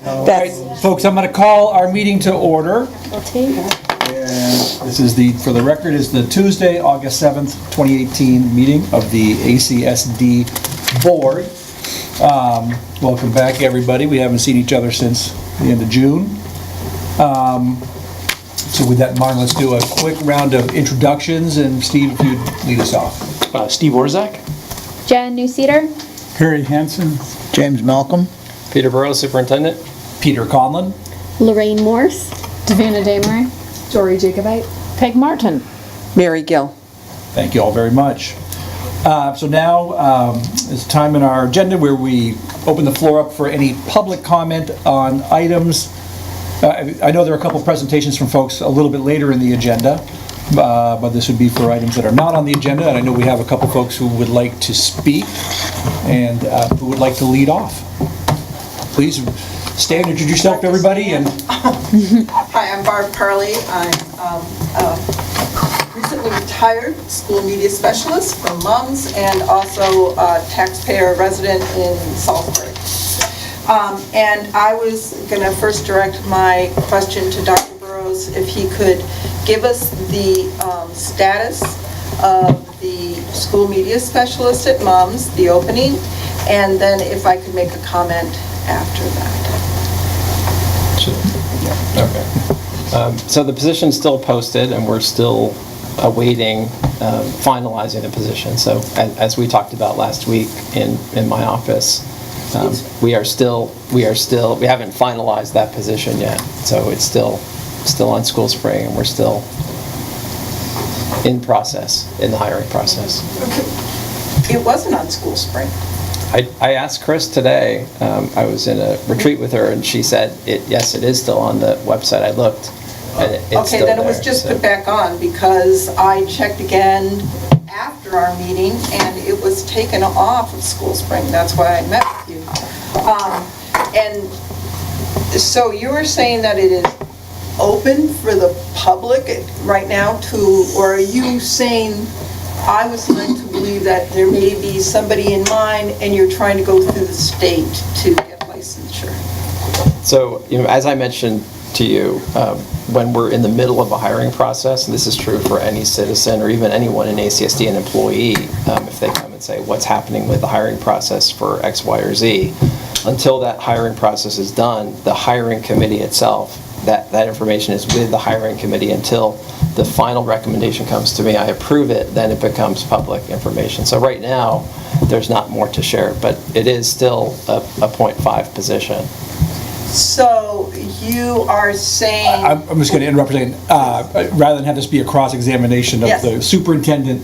All right, folks, I'm going to call our meeting to order. And this is for the record, is the Tuesday, August 7th, 2018 meeting of the ACSD Board. Welcome back, everybody. We haven't seen each other since the end of June. So with that in mind, let's do a quick round of introductions. And Steve, if you'd lead us off. Steve Orzak. Jen Newseeder. Harry Hansen. James Malcolm. Peter Burrows, Superintendent. Peter Conlon. Lorraine Morse. Davina Damery. Dory Jacobite. Peg Martin. Mary Gill. Thank you all very much. So now is time in our agenda where we open the floor up for any public comment on items. I know there are a couple presentations from folks a little bit later in the agenda, but this would be for items that are not on the agenda, and I know we have a couple folks who would like to speak and who would like to lead off. Please stand, introduce yourself to everybody. And Hi, I'm Barb Parley. I'm recently retired school media specialist from MUMS and also a taxpayer resident in Salisbury. And I was going to first direct my question to Dr. Burrows if he could give us the status of the school media specialist at MUMS, the opening, and then if I could make a comment after that. Okay. So the position's still posted, and we're still awaiting finalizing the position. So as we talked about last week in my office, we haven't finalized that position yet. So it's still on School Spring, and we're still in the hiring process. Okay. It wasn't on School Spring. I asked Chris today, I was in a retreat with her, and she said, yes, it is still on the website. I looked, and it's okay, still then there, it was just so. put back on because I checked again after our meeting and it was taken off of School Spring. That's why I met with you. And so you were saying that it is open for the public right now or are you saying, I was led to believe that there may be somebody in mind and you're trying to go through the state to get licensure? So, as I mentioned to you, when we're in the middle of a hiring process, and this is true for any citizen or even anyone in ACSD, an employee, if they come and say, what's happening with the hiring process for X, Y, or Z, until that hiring process is done, the hiring committee itself, that information is with the hiring committee until the final recommendation comes to me. I approve it, then it becomes public information. So right now, there's not more to share, but it is still a .5 position. So you are saying... I'm just going to interrupt saying, rather than have this be a cross-examination of the superintendent,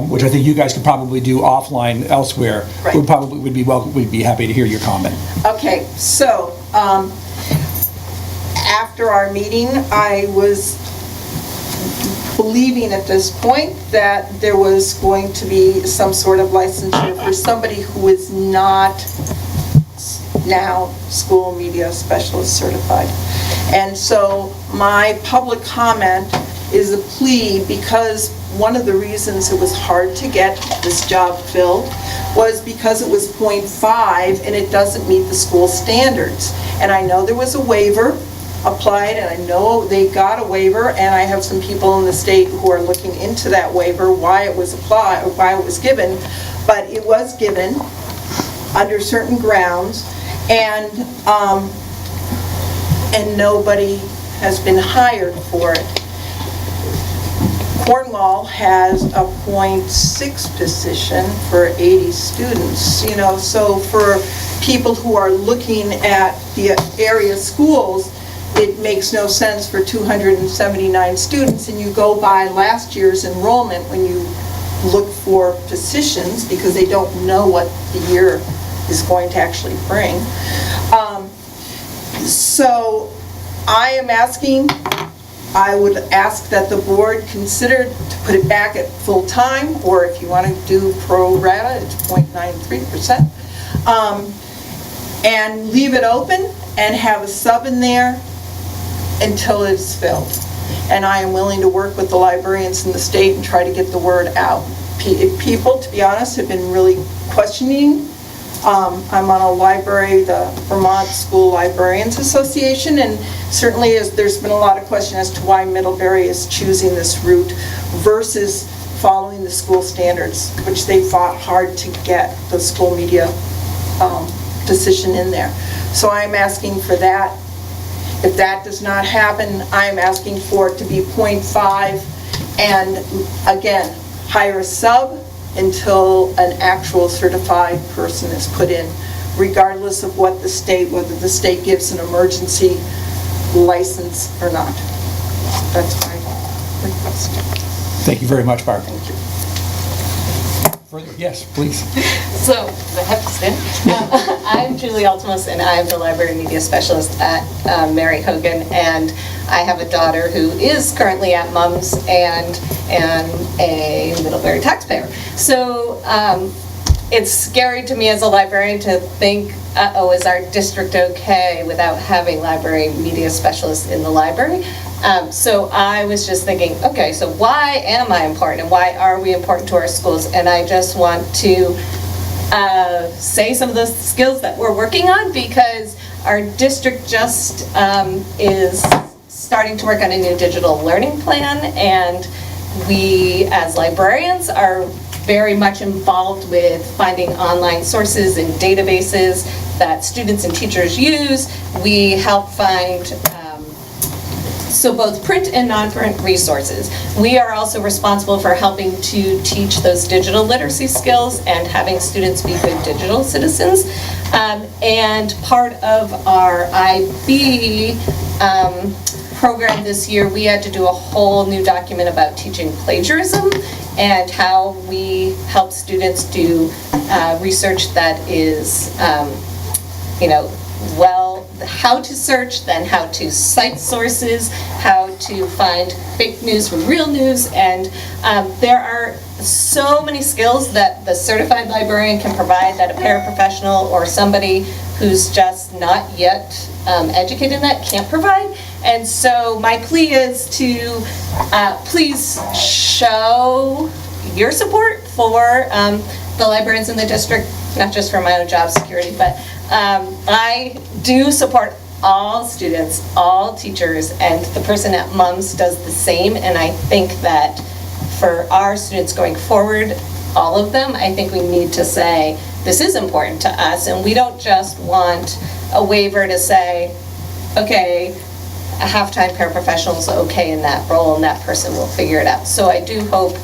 which I think you guys could probably do offline elsewhere, right. We'd be happy to hear your comment. Okay, so after our meeting, I was believing at this point that there was going to be some sort of licensure for somebody who is not now school media specialist certified. And so my public comment is a plea because one of the reasons it was hard to get this job filled was because it was .5 and it doesn't meet the school standards. And I know there was a waiver applied and I know they got a waiver, and I have some people in the state who are looking into that waiver, why it was applied, why it was given, but it was given under certain grounds, and nobody has been hired for it. Cornwall has a .6 position for 80 students, so for people who are looking at the area schools, it makes no sense for 279 students, and you go by last year's enrollment when you look for positions because they don't know what the year is going to actually bring. So I am asking, I would ask that the board consider to put it back at full time, or if you want to do pro rata, it's 0.93%, and leave it open and have a sub in there until it's filled. And I am willing to work with the librarians in the state and try to get the word out. People, to be honest, have been really questioning I'm on a library, the Vermont School Librarians Association, and certainly there's been a lot of question as to why Middlebury is choosing this route versus following the school standards, which they fought hard to get the school media position in there. So I'm asking for that. If that does not happen, I'm asking for it to be 0.5, and again, hire a sub until an actual certified person is put in, regardless of what the state, whether the state gives an emergency license or not. That's my request. Thank you very much, Barb. Thank you. Further, yes, please. So, I have to stand. I'm Julie Altimos, and I'm the library media specialist at Mary Hogan, and I have a daughter who is currently at MUMS and a Middlebury taxpayer. So, it's scary to me as a librarian to think, oh, is our district okay without having library media specialists in the library? So I was just thinking, okay, so why am I important and why are we important to our schools? And I just want to say some of the skills that we're working on, because our district just is starting to work on a new digital learning plan, and we as librarians are very much involved with finding online sources and databases that students and teachers use. We help find so both print and non-print resources. We are also responsible for helping to teach those digital literacy skills and having students be good digital citizens. And part of our IB program this year, we had to do a whole new document about teaching plagiarism and how we help students do research that is, how to search, then how to cite sources, how to find fake news from real news, and there are so many skills that the certified librarian can provide that a paraprofessional or somebody who's just not yet educated in that can't provide. And so my plea is to please show your support for the librarians in the district, not just for my own job security, but I do support all students, all teachers, and the person at MUMS does the same, and I think that for our students going forward, all of them, I think we need to say, this is important to us, and we don't just want a waiver to say, okay, a half-time paraprofessional is okay in that role, and that person will figure it out. So I do hope,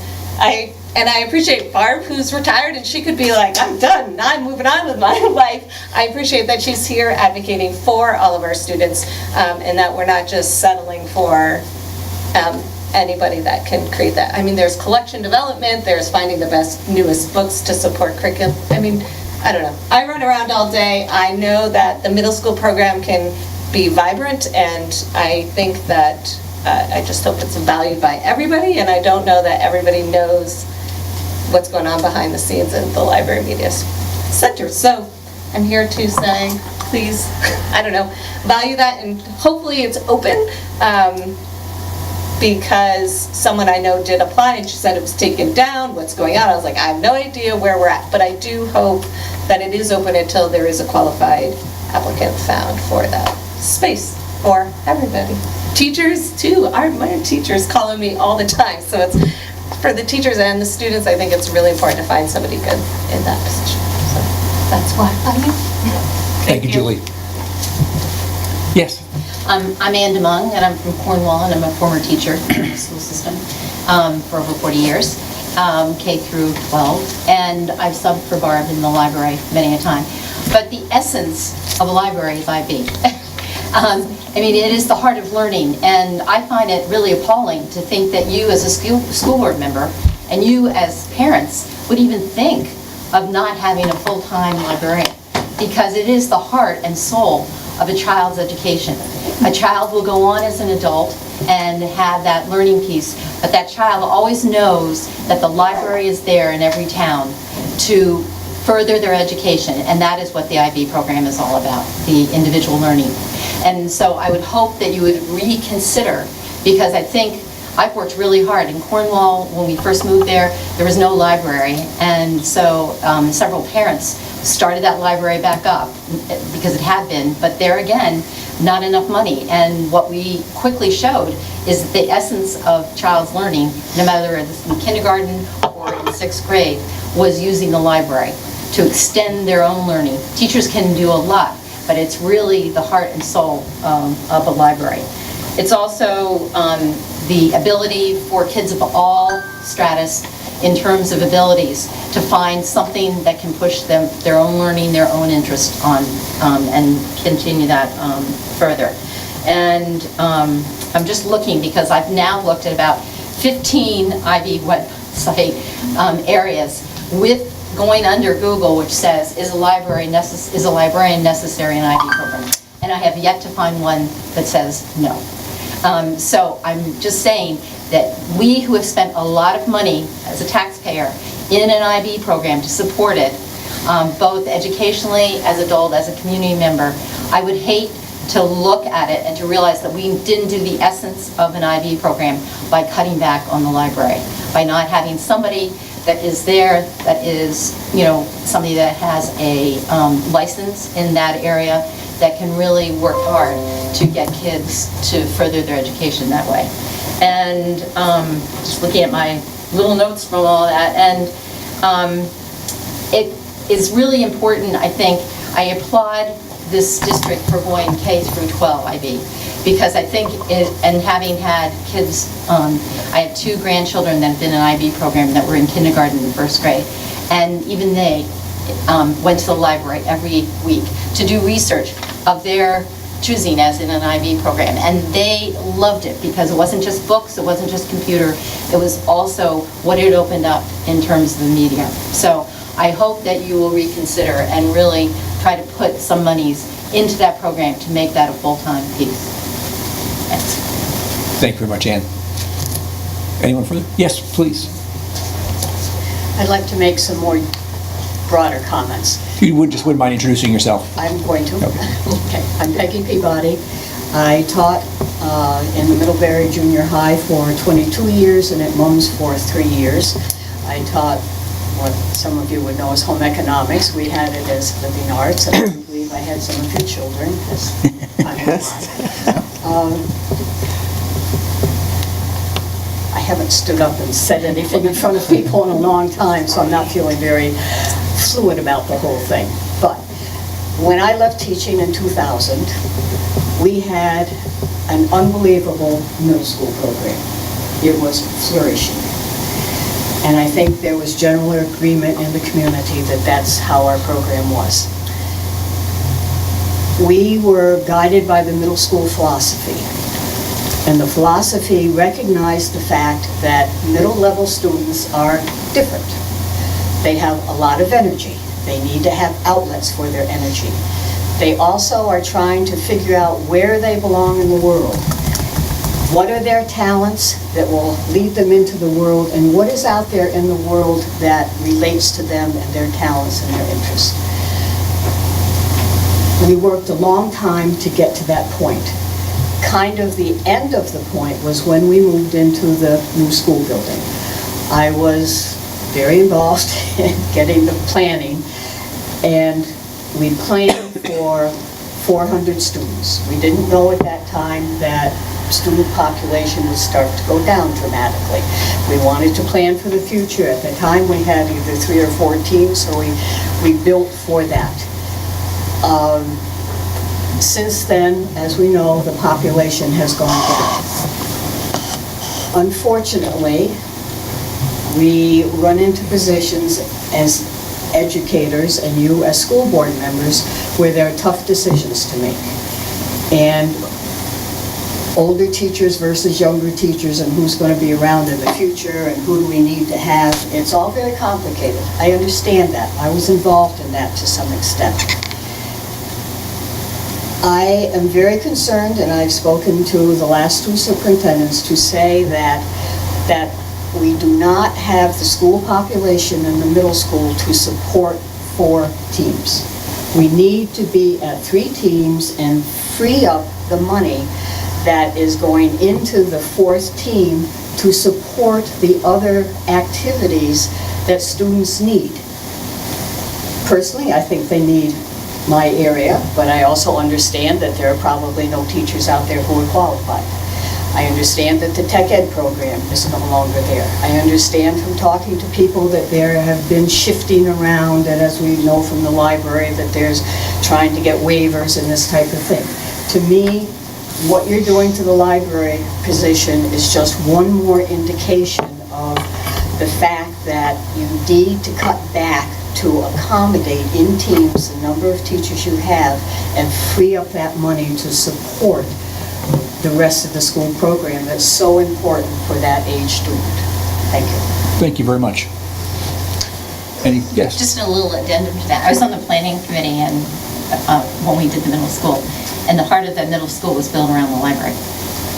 and I appreciate Barb, who's retired, and she could be like, I'm done, I'm moving on with my life. I appreciate that she's here advocating for all of our students, and that we're not just settling for anybody that can create that. I mean, there's collection development, there's finding the best, newest books to support curriculum. I mean, I don't know. I run around all day. I know that the middle school program can be vibrant, and I think that I just hope it's valued by everybody, and I don't know that everybody knows what's going on behind the scenes in the library media center. So I'm here to say, please, I don't know, value that, and hopefully it's open, because someone I know did apply and she said it was taken down, what's going on? I was like, I have no idea where we're at, but I do hope that it is open until there is a qualified applicant found for that space for everybody. Teachers too, my teachers calling me all the time, so it's for the teachers and the students. I think it's really important to find somebody good in that position. So that's why I'm here. Thank you, Julie. Yes. I'm Ann DeMung, and I'm from Cornwall, and I'm a former teacher in the school system for over 40 years, K through 12, and I've subbed for Barb in the library many a time. But the essence of a library is IB. I mean, it is the heart of learning, and I find it really appalling to think that you as a school board member and you as parents would even think of not having a full-time librarian, because it is the heart and soul of a child's education. A child will go on as an adult and have that learning piece, but that child always knows that the library is there in every town to further their education, and that is what the IB program is all about, the individual learning. And so I would hope that you would reconsider, because I think I've worked really hard. In Cornwall, when we first moved there, there was no library, and so several parents started that library back up, because it had been, but there again, not enough money. And what we quickly showed is that the essence of child's learning, no matter whether it's in kindergarten or in 6th grade, was using the library to extend their own learning. Teachers can do a lot, but it's really the heart and soul of a library. It's also the ability for kids of all stratus, in terms of abilities, to find something that can push them, their own learning, their own interest on, and continue that further. And I'm just looking, because I've now looked at about 15 IB website areas with going under Google, which says, is a librarian necessary in IB program? And I have yet to find one that says no. So I'm just saying that we who have spent a lot of money as a taxpayer in an IB program to support it, both educationally, as adult, as a community member, I would hate to look at it and to realize that we didn't do the essence of an IB program by cutting back on the library, by not having somebody that is there, that is, somebody that has a license in that area, that can really work hard to get kids to further their education that way. And just looking at my little notes from all that, and it is really important, I think. I applaud this district for going K through 12 IB, because I think, and having had kids, I have 2 grandchildren that have been in an IB program that were in kindergarten and 1st grade, and even they went to the library every week to do research of their choosing as in an IB program, and they loved it, because it wasn't just books, it wasn't just computer, it was also what it opened up in terms of the media. So I hope that you will reconsider and really try to put some monies into that program to make that a full-time piece. Thanks. Thank you very much, Ann. Anyone further? Yes, please. I'd like to make some more broader comments. You wouldn't mind introducing yourself? I'm going to. Okay. Okay. I'm Peggy Peabody. I taught in the Middlebury Junior High for 22 years and at Mums for 3 years. I taught what some of you would know as home economics. We had it as living arts, and I believe I had some of your children as I haven't stood up and said anything in front of people in a long time, so I'm not feeling very fluent about the whole thing. But when I left teaching in 2000, we had an unbelievable middle school program. It was flourishing. And I think there was general agreement in the community that that's how our program was. We were guided by the middle school philosophy. And the philosophy recognized the fact that middle-level students are different. They have a lot of energy. They need to have outlets for their energy. They also are trying to figure out where they belong in the world. What are their talents that will lead them into the world, and what is out there in the world that relates to them and their talents and their interests? We worked a long time to get to that point. Kind of the end of the point was when we moved into the new school building. I was very involved in getting the planning, and we planned for 400 students. We didn't know at that time that student population would start to go down dramatically. We wanted to plan for the future. At the time, we had either 3 or 4 teams, so we built for that. Since then, as we know, the population has gone down. Unfortunately, we run into positions as educators and you as school board members where there are tough decisions to make. And older teachers versus younger teachers, and who's going to be around in the future, and who do we need to have. It's all very complicated. I understand that. I was involved in that to some extent. I am very concerned, and I've spoken to the last 2 superintendents to say that we do not have the school population in the middle school to support 4 teams. We need to be at 3 teams and free up the money that is going into the 4th team to support the other activities that students need. Personally, I think they need my area, but I also understand that there are probably no teachers out there who are qualified. I understand that the tech ed program is no longer there. I understand from talking to people that there have been shifting around, and as we know from the library, that there's trying to get waivers and this type of thing. To me, what you're doing to the library position is just one more indication of the fact that you need to cut back to accommodate in teams the number of teachers you have and free up that money to support the rest of the school program that's so important for that age student. Thank you. Thank you very much. Any, yes? Just a little addendum to that. I was on the planning committee and when we did the middle school, and the heart of the middle school was built around the library.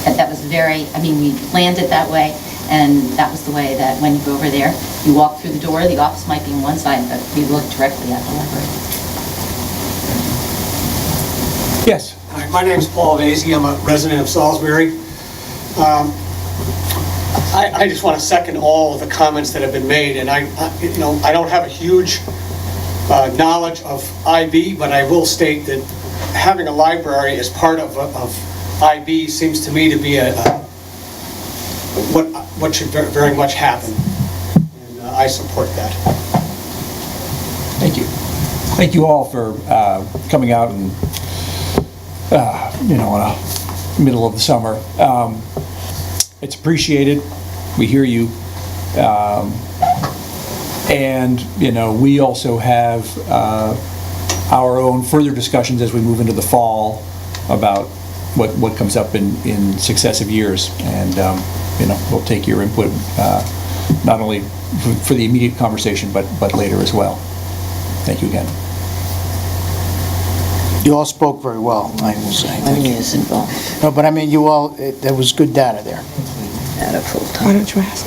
And that was very, I mean, we planned it that way, and that was the way that when you go over there, you walk through the door, the office might be on one side, but you look directly at the library. Yes. Hi, my name's Paul Vasey. I'm a resident of Salisbury. I just want to second all of the comments that have been made, and I don't have a huge knowledge of IB, but I will state that having a library as part of IB seems to me to be what should very much happen, and I support that. Thank you. Thank you all for coming out and, in the middle of the summer. It's appreciated. We hear you. And, we also have our own further discussions as we move into the fall about what comes up in successive years. And, we'll take your input not only for the immediate conversation, but later as well. Thank you again. You all spoke very well, I will say. Thank you. No, but I mean, there was good data there. Why don't you ask?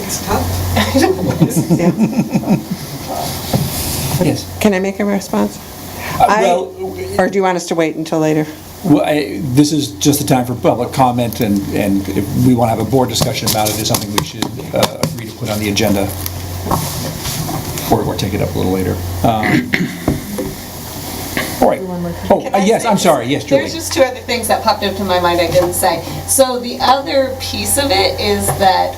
Yes. Can I make a response? Or do you want us to wait until later? Well, this is just the time for public comment, and if we want to have a board discussion about it, is something we should agree to put on the agenda, or take it up a little later. All right. Yes, I'm sorry. Yes, Julie. There's just two other things that popped into my mind I didn't say. So the other piece of it is that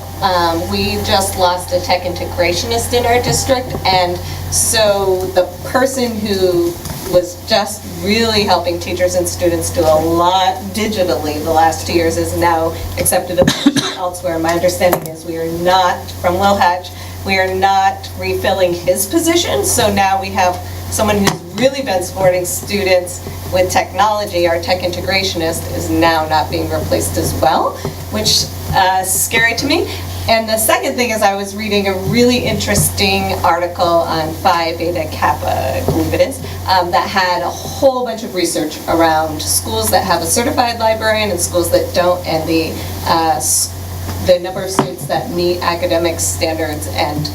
we just lost a tech integrationist in our district, and so the person who was just really helping teachers and students do a lot digitally the last 2 years is now accepted a position elsewhere. My understanding is we are not, from Will Hatch, we are not refilling his position, so now we have someone who's really been supporting students with technology. Our tech integrationist is now not being replaced as well, which is scary to me. And the second thing is I was reading a really interesting article on Phi Beta Kappa, I believe it is, that had a whole bunch of research around schools that have a certified librarian and schools that don't, and the number of students that meet academic standards, and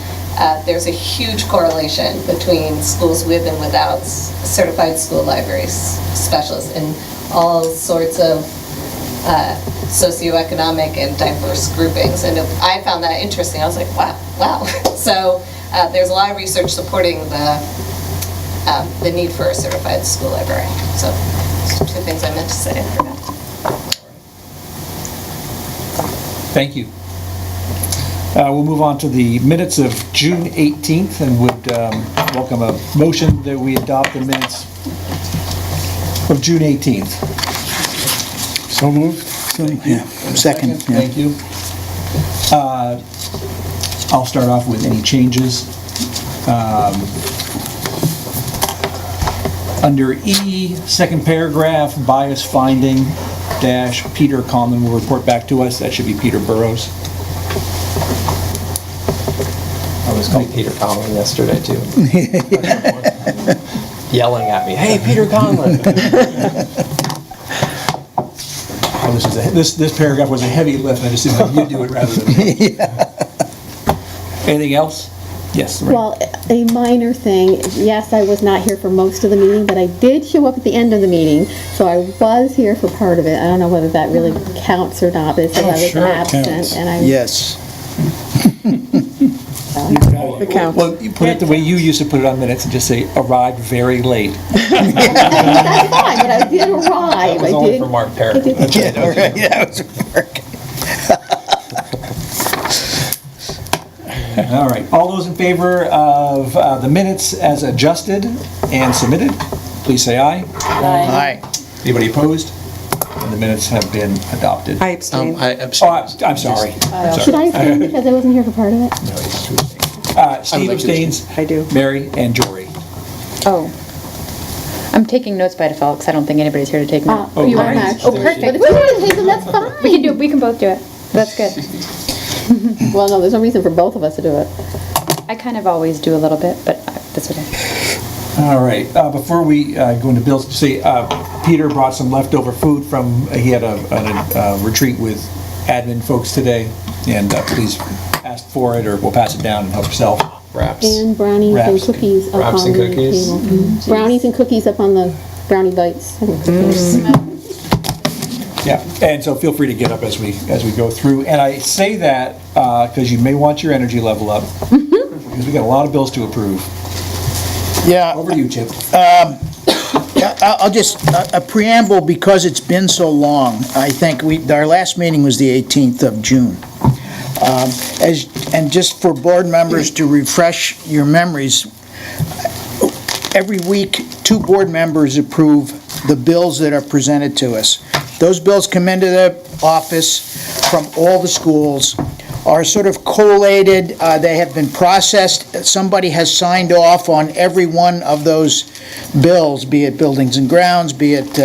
there's a huge correlation between schools with and without certified school libraries specialists in all sorts of socioeconomic and diverse groupings. And I found that interesting. I was like, wow. So there's a lot of research supporting the need for a certified school librarian. So two things I meant to say. I forgot. Thank you. We'll move on to the minutes of June 18th, and would welcome a motion that we adopt the minutes of June 18th. So moved. Yeah. Second. Yeah. Thank you. I'll start off with any changes. Under E, second paragraph, bias finding, dash, Peter Conlon will report back to us. That should be Peter Burrows. I was called Peter Conlon yesterday, too. Yelling at me, "Hey, Peter Conlon!" Oh, this paragraph was a heavy lift. I just didn't have you do it rather than me. Anything else? Yes. Lorraine. Well, a minor thing, yes, I was not here for most of the meeting, but I did show up at the end of the meeting, so I was here for part of it. I don't know whether that really counts or not, but it said I was Sure it absent. counts. And I Yes. The count. Well, you put it the way you used to put it on minutes and just say, arrived very late. That's fine, but I did arrive. It was only for Mark Perry. Yeah, it was work. All right, all those in favor of the minutes as adjusted and submitted, please say aye. Aye. Anybody opposed? And the minutes have been adopted. I abstain. I'm sorry. Should I abstain because I wasn't here for part of it? Steve abstains. I do. Mary and Jory. Oh. I'm taking notes by default because I don't think anybody's here to take notes. You are nice. not. Oh, perfect. But if you want to take them, that's fine. We can both do it. That's good. Well, no, there's no reason for both of us to do it. I kind of always do a little bit, but that's okay. All right, before we go into bills, see, Peter brought some leftover food from, he had a retreat with admin folks today, and please ask for it, or we'll pass it down and help yourself. Wraps. And brownies and Wraps. cookies up Wraps on and the cookies. table. Brownies and cookies up on the brownie bites. Yeah, and so feel free to get up as we go through, and I say that because you may want your energy level up, because we got a lot of bills to approve. Yeah. Over to you, Chip. I'll just, a preamble, because it's been so long. I think our last meeting was the 18th of June. And just for board members to refresh your memories, every week, 2 board members approve the bills that are presented to us. Those bills come into the office from all the schools, are sort of collated, they have been processed, somebody has signed off on every one of those bills, be it buildings and grounds, be it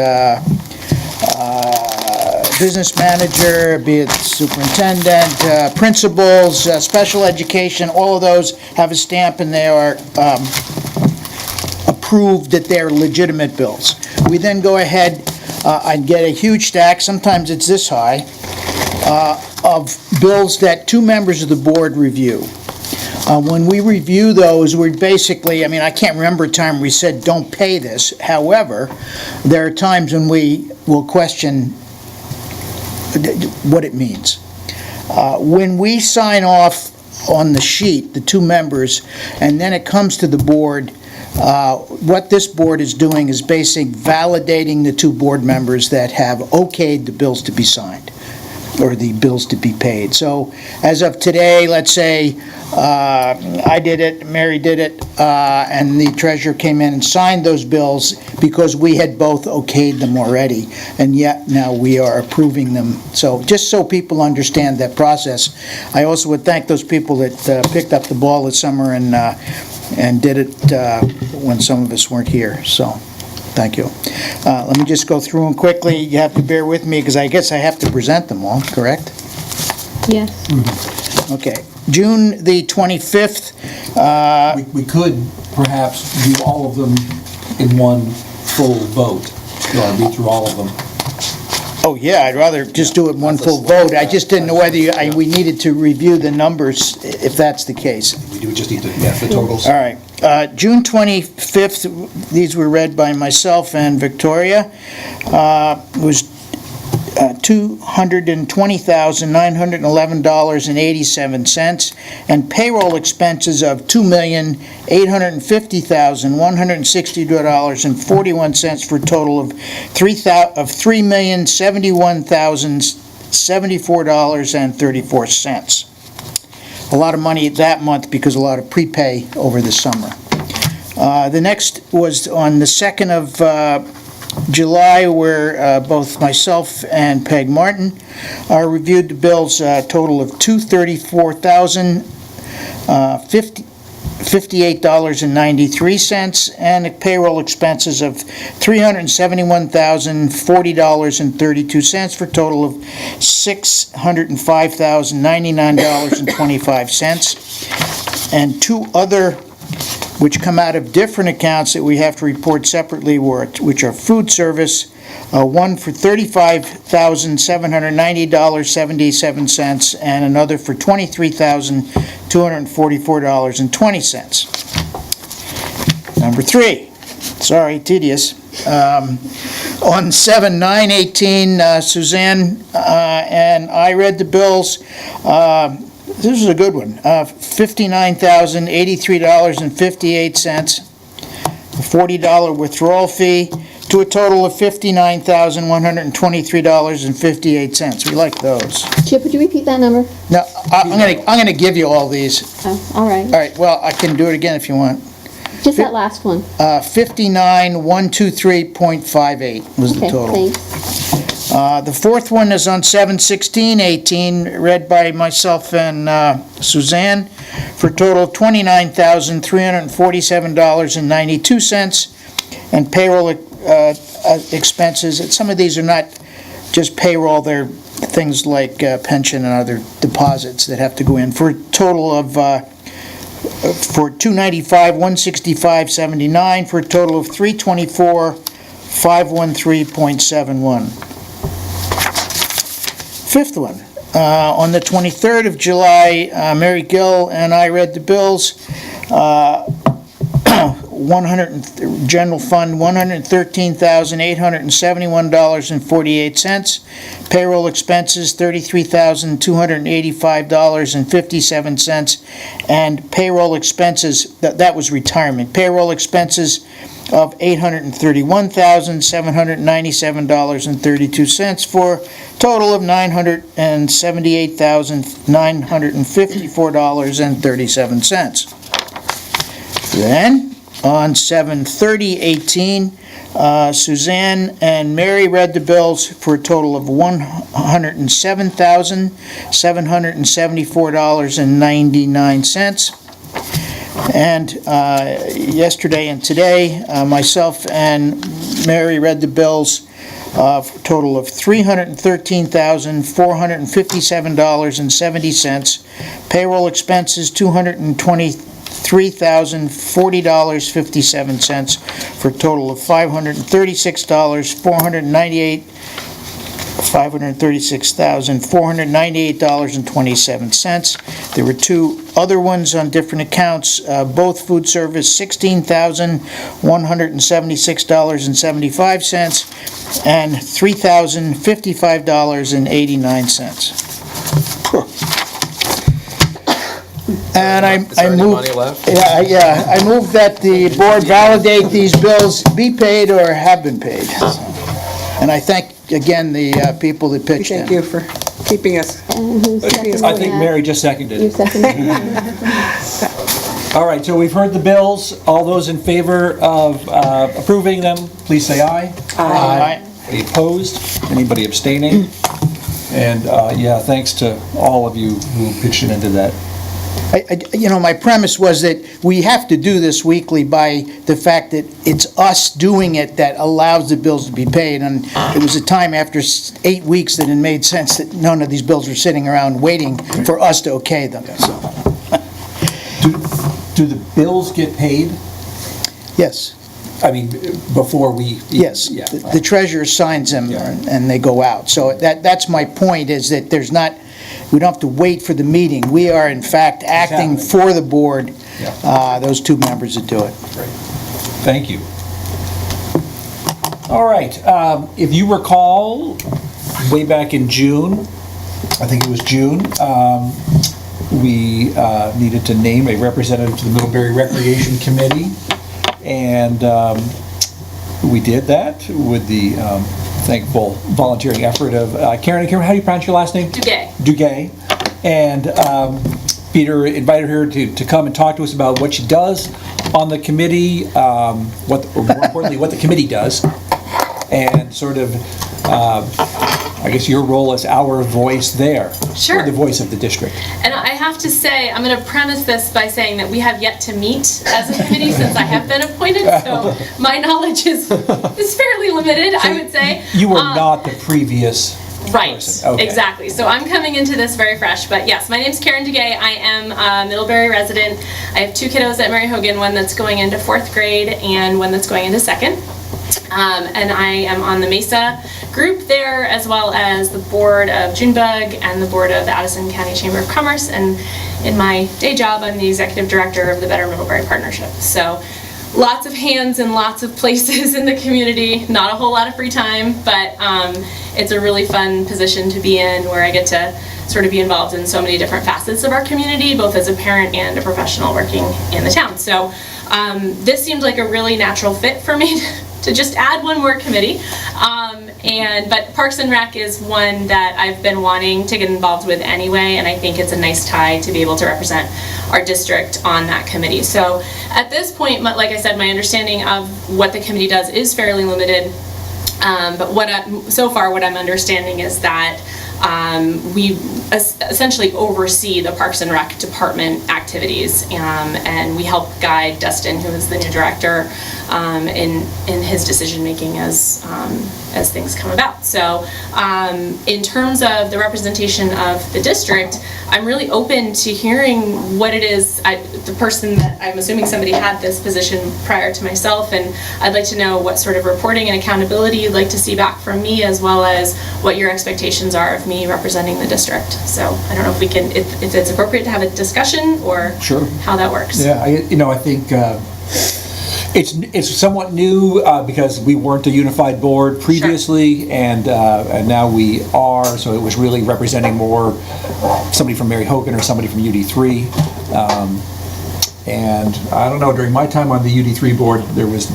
business manager, be it superintendent, principals, special education, all of those have a stamp and they are approved that they're legitimate bills. We then go ahead and get a huge stack, sometimes it's this high, of bills that 2 members of the board review. When we review those, we're basically, I mean, I can't remember a time we said, don't pay this. However, there are times when we will question what it means. When we sign off on the sheet, the 2 members, and then it comes to the board, what this board is doing is basically validating the 2 board members that have okayed the bills to be signed, or the bills to be paid. So as of today, let's say I did it, Mary did it, and the treasurer came in and signed those bills because we had both okayed them already, and yet now we are approving them. So just so people understand that process. I also would thank those people that picked up the ball this summer and did it when some of us weren't here. So thank you. Let me just go through them quickly. You have to bear with me because I guess I have to present them all, correct? Yes. Okay. June the 25th. We could perhaps do all of them in one full vote. You want to read through all of them? Oh, yeah, I'd rather just do it in one full vote. I just didn't know whether we needed to review the numbers, if that's the case. We do just need to, the totals. All right. June 25th, these were read by myself and Victoria, was $220,911.87, and payroll expenses of $2,850,160.41 for a total of $3,071,074.34. A lot of money that month because a lot of prepay over the summer. The next was on the 2nd of July, where both myself and Peg Martin reviewed the bills, a total of $234,058.93, and the payroll expenses of $371,040.32 for a total of $605,099.25. And 2 other which come out of different accounts that we have to report separately, which are food service, one for $35,790.77, and another for $23,244.20. Number 3, sorry, tedious. On 7/9/18, Suzanne and I read the bills. this is a good one. $59,083.58, a $40 withdrawal fee, to a total of $59,123.58. We like those. Chip, would you repeat that number? Now, I'm gonna give you all these. Oh, all right. All right, well, I can do it again if you want. Just that last one. 59,123.58 was the Okay, total. thanks. The fourth one is on 7/16/18, read by myself and Suzanne, for a total of $29,347.92, and payroll expenses. And some of these are not just payroll, they're things like pension and other deposits that have to go in, for a total of, for $295,165.79, for a total of $324,513.71. Fifth one, on the 23rd of July, Mary Gill and I read the bills. General Fund, $113,871.48. Payroll expenses, $33,285.57. And payroll expenses, that was retirement. Payroll expenses of $831,797.32, for a total of $978,954.37. Then, on 7/30/18, Suzanne and Mary read the bills for a total of $107,774.99. And yesterday and today, myself and Mary read the bills for a total of $313,457.70. Payroll expenses, $223,040.57, for a total of $536,498.27. There were two other ones on different accounts, both food service, $16,176.75, and $3,055.89. And I Is there any move, money left? I move that the board validate these bills be paid or have been paid. And I thank, again, the people that pitched in. Thank you for keeping us. And who seconded I think that? Mary just seconded You it. seconded All right, so we've heard the bills. All those in favor of approving them, please say aye. Aye. Any opposed? Anybody abstaining? And, yeah, thanks to all of you who pitched in into that. My premise was that we have to do this weekly by the fact that it's us doing it that allows the bills to be paid. And it was a time after 8 weeks that it made sense that none of these bills were sitting around waiting for us to okay them. So, Do the bills get paid? yes, I mean, before we... yes. Yeah. The treasurer signs them and they go out. So that's my point, is that there's not, we don't have to wait for the meeting. We are, in fact, acting Exactly. for the board, Yeah. those two members that do it. Great. Thank you. All right, if you recall, way back in June, I think it was June, we needed to name a representative to the Middlebury Recreation Committee, and we did that with the thankful volunteering effort of Karen, how do you pronounce your last name? Duguay. And Peter invited her to come and talk to us about what she does on the committee, or more importantly, what the committee does, and sort of, I guess, your role as our voice there. Sure. Or the voice of the district. And I have to say, I'm going to premise this by saying that we have yet to meet as a committee since I have been appointed, so my knowledge is fairly limited, I would say. You were not the previous Right, person. Okay. exactly. So I'm coming into this very fresh, but yes, my name's Karen Duguay. I am a Middlebury resident. I have two kiddos at Mary Hogan, one that's going into 4th grade and one that's going into 2nd. And I am on the Mesa group there, as well as the board of Junebug and the board of the Addison County Chamber of Commerce. And in my day job, I'm the executive director of the Better Middlebury Partnership. So lots of hands in lots of places in the community, not a whole lot of free time, but it's a really fun position to be in, where I get to sort of be involved in so many different facets of our community, both as a parent and a professional working in the town. So this seemed like a really natural fit for me to just add one more committee. But Parks and Rec is one that I've been wanting to get involved with anyway, and I think it's a nice tie to be able to represent our district on that committee. So at this point, like I said, my understanding of what the committee does is fairly limited. But so far what I'm understanding is that we essentially oversee the Parks and Rec department activities, and we help guide Dustin, who is the new director, in his decision making as things come about. So in terms of the representation of the district, I'm really open to hearing what it is. The person that I'm assuming somebody had this position prior to myself, and I'd like to know what sort of reporting and accountability you'd like to see back from me, as well as what your expectations are of me representing the district. So I don't know if we can, if it's appropriate to have a discussion or how that works. Yeah, I think it's somewhat new because we weren't a unified board previously, and now we are. So it was really representing more somebody from Mary Hogan or somebody from UD3. And I don't know, during my time on the UD3 board, there was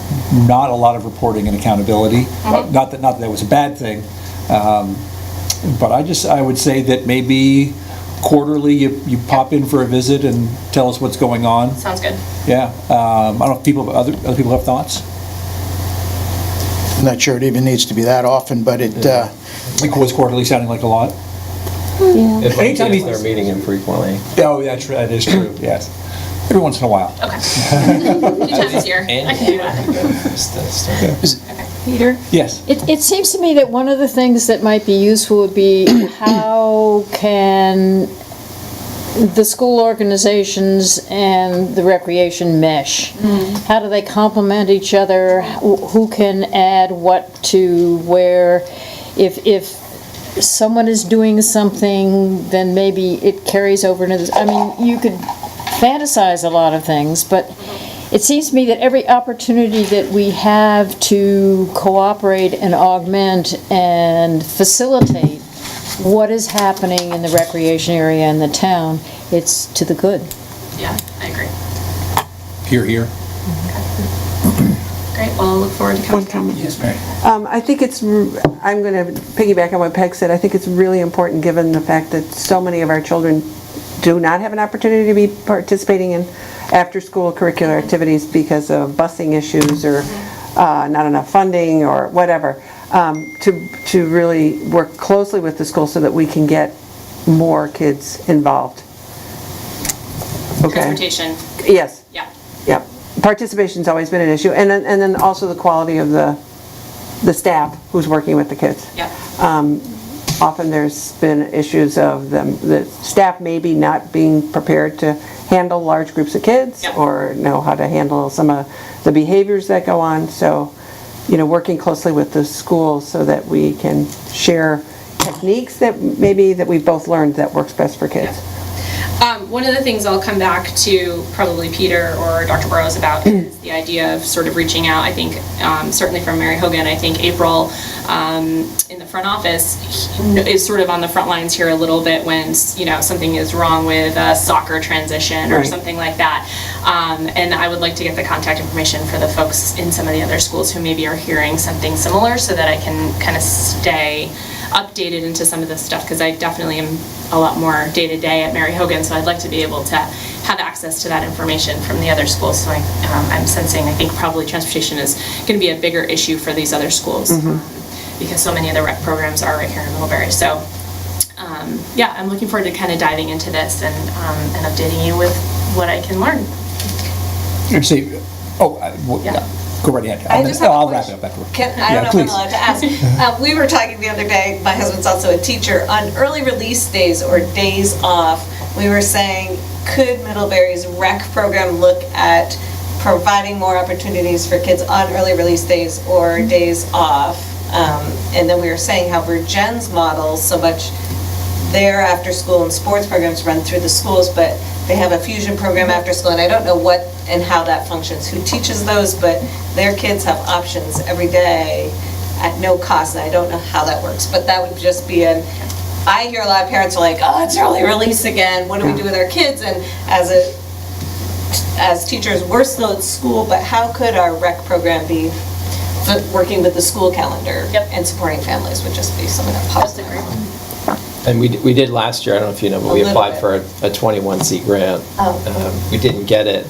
not a lot of reporting and accountability. Not that was a bad thing. But I would say that maybe quarterly you pop in for a visit and tell us what's going on. Sounds good. Yeah. I don't know if other people have thoughts. I'm not sure it even needs to be that often, but it... Was quarterly sounding like a lot? Yeah. Anytime they're meeting infrequently. Oh, that is true, yes. Every once in a while. Okay. A few times a year. I can do that. Peter? Yes. It seems to me that one of the things that might be useful would be how can the school organizations and the recreation mesh? How do they complement each other? Who can add what to where? If someone is doing something, then maybe it carries over into this. I mean, you could fantasize a lot of things, but it seems to me that every opportunity that we have to cooperate and augment and facilitate what is happening in the recreation area in the town, it's to the good. Yeah, I agree. Hear, hear. Great, well, I'll look forward to coming. One comment. Yes, Mary. I think I'm going to piggyback on what Peg said. I think it's really important, given the fact that so many of our children do not have an opportunity to be participating in after-school curricular activities because of busing issues or not enough funding or whatever, to really work closely with the school so that we can get more kids involved. Okay. Transportation. Yes. Yeah. Yeah. Participation's always been an issue, and then also the quality of the staff who's working with the kids. Yeah. Often there's been issues of the staff maybe not being prepared to handle large groups of kids or know how to handle some of the behaviors that go on. So, working closely with the schools so that we can share techniques that we've both learned that works best for kids. One of the things I'll come back to probably Peter or Dr. Burrows about is the idea of sort of reaching out. I think certainly from Mary Hogan, I think April in the front office is sort of on the front lines here a little bit when something is wrong with a soccer transition or something like that. And I would like to get the contact information for the folks in some of the other schools who maybe are hearing something similar so that I can kind of stay updated into some of this stuff, because I definitely am a lot more day-to-day at Mary Hogan, so I'd like to be able to have access to that information from the other schools. So I'm sensing, I think probably transportation is going to be a bigger issue for these other schools because so many of the rec programs are right here in Middlebury. So yeah, I'm looking forward to kind of diving into this and updating you with what I can learn. Go right ahead. I'll wrap it up afterwards. I don't know if I'm allowed to ask. We were talking the other day, my husband's also a teacher, on early release days or days off. We were saying, could Middlebury's rec program look at providing more opportunities for kids on early release days or days off? And then we were saying how Virgin's model, so much their after school and sports programs run through the schools, but they have a fusion program after school, and I don't know what and how that functions, who teaches those, but their kids have options every day at no cost, and I don't know how that works, but that would just be I hear a lot of parents are like, oh, it's early release again, what do we do with our kids? And as teachers, we're still at school, but how could our rec program be working with the school calendar and supporting families would just be something that pops in. And we did last year, I don't know if you know, but we applied for a 21-seat grant. We didn't get it,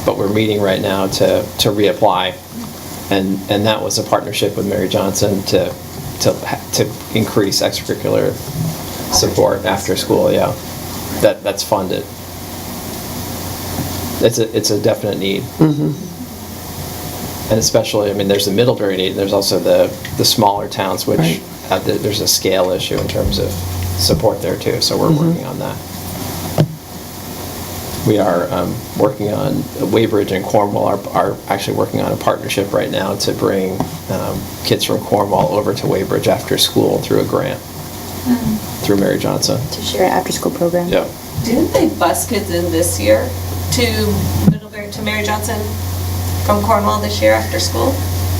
but we're meeting right now to reapply. And that was a partnership with Mary Johnson to increase extracurricular support after school, yeah. That's funded. It's a definite need. And especially, I mean, there's the Middlebury need, there's also the smaller towns, which there's a scale issue in terms of support there too, so we're working on that. We are working on, Weybridge and Cornwall are actually working on a partnership right now to bring kids from Cornwall over to Weybridge after school through a grant, through Mary Johnson. To share an after-school program. Yeah. Didn't they bus kids in this year to Mary Johnson from Cornwall this year after school?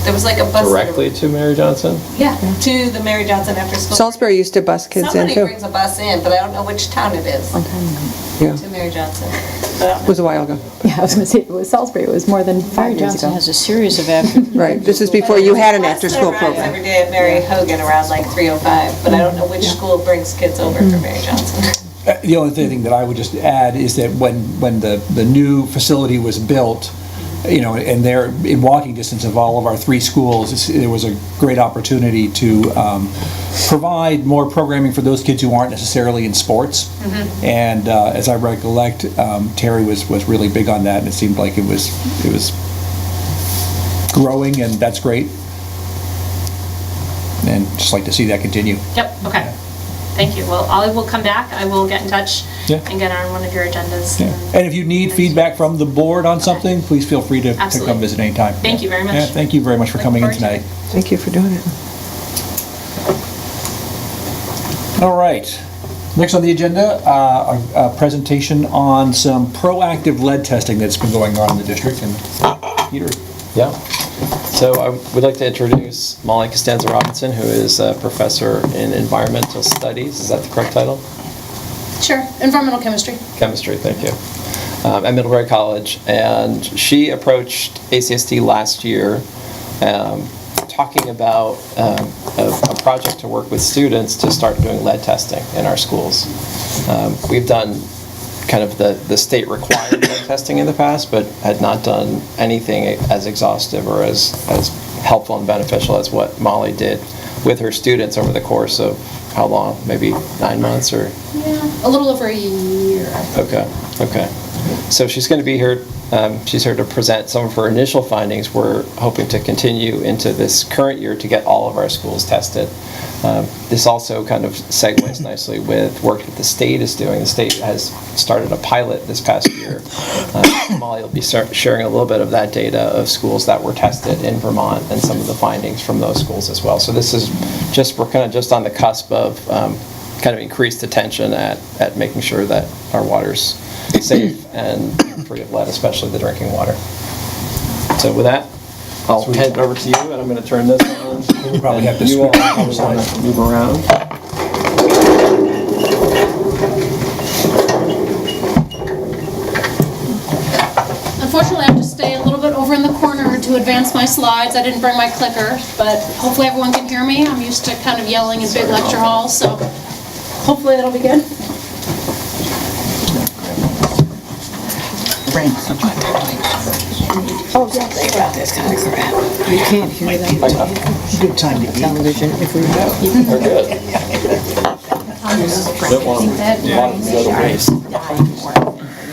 There was like a bus. Directly to Mary Johnson? Yeah, to the Mary Johnson after school. Salisbury used to bus kids in Somebody too. brings a bus in, but I don't know which town it is. Yeah. To Mary Johnson. It was a while ago. Yeah, I was going to say, it was Salisbury, it was more than 5 Mary years Johnson ago. has a series of after. Right, this is before you had an after-school Bus that arrives program. every day at Mary Hogan around like 3:05, but I don't know which school brings kids over for Mary Johnson. The only thing that I would just add is that when the new facility was built, and they're in walking distance of all of our 3 schools, there was a great opportunity to provide more programming for those kids who aren't necessarily in sports. And as I recollect, Terry was really big on that, and it seemed like it was growing, and that's great. And just like to see that continue. Yep, okay. Thank you. Well, I will come back. I will get in touch and get on one of your agendas. Yeah. And if you need feedback from the board on something, please feel free to come visit anytime. Thank you very much. Yeah, thank you very much for coming in tonight. Thank you for doing it. All right. Next on the agenda, a presentation on some proactive lead testing that's been going on in the district. And Peter. Yeah. So I would like to introduce Molly Costanza Robinson, who is a professor in environmental studies. Is that the correct title? Sure, environmental chemistry. Chemistry, thank you. At Middlebury College. And she approached ACSD last year talking about a project to work with students to start doing lead testing in our schools. We've done kind of the state required lead testing in the past, but had not done anything as exhaustive or as helpful and beneficial as what Molly did with her students over the course of how long? Maybe 9 months or? Yeah, a little over a year. Okay. So she's going to be here. She's here to present some of her initial findings. We're hoping to continue into this current year to get all of our schools tested. This also kind of segues nicely with work that the state is doing. The state has started a pilot this past year. Molly will be sharing a little bit of that data of schools that were tested in Vermont and some of the findings from those schools as well. So this is we're kind of just on the cusp of kind of increased attention at making sure that our water's safe and free of lead, especially the drinking water. So with that, I'll hand it over to you, and I'm going to turn this on. We'll probably have to you all probably want to move around. Unfortunately, I have to stay a little bit over in the corner to advance my slides. I didn't bring my clicker, but hopefully everyone can hear me. I'm used to kind of yelling in big lecture halls, so hopefully that'll be good. Oh, yeah, they got this kind of crap. You can't hear them. Good time to eat. Television, if we go. We're good. Don't want them to go to waste.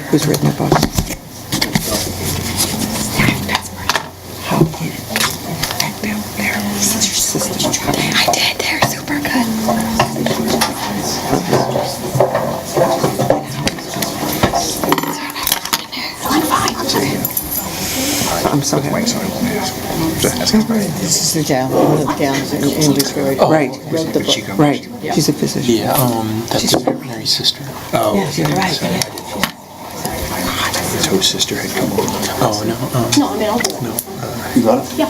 Who's written the book? I did, they're super good. I'm so happy. This is the gal in Detroit. Right, Wrote the book. right. She's a physician. Yeah, that's Mary's sister. Oh. Yeah, you're right, yeah. Toe's sister had come over. Oh, no. No, I mean, I'll do it. No. You got it? Yeah.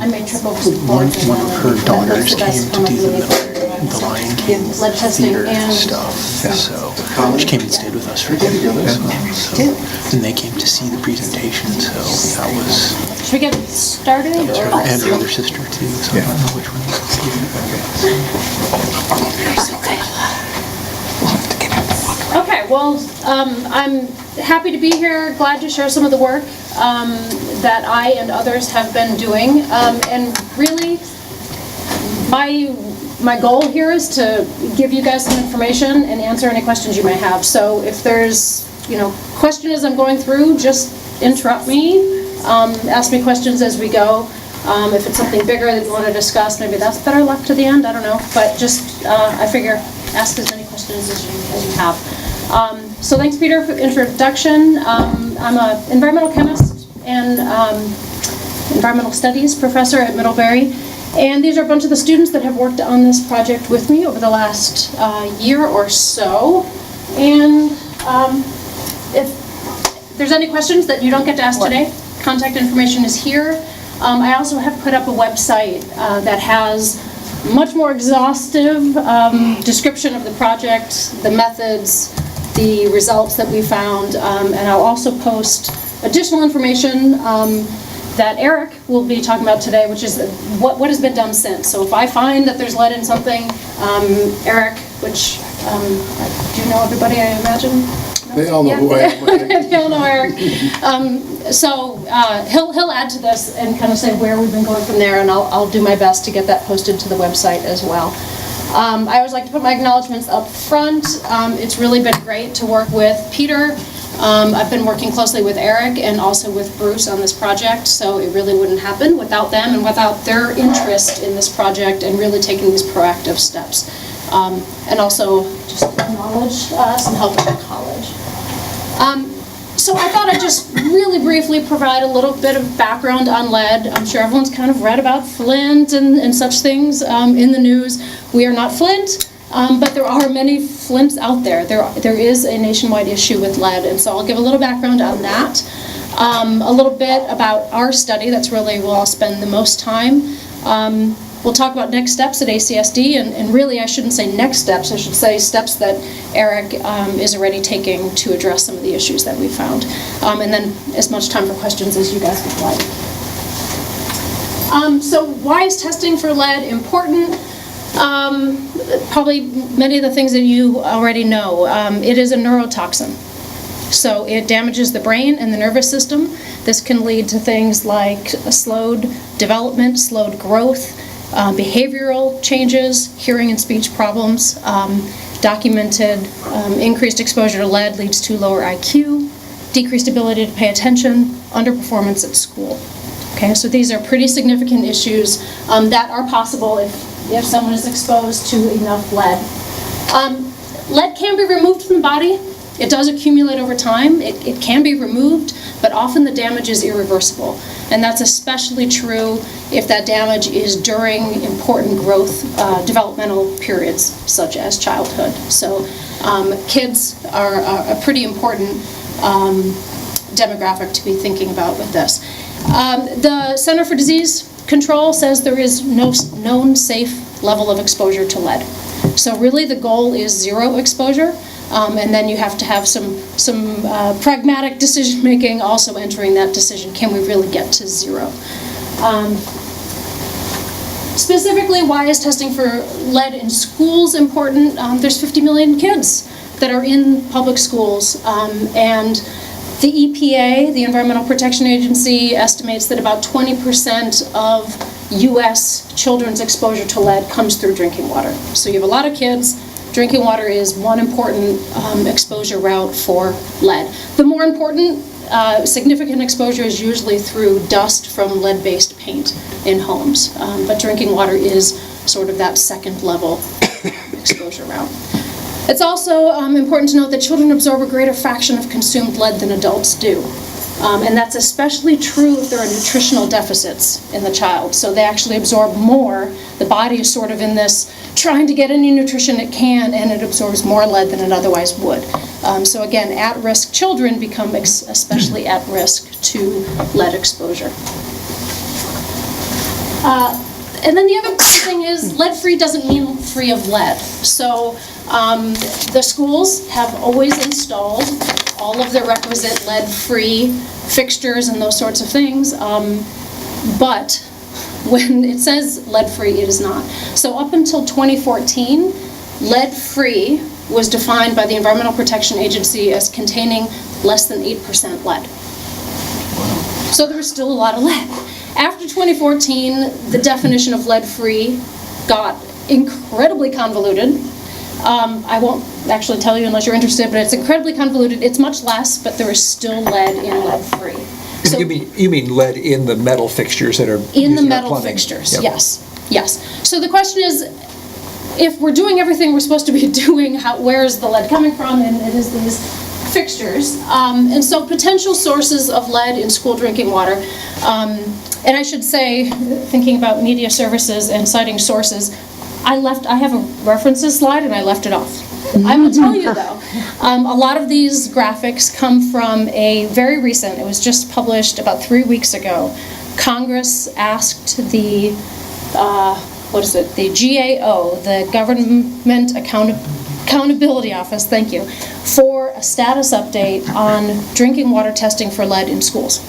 I may trip over some boards. One of her daughters came to do the the Lion King lead testing theater and stuff. So she came and stayed with us for a day. And they came to see the presentation. So that was. Should we get started? And her other sister too. So I don't know which one. Okay, well, I'm happy to be here, glad to share some of the work that I and others have been doing. And really, my goal here is to give you guys some information and answer any questions you may have. So if there's, question as I'm going through, just interrupt me, ask me questions as we go. If it's something bigger that you want to discuss, maybe that's better left to the end, I don't know. But just, I figure, ask as many questions as you have. So thanks, Peter, for the introduction. I'm an environmental chemist and environmental studies professor at Middlebury. And these are a bunch of the students that have worked on this project with me over the last year or so. And if there's any questions that you don't get to ask today, contact information is here. I also have put up a website that has much more exhaustive description of the project, the methods, the results that we found, and I'll also post additional information that Eric will be talking about today, which is what has been done since. So if I find that there's lead in something, Eric, which, do you know everybody, I imagine? They all know who I am. They all know Eric. So he'll add to this and kind of say where we've been going from there, and I'll do my best to get that posted to the website as well. I always like to put my acknowledgments up front. It's really been great to work with Peter. I've been working closely with Eric and also with Bruce on this project, so it really wouldn't happen without them and without their interest in this project and really taking these proactive steps. And also just acknowledge some help at the college. So I thought I'd just really briefly provide a little bit of background on lead. I'm sure everyone's kind of read about Flint and such things in the news. We are not Flint, but there are many Flints out there. There is a nationwide issue with lead, and so I'll give a little background on that. A little bit about our study, that's really where I'll spend the most time. We'll talk about next steps at ACSD, and really I shouldn't say next steps, I should say steps that Eric is already taking to address some of the issues that we found. And then as much time for questions as you guys would like. So why is testing for lead important? Probably many of the things that you already know. It is a neurotoxin. So it damages the brain and the nervous system. This can lead to things like slowed development, slowed growth, behavioral changes, hearing and speech problems. Documented increased exposure to lead leads to lower IQ, decreased ability to pay attention, underperformance at school. Okay, so these are pretty significant issues that are possible if someone is exposed to enough lead. Lead can be removed from the body. It does accumulate over time. It can be removed, but often the damage is irreversible. And that's especially true if that damage is during important growth developmental periods, such as childhood. So kids are a pretty important demographic to be thinking about with this. The Center for Disease Control says there is no known safe level of exposure to lead. So really the goal is zero exposure. And then you have to have some pragmatic decision making also entering that decision. Can we really get to zero? Specifically, why is testing for lead in schools important? There's 50 million kids that are in public schools, and the EPA, the Environmental Protection Agency, estimates that about 20% of U.S. children's exposure to lead comes through drinking water. So you have a lot of kids. Drinking water is one important exposure route for lead. The more important significant exposure is usually through dust from lead-based paint in homes. But drinking water is sort of that second level exposure route. It's also important to note that children absorb a greater fraction of consumed lead than adults do. And that's especially true if there are nutritional deficits in the child. So they actually absorb more. The body is sort of in this trying to get any nutrition it can, and it absorbs more lead than it otherwise would. So again, at-risk children become especially at risk to lead exposure. And then the other thing is, lead-free doesn't mean free of lead. So the schools have always installed all of the requisite lead-free fixtures and those sorts of things, but when it says lead-free, it is not. So up until 2014, lead-free was defined by the Environmental Protection Agency as containing less than 8% lead. So there was still a lot of lead. After 2014, the definition of lead-free got incredibly convoluted. I won't actually tell you unless you're interested, but it's incredibly convoluted. It's much less, but there is still lead in lead-free. So You mean lead in the metal fixtures that are in used the in our metal plumbing? fixtures, Yep. yes, yes. So the question is, if we're doing everything we're supposed to be doing, where is the lead coming from? And it is these fixtures. And so potential sources of lead in school drinking water. And I should say, thinking about media services and citing sources, I have a references slide and I left it off. I will tell you though, a lot of these graphics come from a very recent, it was just published about 3 weeks ago. Congress asked the, the GAO, the Government Accountability Office, thank you, for a status update on drinking water testing for lead in schools.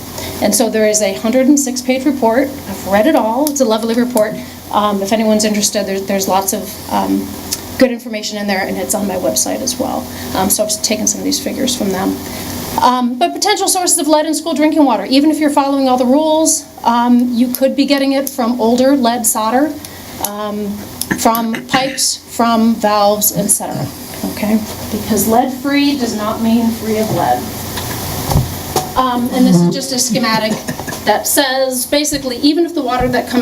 And so there is a 106-page report. I've read it all. It's a lovely report. If anyone's interested, there's lots of good information in there, and it's on my website as well. So I've taken some of these figures from them. But potential sources of lead in school drinking water, even if you're following all the rules, you could be getting it from older lead solder, from pipes, from valves, etc. Okay? Because lead-free does not mean free of lead. And this is just a schematic that says, basically, even if the water that's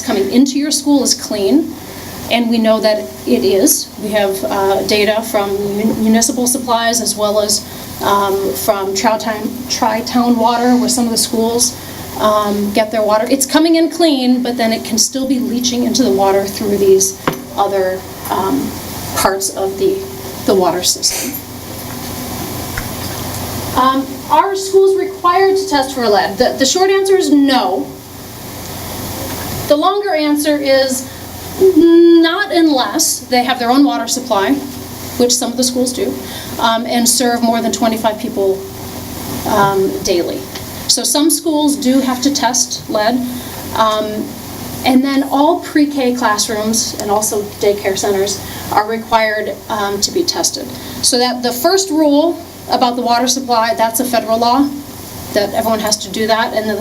coming into your school is clean, and we know that it is, we have data from municipal supplies as well as from Tri-Town Water, where some of the schools get their water. It's coming in clean, but then it can still be leaching into the water through these other parts of the water system. Are schools required to test for lead? The short answer is no. The longer answer is not unless they have their own water supply, which some of the schools do, and serve more than 25 people daily. So some schools do have to test lead, and then all pre-K classrooms and also daycare centers are required to be tested. So that the first rule about the water supply, that's a federal law, that everyone has to do that, and then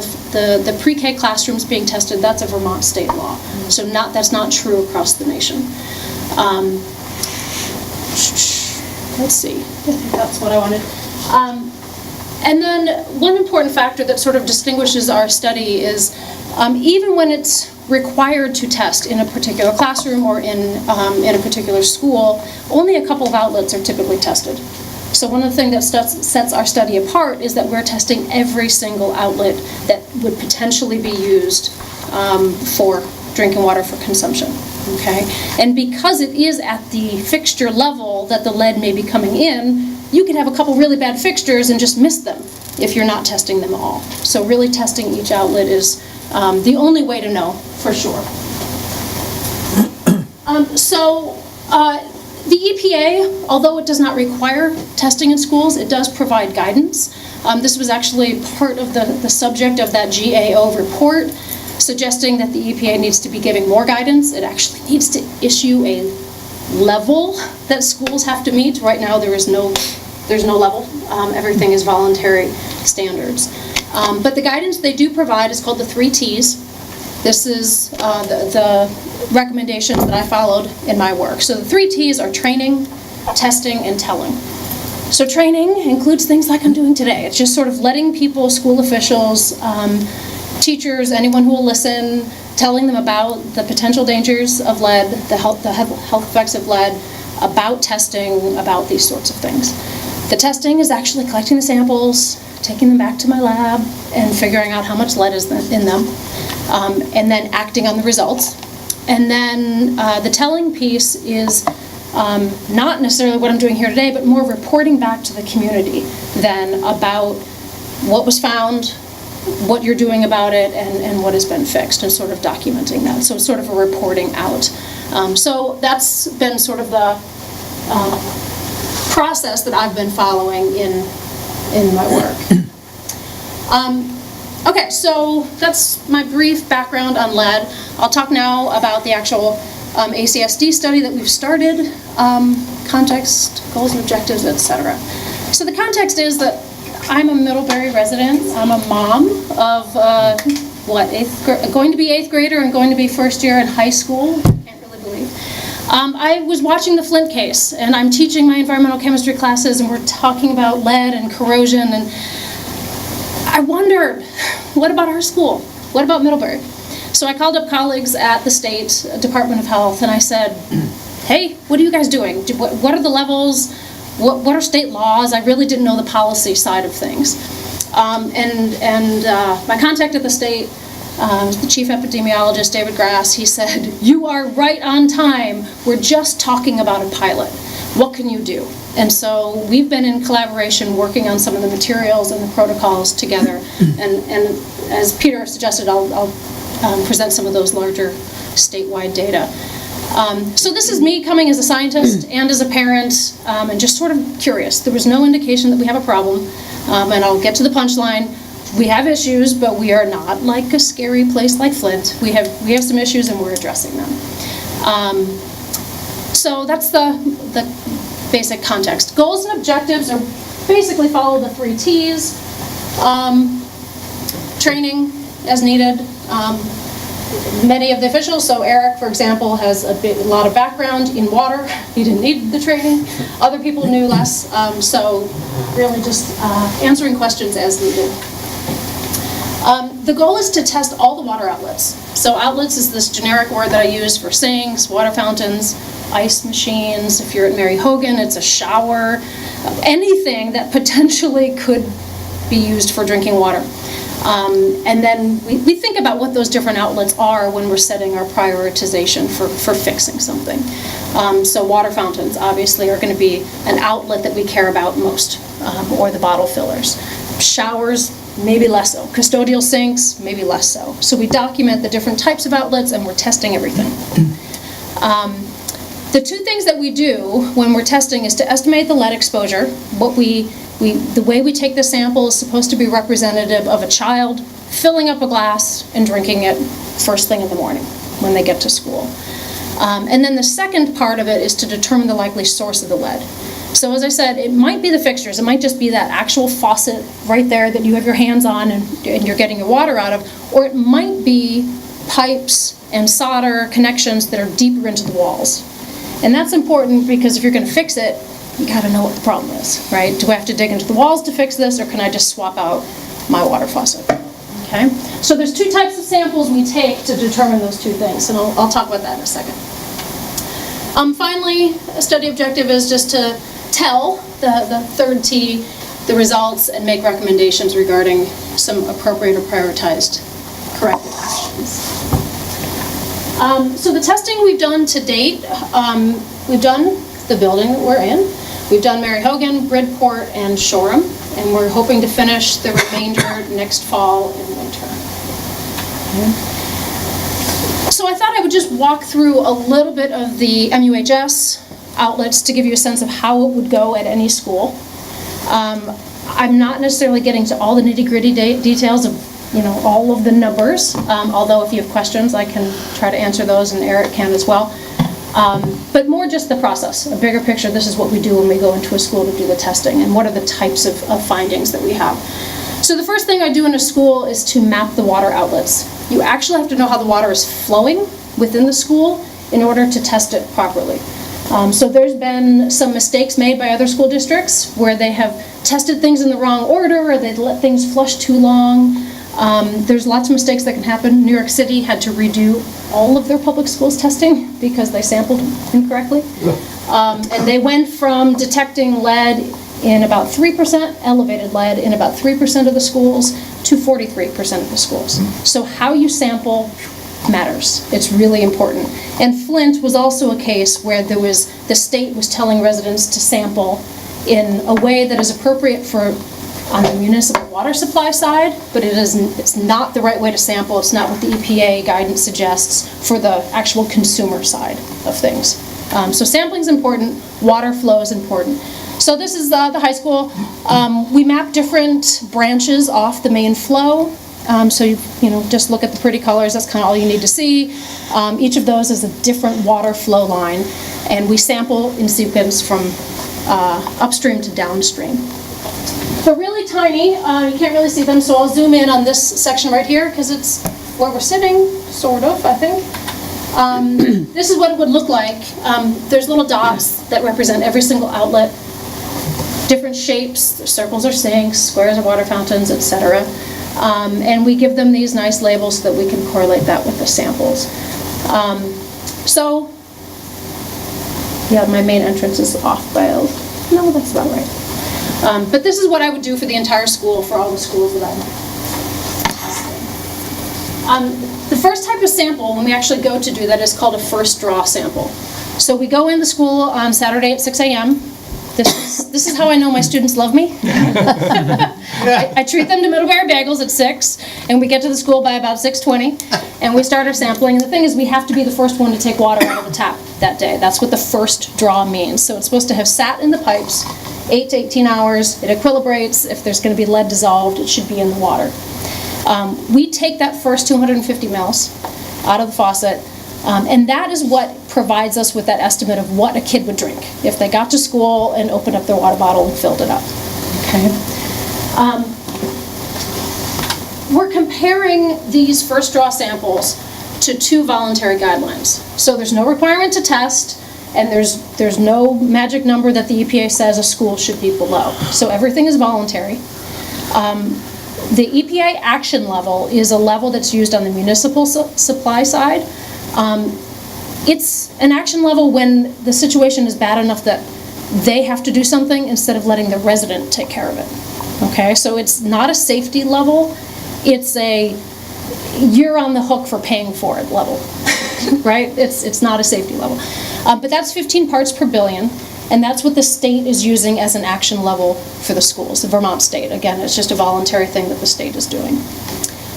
the pre-K classrooms being tested, that's a Vermont state law. So that's not true across the nation. Let's see, I think that's what I wanted. And then one important factor that sort of distinguishes our study is even when it's required to test in a particular classroom or in a particular school, only a couple of outlets are typically tested. So one of the things that sets our study apart is that we're testing every single outlet that would potentially be used for drinking water for consumption, okay? And because it is at the fixture level that the lead may be coming in, you can have a couple really bad fixtures and just miss them if you're not testing them all. So really testing each outlet is the only way to know for sure. The EPA, although it does not require testing in schools, it does provide guidance. This was actually part of the subject of that GAO report, suggesting that the EPA needs to be giving more guidance. It actually needs to issue a level that schools have to meet. Right now there's no level. Everything is voluntary standards. But the guidance they do provide is called the 3 T's. This is the recommendations that I followed in my work. So the 3 T's are training, testing, and telling. So training includes things like I'm doing today. It's just sort of letting people, school officials, teachers, anyone who will listen, telling them about the potential dangers of lead, the health effects of lead, about testing, about these sorts of things. The testing is actually collecting the samples, taking them back to my lab, and figuring out how much lead is in them, and then acting on the results. And then the telling piece is not necessarily what I'm doing here today, but more reporting back to the community then about what was found, what you're doing about it and what has been fixed, and sort of documenting that. So it's sort of a reporting out. So that's been sort of the process that I've been following in my work. Okay, so that's my brief background on lead. I'll talk now about the actual ACSD study that we've started, context, goals and objectives, etc. So the context is that I'm a Middlebury resident. I'm a mom of, going to be 8th grader and going to be first year in high school. Can't really believe. I was watching the Flint case, and I'm teaching my environmental chemistry classes, and we're talking about lead and corrosion, and I wondered, what about our school? What about Middlebury? So I called up colleagues at the state Department of Health, and I said, hey, what are you guys doing? What are the levels? What are state laws? I really didn't know the policy side of things. My contact at the state, the chief epidemiologist, David Grass, he said, you are right on time. We're just talking about a pilot. What can you do? And so we've been in collaboration working on some of the materials and the protocols together. And as Peter suggested, I'll present some of those larger statewide data. So this is me coming as a scientist and as a parent, and just sort of curious. There was no indication that we have a problem, and I'll get to the punchline. We have issues, but we are not like a scary place like Flint. We have some issues, and we're addressing them. So that's the basic context. Goals and objectives are basically follow the 3 T's. Training as needed. Many of the officials, so Eric, for example, has a lot of background in water. He didn't need the training. Other people knew less, so really just answering questions as needed. The goal is to test all the water outlets. So outlets is this generic word that I use for sinks, water fountains, ice machines. If you're at Mary Hogan, it's a shower. Anything that potentially could be used for drinking water. And then we think about what those different outlets are when we're setting our prioritization for fixing something. So water fountains obviously are going to be an outlet that we care about most, or the bottle fillers. Showers, maybe less so. Custodial sinks, maybe less so. So we document the different types of outlets, and we're testing everything. The 2 things that we do when we're testing is to estimate the lead exposure. The way we take the sample is supposed to be representative of a child filling up a glass and drinking it first thing in the morning when they get to school. And then the second part of it is to determine the likely source of the lead. So as I said, it might be the fixtures. It might just be that actual faucet right there that you have your hands on and you're getting your water out of, or it might be pipes and solder connections that are deeper into the walls. And that's important because if you're going to fix it, you got to know what the problem is, right? Do I have to dig into the walls to fix this, or can I just swap out my water faucet? Okay? So there's 2 types of samples we take to determine those 2 things, and I'll talk about that in a second. Finally, a study objective is just to tell the 3rd T the results and make recommendations regarding some appropriate or prioritized corrective actions. So the testing we've done to date, we've done the building that we're in. We've done Mary Hogan, Bridport, and Shoreham, and we're hoping to finish the remainder next fall and winter. Okay. So I thought I would just walk through a little bit of the MUHS outlets to give you a sense of how it would go at any school. I'm not necessarily getting to all the nitty-gritty details of all of the numbers, although if you have questions, I can try to answer those, and Eric can as well. But more just the process, a bigger picture. This is what we do when we go into a school to do the testing, and what are the types of findings that we have. So the first thing I do in a school is to map the water outlets. You actually have to know how the water is flowing within the school in order to test it properly. So there's been some mistakes made by other school districts where they have tested things in the wrong order, or they've let things flush too long. There's lots of mistakes that can happen. New York City had to redo all of their public schools testing because they sampled incorrectly. And they went from detecting lead in about 3%, elevated lead in about 3% of the schools, to 43% of the schools. So how you sample matters. It's really important. And Flint was also a case where the state was telling residents to sample in a way that is appropriate for on the municipal water supply side, but it's not the right way to sample. It's not what the EPA guidance suggests for the actual consumer side of things. So sampling is important, water flow is important. So this is the high school. We map different branches off the main flow. So you just look at the pretty colors, that's kind of all you need to see. Each of those is a different water flow line, and we sample in sequence from upstream to downstream. They're really tiny, you can't really see them, so I'll zoom in on this section right here, because it's where we're sitting, sort of, I think. This is what it would look like. There's little dots that represent every single outlet, different shapes, circles are sinks, squares are water fountains, etc. And we give them these nice labels so that we can correlate that with the samples. Yeah, my main entrance is off by no, that's about right. But this is what I would do for the entire school, for all the schools that I'm testing. The first type of sample, when we actually go to do that, is called a first draw sample. So we go into school on Saturday at 6 a.m. This is how I know my students love me. I treat them to Middlebury bagels at 6, and we get to the school by about 6:20, and we start our sampling. And the thing is, we have to be the first one to take water out of the tap that day. That's what the first draw means. So it's supposed to have sat in the pipes 8 to 18 hours. It equilibrates. If there's going to be lead dissolved, it should be in the water. We take that first 250 mils out of the faucet, and that is what provides us with that estimate of what a kid would drink if they got to school and opened up their water bottle and filled it up. Okay. We're comparing these first draw samples to 2 voluntary guidelines. So there's no requirement to test, and there's no magic number that the EPA says a school should be below. So everything is voluntary. The EPA action level is a level that's used on the municipal supply side. It's an action level when the situation is bad enough that they have to do something instead of letting the resident take care of it. Okay, so it's not a safety level, it's a you're on the hook for paying for it level, right? It's not a safety level. But that's 15 parts per billion, and that's what the state is using as an action level for the schools, the Vermont state. Again, it's just a voluntary thing that the state is doing.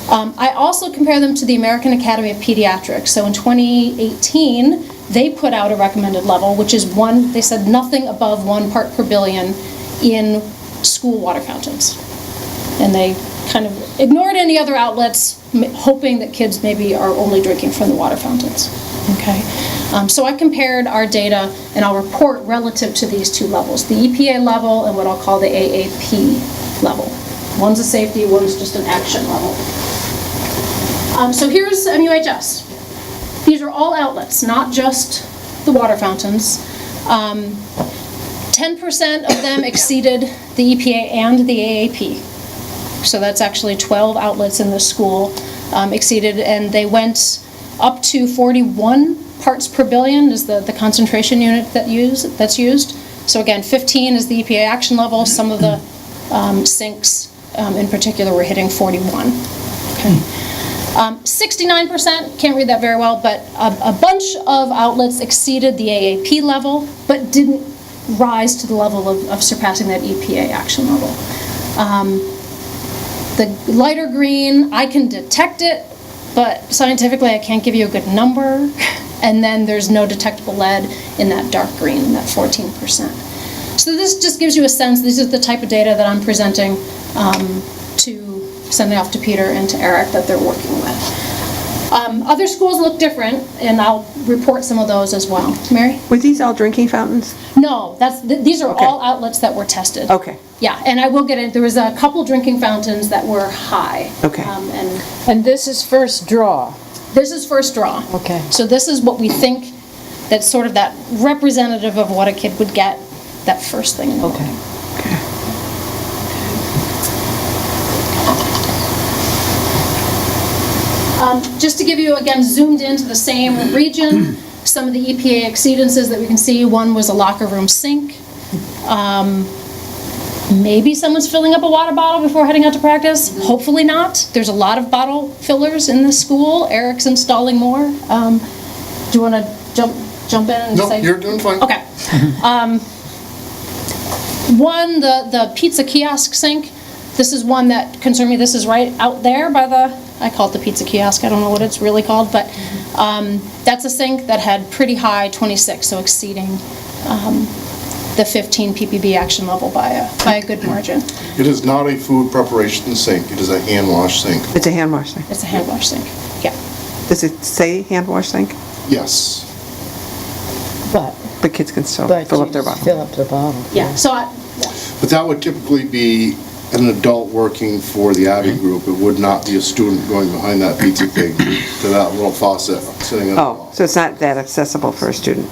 I also compare them to the American Academy of Pediatrics. So in 2018, they put out a recommended level, which is they said nothing above 1 part per billion in school water fountains. And they kind of ignored any other outlets, hoping that kids maybe are only drinking from the water fountains. Okay. So I compared our data, and I'll report relative to these 2 levels, the EPA level and what I'll call the AAP level. One's a safety, one's just an action level. So here's MUHS. These are all outlets, not just the water fountains. 10% of them exceeded the EPA and the AAP. So that's actually 12 outlets in the school exceeded, and they went up to 41 parts per billion is the concentration unit that's used. So again, 15 is the EPA action level. Some of the sinks in particular were hitting 41. Okay. 69%, can't read that very well, but a bunch of outlets exceeded the AAP level, but didn't rise to the level of surpassing that EPA action level. The lighter green, I can detect it, but scientifically I can't give you a good number. And then there's no detectable lead in that dark green, that 14%. So this just gives you a sense, this is the type of data that I'm presenting to sending off to Peter and to Eric that they're working with. Other schools look different, and I'll report some of those as well. Mary? Were these all drinking fountains? No, these are all outlets that were tested. Okay. Yeah, and I will get it. There was a couple drinking fountains that were high. Okay. And this is first draw? This is first draw. Okay. So this is what we think that's sort of that representative of what a kid would get that first thing in the morning. Okay. Just to give you, again, zoomed into the same region, some of the EPA exceedances that we can see. One was a locker room sink. Maybe someone's filling up a water bottle before heading out to practice. Hopefully not. There's a lot of bottle fillers in this school. Eric's installing more. Do you want to jump in and say? No, you're doing fine. Okay. One, the pizza kiosk sink. This is one that concerned me. This is right out there by I call it the pizza kiosk. I don't know what it's really called, but that's a sink that had pretty high 26, so exceeding the 15 ppb action level by a good margin. It is not a food preparation sink, it is a hand wash sink. It's a hand wash sink. It's a hand wash sink, yeah. Does it say hand wash sink? Yes. But The kids can still fill up their bottle. Fill up their bottle. Yeah, so But that would typically be an adult working for the Abbey group. It would not be a student going behind that pizza pig to that little faucet sitting on the wall. Oh, so it's not that accessible for a student?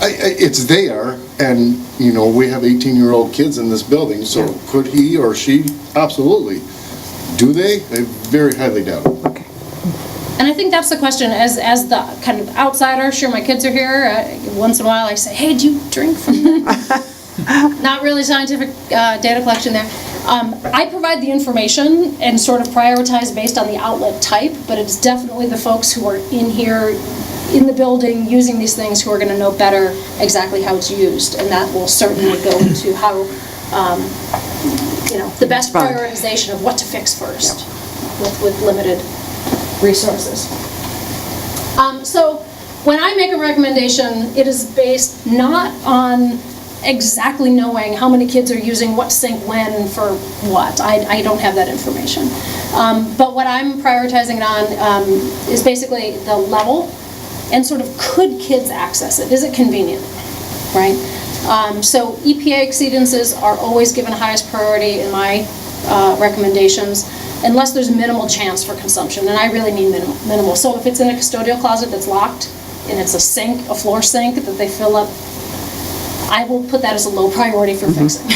It's there, and, you know, we have 18-year-old kids in this building, so could he or she? Absolutely. Do they? I very highly doubt it. Okay. and I think that's the question, as the kind of outsider, sure, my kids are here, once in a while I say, hey, do you drink from that? Not really scientific data collection there. I provide the information and sort of prioritize based on the outlet type, but it's definitely the folks who are in here, in the building, using these things who are going to know better exactly how it's used, and that will certainly go into how, the best prioritization of what to fix first with limited resources. So when I make a recommendation, it is based not on exactly knowing how many kids are using what sink when and for what. I don't have that information. But what I'm prioritizing it on is basically the level and sort of could kids access it? Is it convenient, right? So EPA exceedances are always given highest priority in my recommendations unless there's minimal chance for consumption, and I really mean minimal. So if it's in a custodial closet that's locked and it's a sink, a floor sink that they fill up, I will put that as a low priority for fixing.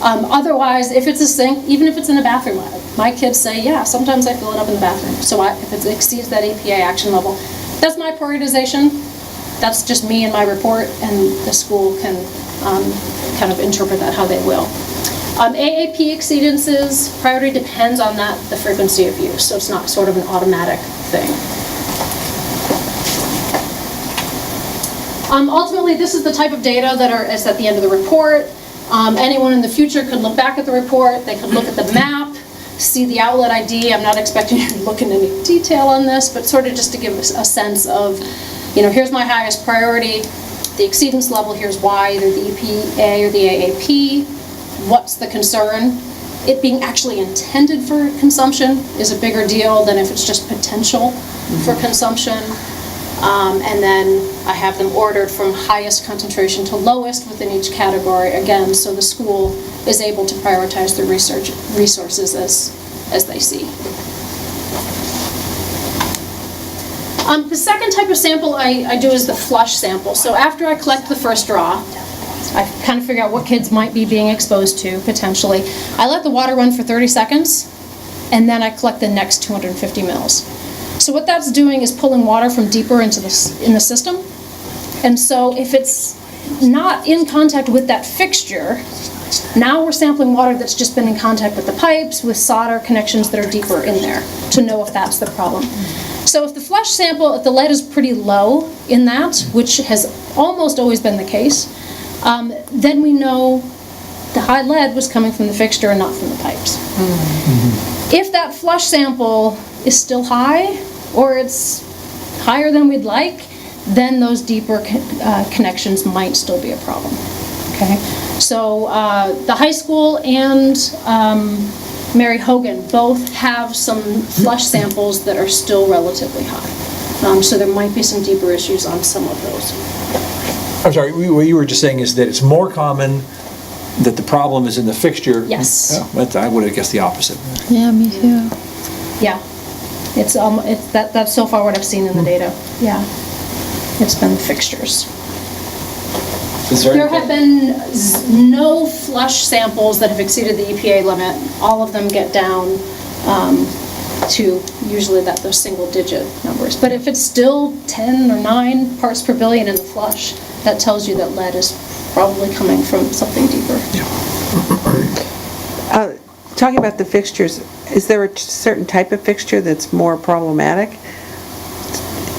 Otherwise, if it's a sink, even if it's in a bathroom, my kids say, yeah, sometimes I fill it up in the bathroom. So if it exceeds that EPA action level, that's my prioritization. That's just me and my report, and the school can kind of interpret that how they will. AAP exceedances, priority depends on the frequency of use, so it's not sort of an automatic thing. Ultimately, this is the type of data that is at the end of the report. Anyone in the future could look back at the report, they could look at the map, see the outlet ID. I'm not expecting you to look in any detail on this, but sort of just to give us a sense of, here's my highest priority, the exceedance level, here's why, either the EPA or the AAP. What's the concern? It being actually intended for consumption is a bigger deal than if it's just potential for consumption. And then I have them ordered from highest concentration to lowest within each category, again, so the school is able to prioritize the resources as they see. The second type of sample I do is the flush sample. So after I collect the first draw, I kind of figure out what kids might be being exposed to, potentially. I let the water run for 30 seconds, and then I collect the next 250 mils. So what that's doing is pulling water from deeper in the system. And so if it's not in contact with that fixture, now we're sampling water that's just been in contact with the pipes, with solder connections that are deeper in there, to know if that's the problem. So if the flush sample, if the lead is pretty low in that, which has almost always been the case, then we know the high lead was coming from the fixture and not from the pipes. If that flush sample is still high, or it's higher than we'd like, then those deeper connections might still be a problem. Okay, so the high school and Mary Hogan both have some flush samples that are still relatively high. So there might be some deeper issues on some of those. I'm sorry, what you were just saying is that it's more common that the problem is in the fixture. Yes. I would have guessed the opposite. Yeah, me too. Yeah, that's so far what I've seen in the data. Yeah, it's been the fixtures. There have been no flush samples that have exceeded the EPA limit. All of them get down to usually those single-digit numbers. But if it's still 10 or 9 parts per billion in the flush, that tells you that lead is probably coming from something deeper. Talking about the fixtures, is there a certain type of fixture that's more problematic?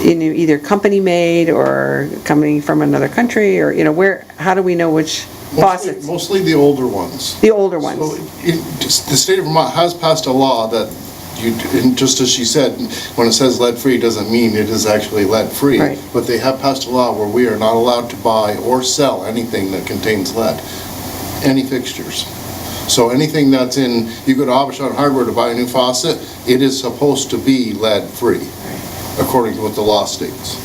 Either company made or coming from another country, or how do we know which Faucets. Mostly the older ones. The older ones. So, the state of Vermont has passed a law that you, and just as she said, when it says lead-free, doesn't mean it is actually lead-free. Right. But they have passed a law where we are not allowed to buy or sell anything that contains lead, any fixtures. So anything that's in, you go to Abishon Hardware to buy a new faucet, it is supposed to be lead-free, according to what the law states.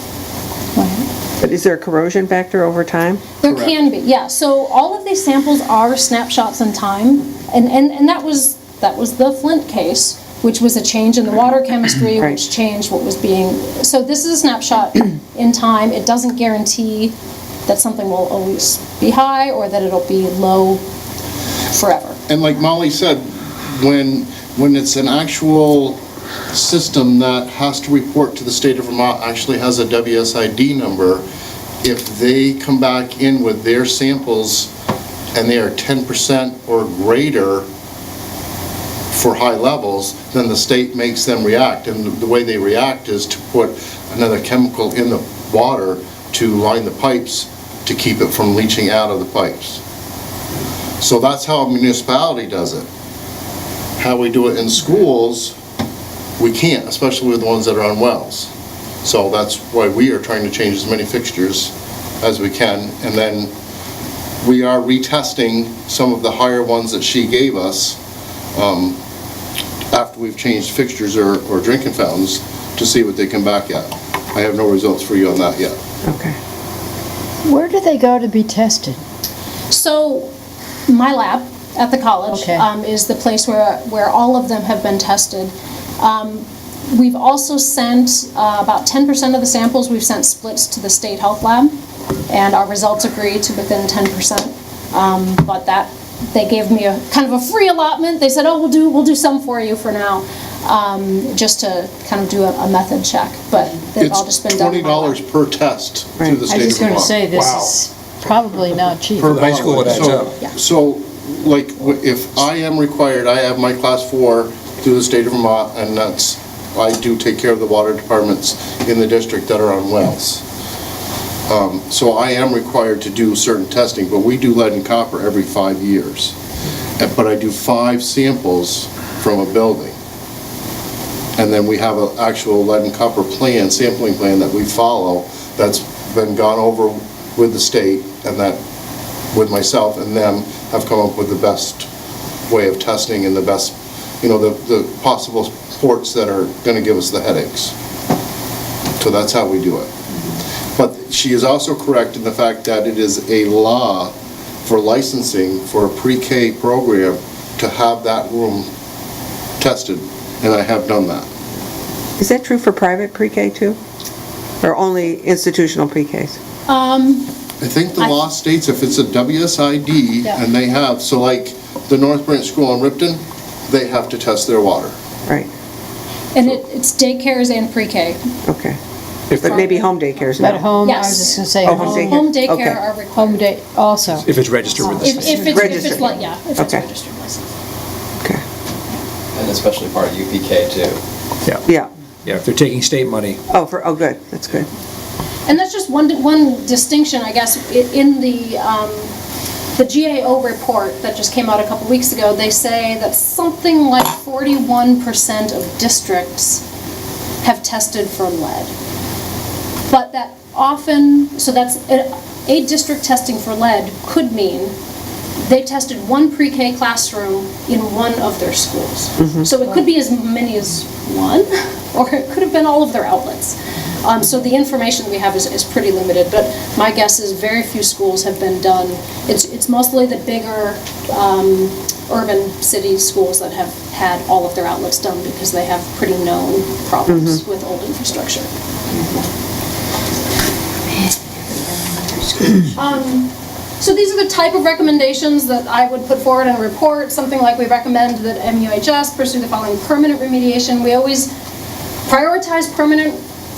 But is there a corrosion factor over time? There can be, yeah. So all of these samples are snapshots in time, and that was the Flint case, which was a change in the water chemistry, Right. which changed what was being. So this is a snapshot in time. It doesn't guarantee that something will always be high or that it'll be low forever. And like Molly said, when it's an actual system that has to report to the state of Vermont, actually has a WSID number, if they come back in with their samples and they are 10% or greater for high levels, then the state makes them react. And the way they react is to put another chemical in the water to line the pipes to keep it from leaching out of the pipes. So that's how a municipality does it. How we do it in schools, we can't, especially with the ones that are on wells. So that's why we are trying to change as many fixtures as we can. And then we are retesting some of the higher ones that she gave us after we've changed fixtures or drinking fountains to see what they come back at. I have no results for you on that yet. Okay. Where do they go to be tested? So my lab at the college is the place where all of them have been tested. We've also sent about 10% of the samples, we've sent splits to the state health lab, and our results agree to within 10%. But that, they gave me a kind of a free allotment. They said, oh, we'll do some for you for now, just to kind of do a method check. But they've all just been done. It's $20 per test through the I state was of just going to Vermont. say, this is probably not cheap. Per high school it adds up. So, like, if I am required, I have my class 4 through the state of Vermont, and I do take care of the water departments in the district that are on wells. So I am required to do certain testing, but we do lead and copper every 5 years. But I do 5 samples from a building. And then we have an actual lead and copper plan, sampling plan that we follow that's been gone over with the state and that with myself and them have come up with the best way of testing and the best, the possible ports that are going to give us the headaches. So that's how we do it. But she is also correct in the fact that it is a law for licensing for a pre-K program to have that room tested, and I have done that. Is that true for private pre-K too? Or only institutional pre-Ks? I think the law states if it's a WSID and they have, so like the North Branch School in Ripton, they have to test their water. Right. And it's daycares and pre-K. Okay. But maybe home daycares now. At home, I was Yes. just going to say. Oh, home daycare. Home daycare Okay. are required. Home day also. If it's registered with the If state. it's Registered. like, if it's Okay. registered license. Okay. And especially part of UPK too. Yeah. Yeah, if they're taking state money. Oh, good. That's good. And that's just one distinction, I guess, in the GAO report that just came out a couple weeks ago. They say that something like 41% of districts have tested for lead. But that often, so that's a district testing for lead could mean they tested one pre-K classroom in one of their schools. So it could be as many as one, or it could have been all of their outlets. So the information we have is pretty limited, but my guess is very few schools have been done. It's mostly the bigger urban city schools that have had all of their outlets done because they have pretty known problems with old infrastructure. So these are the type of recommendations that I would put forward in a report, something like we recommend that MUHS pursue the following permanent remediation. We always prioritize permanent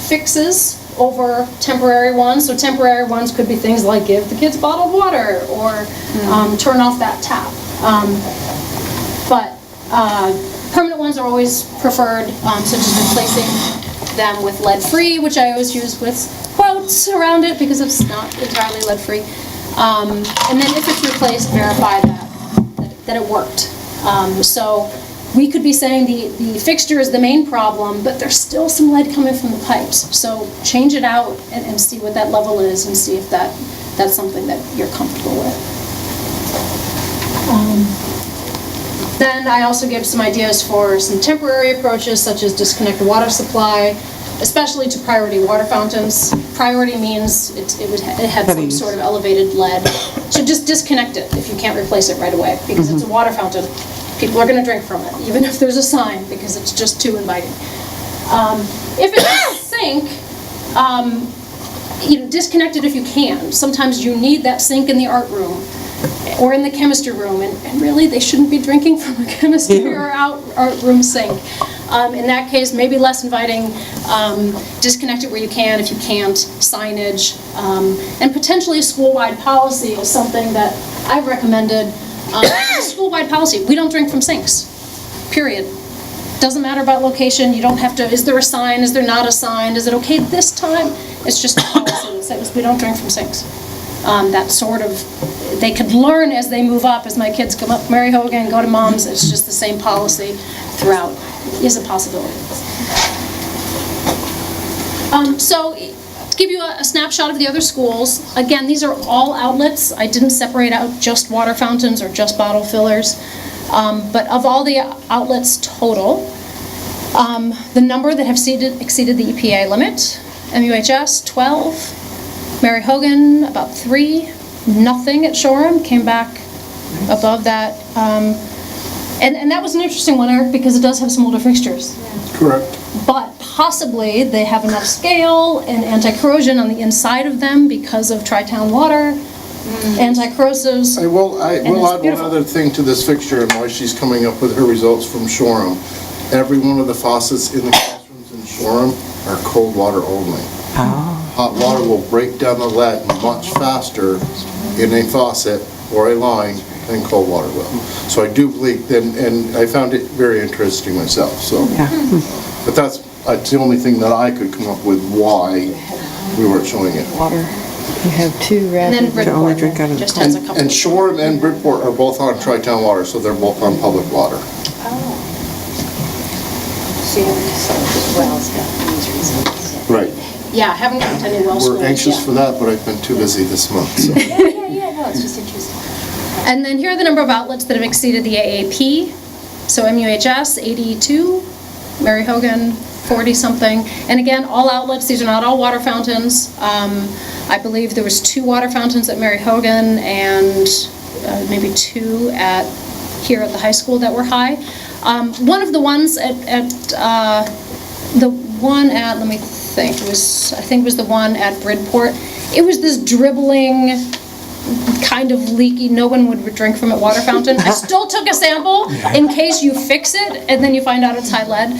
fixes over temporary ones. So temporary ones could be things like give the kids bottled water or turn off that tap. But permanent ones are always preferred, such as replacing them with lead-free, which I always use with quotes around it because it's not entirely lead-free. And then if it's replaced, verify that it worked. So we could be saying the fixture is the main problem, but there's still some lead coming from the pipes. So change it out and see what that level is and see if that's something that you're comfortable with. Then I also gave some ideas for some temporary approaches, such as disconnect the water supply, especially to priority water fountains. Priority means it had some sort of elevated lead. So just disconnect it if you can't replace it right away, because it's a water fountain. People are going to drink from it, even if there's a sign, because it's just too inviting. If it's a sink, disconnect it if you can. Sometimes you need that sink in the art room or in the chemistry room, and really they shouldn't be drinking from a chemistry or art room sink. In that case, maybe less inviting, disconnect it where you can. If you can't, signage, and potentially a school-wide policy is something that I've recommended. School-wide policy, we don't drink from sinks, period. Doesn't matter about location, you don't have to, is there a sign, is there not a sign, is it okay this time? It's just a policy that says we don't drink from sinks. That sort of, they could learn as they move up, as my kids come up Mary Hogan, go to Mom's, it's just the same policy throughout, is a possibility. So, to give you a snapshot of the other schools, again, these are all outlets. I didn't separate out just water fountains or just bottle fillers. But of all the outlets total, the number that have exceeded the EPA limit, MUHS, 12, Mary Hogan, about 3, nothing at Shoreham, came back above that. And that was an interesting one, Eric, because it does have some older fixtures. Correct. But possibly they have enough scale and anti-corrosion on the inside of them because of tri-town water, anti-corrosives. I will add one other thing to this fixture and why she's coming up with her results from Shoreham. Every one of the faucets in the classrooms in Shoreham are cold water only. Hot water will break down the lead much faster in a faucet or a line than cold water will. So I do believe, and I found it very interesting myself, so. But that's the only thing that I could come up with why we weren't showing it. Water. You have 2 And then Bridport just has a couple. And Shoreham and Bridport are both on tri-town water, so they're both on public water. Right. Yeah, I haven't gotten to any well schools We're anxious yet. for that, but I've been too busy this month, so. No, it's just interesting. And then here are the number of outlets that have exceeded the AAP. So MUHS, 82, Mary Hogan, 40-something. And again, all outlets, these are not all water fountains. I believe there was 2 water fountains at Mary Hogan and maybe 2 here at the high school that were high. One of the ones let me think, I think it was the one at Bridport. It was this dribbling, kind of leaky, no one would drink from it water fountain. I still took a sample in case you fix it and then you find out it's high lead.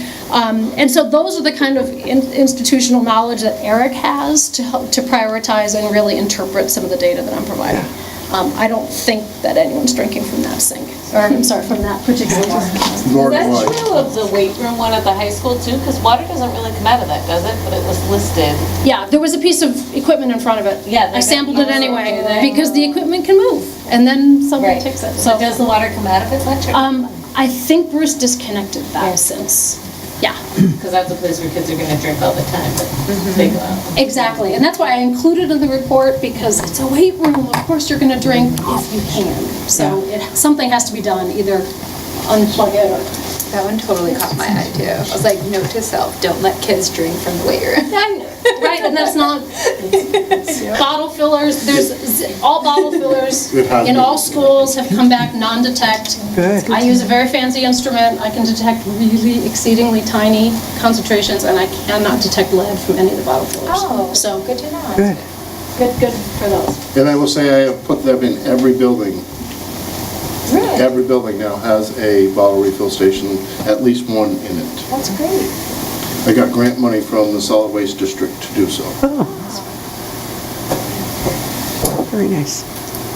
And so those are the kind of institutional knowledge that Eric has to help to prioritize and really interpret some of the data that I'm providing. I don't think that anyone's drinking from that sink, or I'm sorry, from that particular water fountain. Nor do Is I. that true of the weight room one at the high school too? Because water doesn't really come out of that, does it? But it was listed. Yeah, there was a piece of equipment in front of it. Yeah, I sampled it anyway, okay. because the equipment can move, and then somebody takes it. So does the water come out of it, Fletcher? I think Bruce disconnected that since, yeah. Because that's a place where kids are going to drink all the time, but they go out. Exactly, and that's why I included in the report, because it's a weight room, of course you're gonna drink if you can. So something has to be done, either unplug it or. That one totally caught my eye too. I was like, note to self, don't let kids drink from the weight room. Right, and that's not, bottle fillers, all bottle fillers in all schools have come back non-detect. Good. I use a very fancy instrument, I can detect really exceedingly tiny concentrations, and I cannot detect lead from any of the bottle fillers. Oh, so good to know. Good. Good for those. And I will say I have put them in every building. Really? Every building now has a bottle refill station, at least one in it. That's great. I got grant money from the solid waste district to do so. Very nice.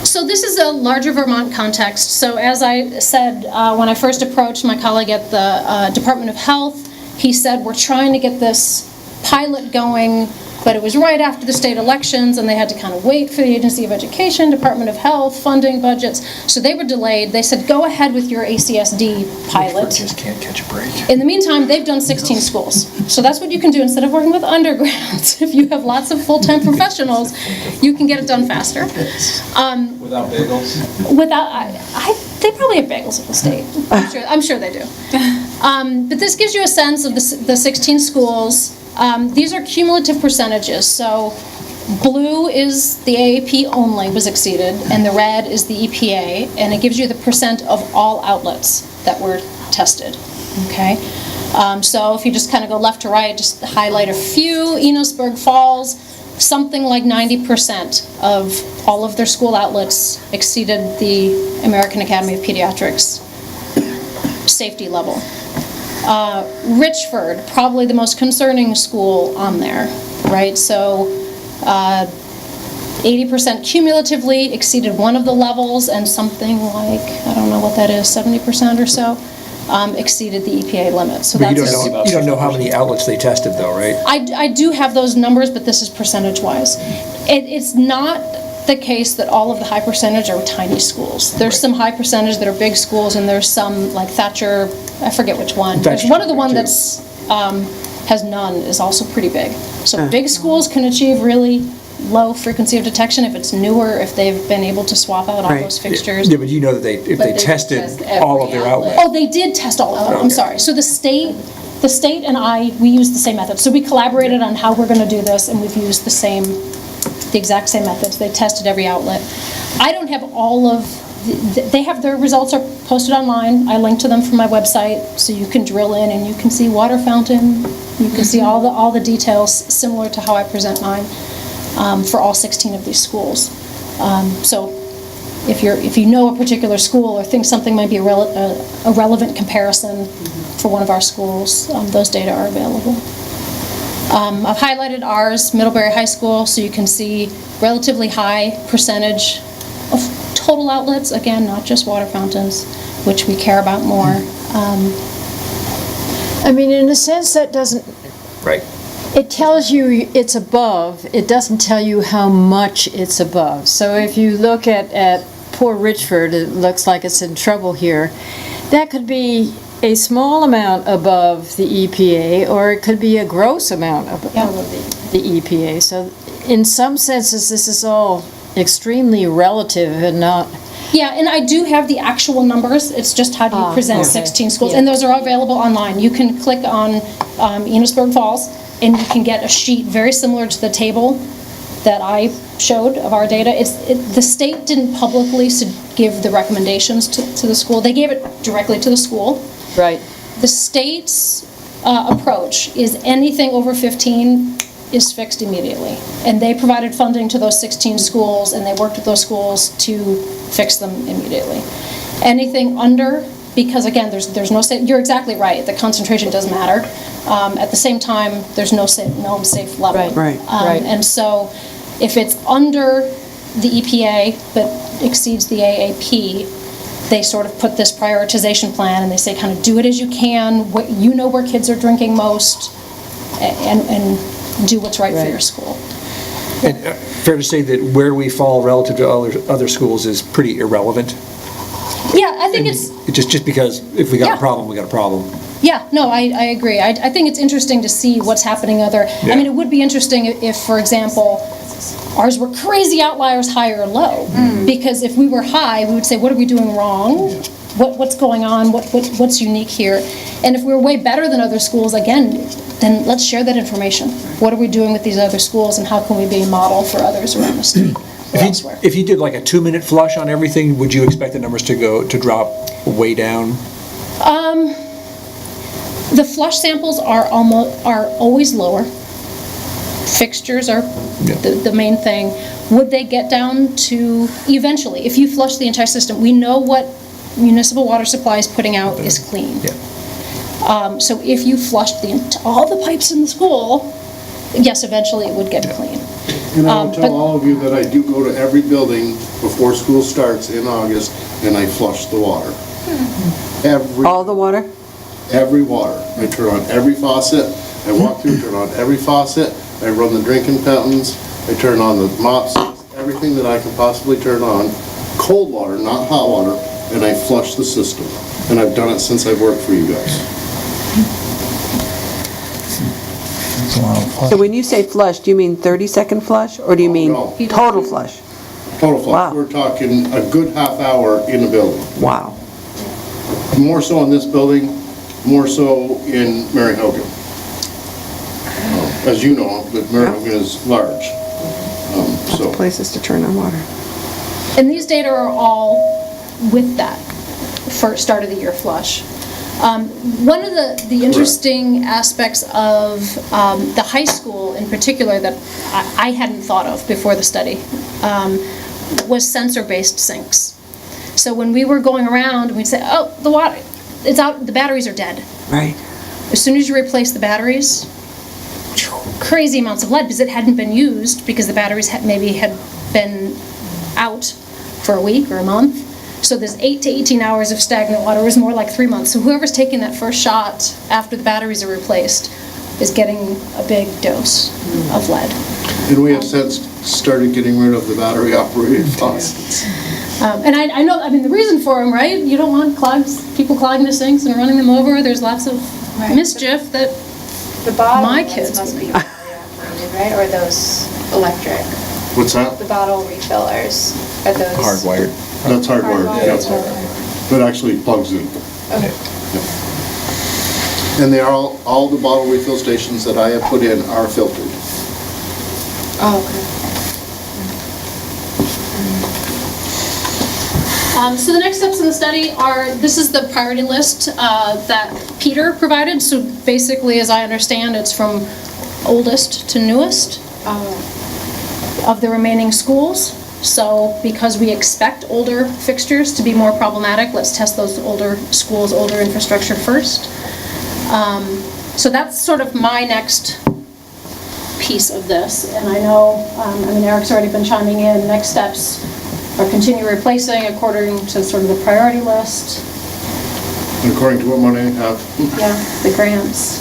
So this is a larger Vermont context. So as I said, when I first approached my colleague at the Department of Health, he said, we're trying to get this pilot going, but But it was right after the state elections, and they had to kind of wait for the Agency of Education, Department of Health, funding, budgets. So they were delayed. They said, go ahead with your ACSD pilot. Just can't catch a break. In the meantime, they've done 16 schools. So that's what you can do. Instead of working with undergrounds, if you have lots of full-time professionals, you can get it done faster. Without bagels? They probably have bagels at the state. I'm sure they do. But this gives you a sense of the 16 schools. These are cumulative percentages. So blue is the AAP only was exceeded, and the red is the EPA, and it gives you the percent of all outlets that were tested. Okay? So if you just kind of go left to right, just highlight a few, Enosburg Falls, something like 90% of all of their school outlets exceeded the American Academy of Pediatrics safety level. Richford, probably the most concerning school on there, right? So 80% cumulatively exceeded one of the levels, and something like, I don't know what that is, 70% or so, exceeded the EPA limit. So But you don't know how many outlets they tested though, right? I do have those numbers, but this is percentage-wise. It's not the case that all of the high percentage are tiny schools. There's some high percentage that are big schools, and there's some, like Thatcher, I forget which one. There's one of the one that's has none is also pretty big. So big schools can achieve really low frequency of detection if it's newer, if they've been able to swap out all those fixtures. Yeah, but you know that if they tested all of their outlets. Oh, they did test all of them, I'm sorry. So the state and we used the same method. So we collaborated on how we're gonna do this, and we've used the exact same methods. They tested every outlet. I don't have all of, they have their results are posted online. I link to them from my website, so you can drill in and you can see water fountain. You can see all the details similar to how I present mine for all 16 of these schools. So if you know a particular school or think something might be a relevant comparison for one of our schools, those data are available. I've highlighted ours, Middlebury High School, so you can see relatively high percentage of total outlets, again, not just water fountains, which we care about more. I mean, in a sense, that doesn't... Right. It tells you it's above. It doesn't tell you how much it's above. So if you look at poor Richford, it looks like it's in trouble here. That could be a small amount above the EPA, or it could be a gross amount above the EPA. So in some senses, this is all extremely relative and not... Yeah, and I do have the actual numbers. It's just how do you present 16 schools. And those are all available online. You can click on Enosburg Falls, and you can get a sheet very similar to the table that I showed of our data. The state didn't publicly give the recommendations to the school. They gave it directly to the school. Right. The state's approach is anything over 15 is fixed immediately. And they provided funding to those 16 schools, and they worked with those schools to fix them immediately. Anything under, because again, there's no safe, you're exactly right, the concentration does matter. At the same time, there's no known safe level. Right. And so if it's under the EPA but exceeds the AAP, they sort of put this prioritization plan, and they say kind of do it as you can, you know where kids are drinking most, and do what's right for your school. And fair to say that where we fall relative to other schools is pretty irrelevant? Yeah, I think it's just because if we got a problem, we got a problem. Yeah, no, I agree. I think it's interesting to see what's happening I mean, it would be interesting if, for example, ours were crazy outliers, high or low. Because if we were high, we would say, what are we doing wrong? What's going on? What's unique here? And if we're way better than other schools, again, then let's share that information. What are we doing with these other schools, and how can we be a model for others around the state or elsewhere? If you did like a 2-minute flush on everything, would you expect the numbers to drop way down? The flush samples are always lower. Fixtures are the main thing. Would they get down to, eventually, if you flush the entire system, we know what municipal water supply is putting out is clean. So if you flushed all the pipes in the school, yes, eventually it would get clean. And I'll tell all of you that I do go to every building before school starts in August, and I flush the water. All the water? Every water. I turn on every faucet. I walk through, turn on every faucet. I run the drinking fountains, I turn on the mops, everything that I can possibly turn on, cold water, not hot water, and I flush the system. And I've done it since I've worked for you guys. So when you say flush, do you mean 30-second flush, or do you mean No. total flush? Total flush. Wow. We're talking a good half hour in the building. Wow. More so in this building, more so in Mary Hogan. As you know, that Mary Hogan is large. So Places to turn on water. And these data are all with that first start of the year flush. One of the interesting aspects of the high school in particular that I hadn't thought of before the study was sensor-based sinks. So when we were going around, we'd say, oh, the water, it's out, the batteries are dead. Right. As soon as you replace the batteries, crazy amounts of lead because it hadn't been used because the batteries maybe had been out for a week or a month. So there's 8 to 18 hours of stagnant water. It was more like 3 months. So whoever's taking that first shot after the batteries are replaced is getting a big dose of lead. And we have since started getting rid of the battery-operated faucets. And I know, I mean, the reason for them, right? You don't want people clogging the sinks and running them over. There's lots of mischief that The bottle my ones kids must would- be operated, right? Or those electric? What's that? The bottle refillers, are those? Hardwired. That's hardwired, Hardwired. yeah. That actually plugs in. Okay. And they are all the bottle refill stations that I have put in are filtered. Oh, okay. So the next steps in the study are, this is the priority list that Peter provided. So basically, as I understand, it's from oldest to newest of the remaining schools. So because we expect older fixtures to be more problematic, let's test those older schools, older infrastructure first. So that's sort of my next piece of this. And I know, I mean, Eric's already been chiming in, next steps are continue replacing according to sort of the priority list. And according to what money I have. Yeah, the grants.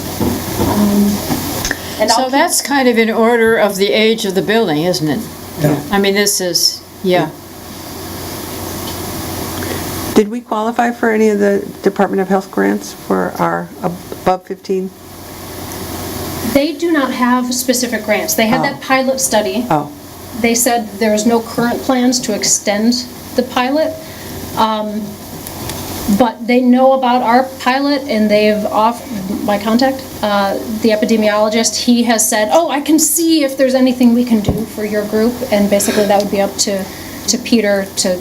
And So that's kind of in order of the age of the building, isn't it? Yeah. I mean, this is, yeah. Did we qualify for any of the Department of Health grants for our above 15? They do not have specific grants. They had that pilot study. Oh. They said there is no current plans to extend the pilot. But they know about our pilot and they've my contact, the epidemiologist, he has said, oh, I can see if there's anything we can do for your group. And basically that would be up to Peter to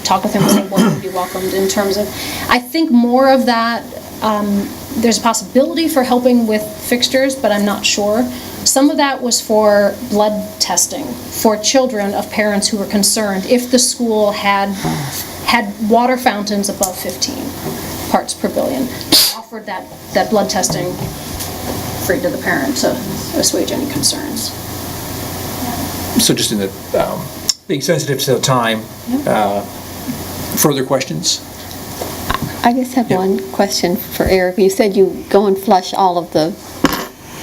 talk with him and say what would be welcomed in terms of, I think more of that, there's a possibility for helping with fixtures, but I'm not sure. Some of that was for blood testing for children of parents who were concerned if the school had water fountains above 15 parts per billion. Offered that blood testing free to the parent to assuage any concerns. So just in the, being sensitive to the time, further questions? I just have one question for Eric. You said you go and flush all of the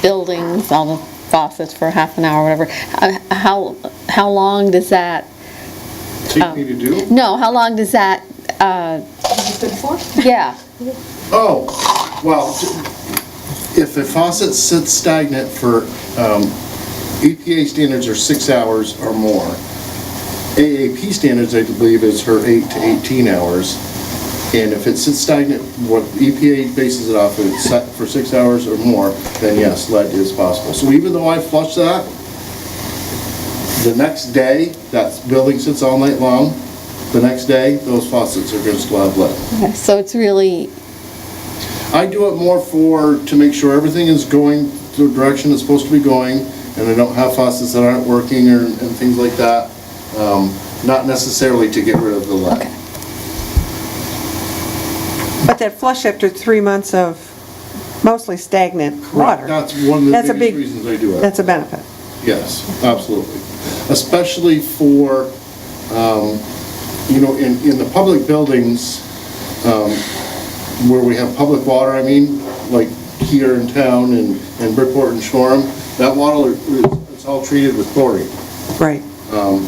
buildings, all the faucets for half an hour or whatever. How long does that... Take me to do? No, how long does that... Is it good for? Yeah. Oh, well, if a faucet sits stagnant for, EPA standards are 6 hours or more. AAP standards, I believe, is for 8 to 18 hours. And if it sits stagnant, what EPA bases it off, if it's set for 6 hours or more, then yes, lead is possible. So even though I flush that, the next day, that building sits all night long, the next day, those faucets are going to still have lead. Okay, so it's really... I do it more to make sure everything is going the direction it's supposed to be going, and I don't have faucets that aren't working and things like that. Not necessarily to get rid of the lead. Okay. But that flush after 3 months of mostly stagnant water. That's one of the That's a biggest big- reasons I do it. That's a benefit. Yes, absolutely. Especially for, in the public buildings, where we have public water, I mean, like here in town and Bridport and Shoreham, that water, it's all treated with chlorine. Right.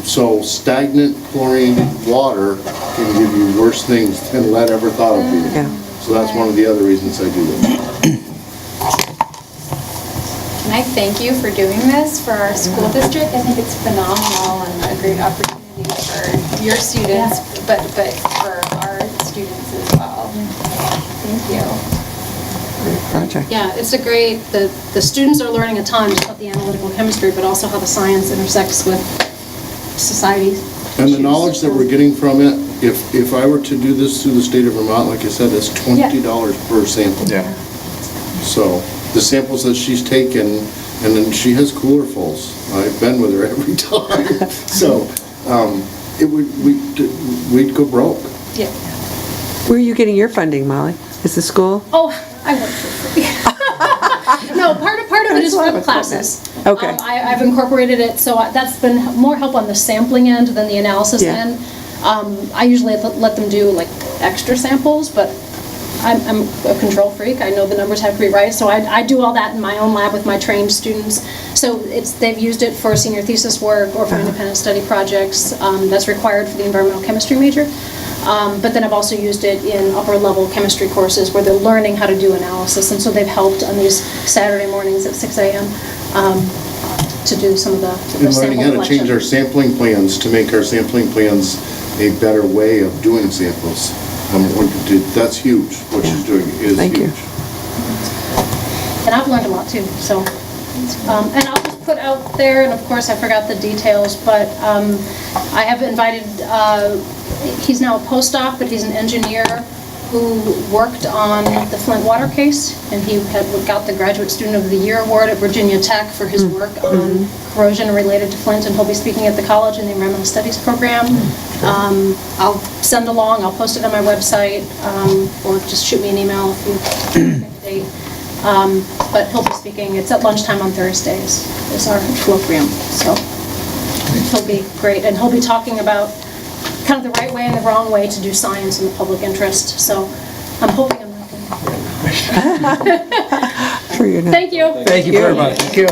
So stagnant chlorinated water can give you worse things than lead ever thought of you. Yeah. So that's one of the other reasons I do that. Can I thank you for doing this for our school district? I think it's phenomenal and a great opportunity for your students, but for our students as well. Thank you. Project. Yeah, it's a great, the students are learning a ton just about the analytical chemistry, but also how the science intersects with society. And the knowledge that we're getting from it, if I were to do this through the state of Vermont, like I said, it's $20 per sample. Yeah. So the samples that she's taken, and then she has coolerfuls. I've been with her every time. So we'd go broke. Yeah. Where are you getting your funding, Molly? Is the school? Oh, I work for free. No, part of it is for the classes. Okay. I've incorporated it, so that's been more help on the sampling end than the analysis Yeah. end. I usually let them do like extra samples, but I'm a control freak. I know the numbers have to be right, so I do all that in my own lab with my trained students. So they've used it for senior thesis work or for independent study projects. That's required for the environmental chemistry major. But then I've also used it in upper level chemistry courses where they're learning how to do analysis, and so they've helped on these Saturday mornings at 6 a.m. To do some of the And sample learning how to collection. change our sampling plans to make our sampling plans a better way of doing samples. That's huge. What she's doing is Thank you. huge. And I've learned a lot too, so. And I'll just put out there, and of course I forgot the details, but I have invited, he's now a postdoc, but he's an engineer who worked on the Flint water case, and he got the Graduate Student of the Year award at Virginia Tech for his work on corrosion related to Flint, and he'll be speaking at the college in the Environmental Studies program. I'll send along, I'll post it on my website, or just shoot me an email if you pick a date. But he'll be speaking, it's at lunchtime on Thursdays, is our Preamble, so he'll be great, and he'll be talking about kind of the right way and the wrong way to do science in the public interest, so I'm hoping I'm not going to. Sure you're not. Thank you. Thank you very much. Thank you. A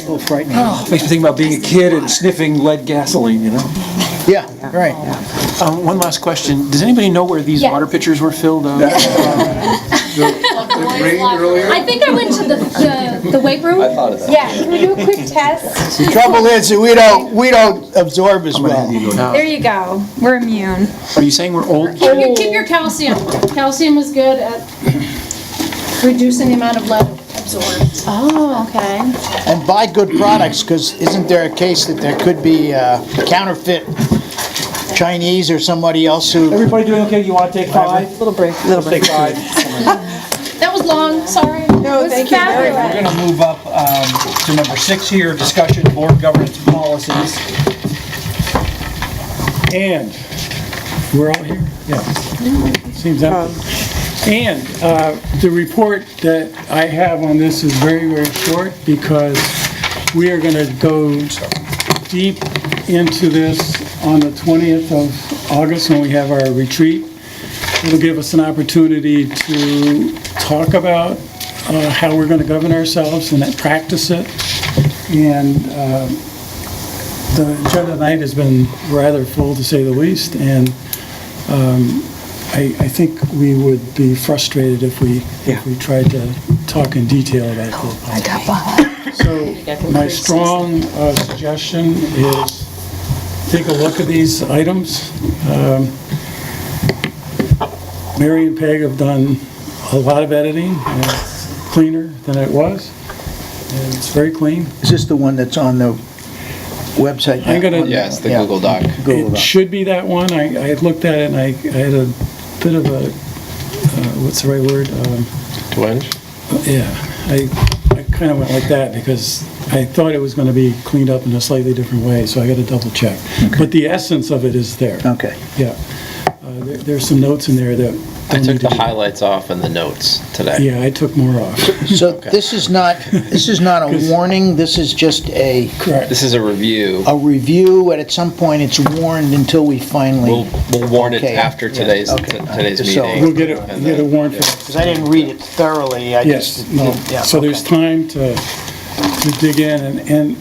little frightening. Oh, makes me think about being a kid and sniffing lead gasoline, you know? Yeah, right. One last question. Does anybody know where these Yeah. water pitchers were filled? I think I went to the weight room. I thought of that. Yeah, can we do a quick test? The trouble is that we don't absorb as well. There you go. We're immune. Are you saying we're old? Keep your calcium. Calcium is good at reducing the amount of lead absorbed. Oh, okay. And buy good products, because isn't there a case that there could be counterfeit Chinese or somebody else who... Everybody doing okay? You want to take 5? Little break. Take 5. That was long, sorry. No, thank you very much. We're going to move up to number 6 here, discussion board governance policies. And we're all here? Yeah. Seems empty. And the report that I have on this is very, very short because we are going to go deep into this on the 20th of August when we have our retreat. It'll give us an opportunity to talk about how we're going to govern ourselves and practice it. And the agenda tonight has been rather full, to say the least, and I think we would be frustrated if we tried to talk in detail about this. So my strong suggestion is take a look at these items. Mary and Peg have done a lot of editing, and it's cleaner than it was, and it's very clean. Is this the one that's on the website? I'm gonna, yes, the Google Doc. It should be that one. I had looked at it and I had a bit of a, what's the right word? Twinge? Yeah, I kind of went like that because I thought it was going to be cleaned up in a slightly different way, so I got to double check. But the essence of it is there. Okay. Yeah. There's some notes in there that I don't took need to the do. highlights off and the notes today. Yeah, I took more off. So this is not a warning, this is just a Correct. This is a review. review, and at some point it's warned until we finally... We'll warn it Okay. after today's Okay. today's So- meeting. We'll get a warrant for Because I didn't read it thoroughly, I Yes, just... no, yeah, so there's okay. time to dig in, and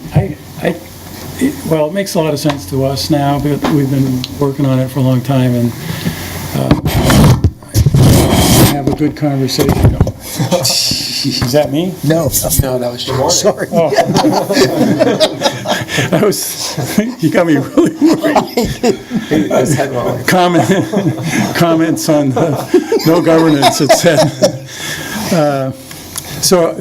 well, it makes a lot of sense to us now, but we've been working on it for a long time, and have a good conversation. Is that me? No. No, that was just... Sorry. Oh. You got me really worried. Comments on no governance, it said. So,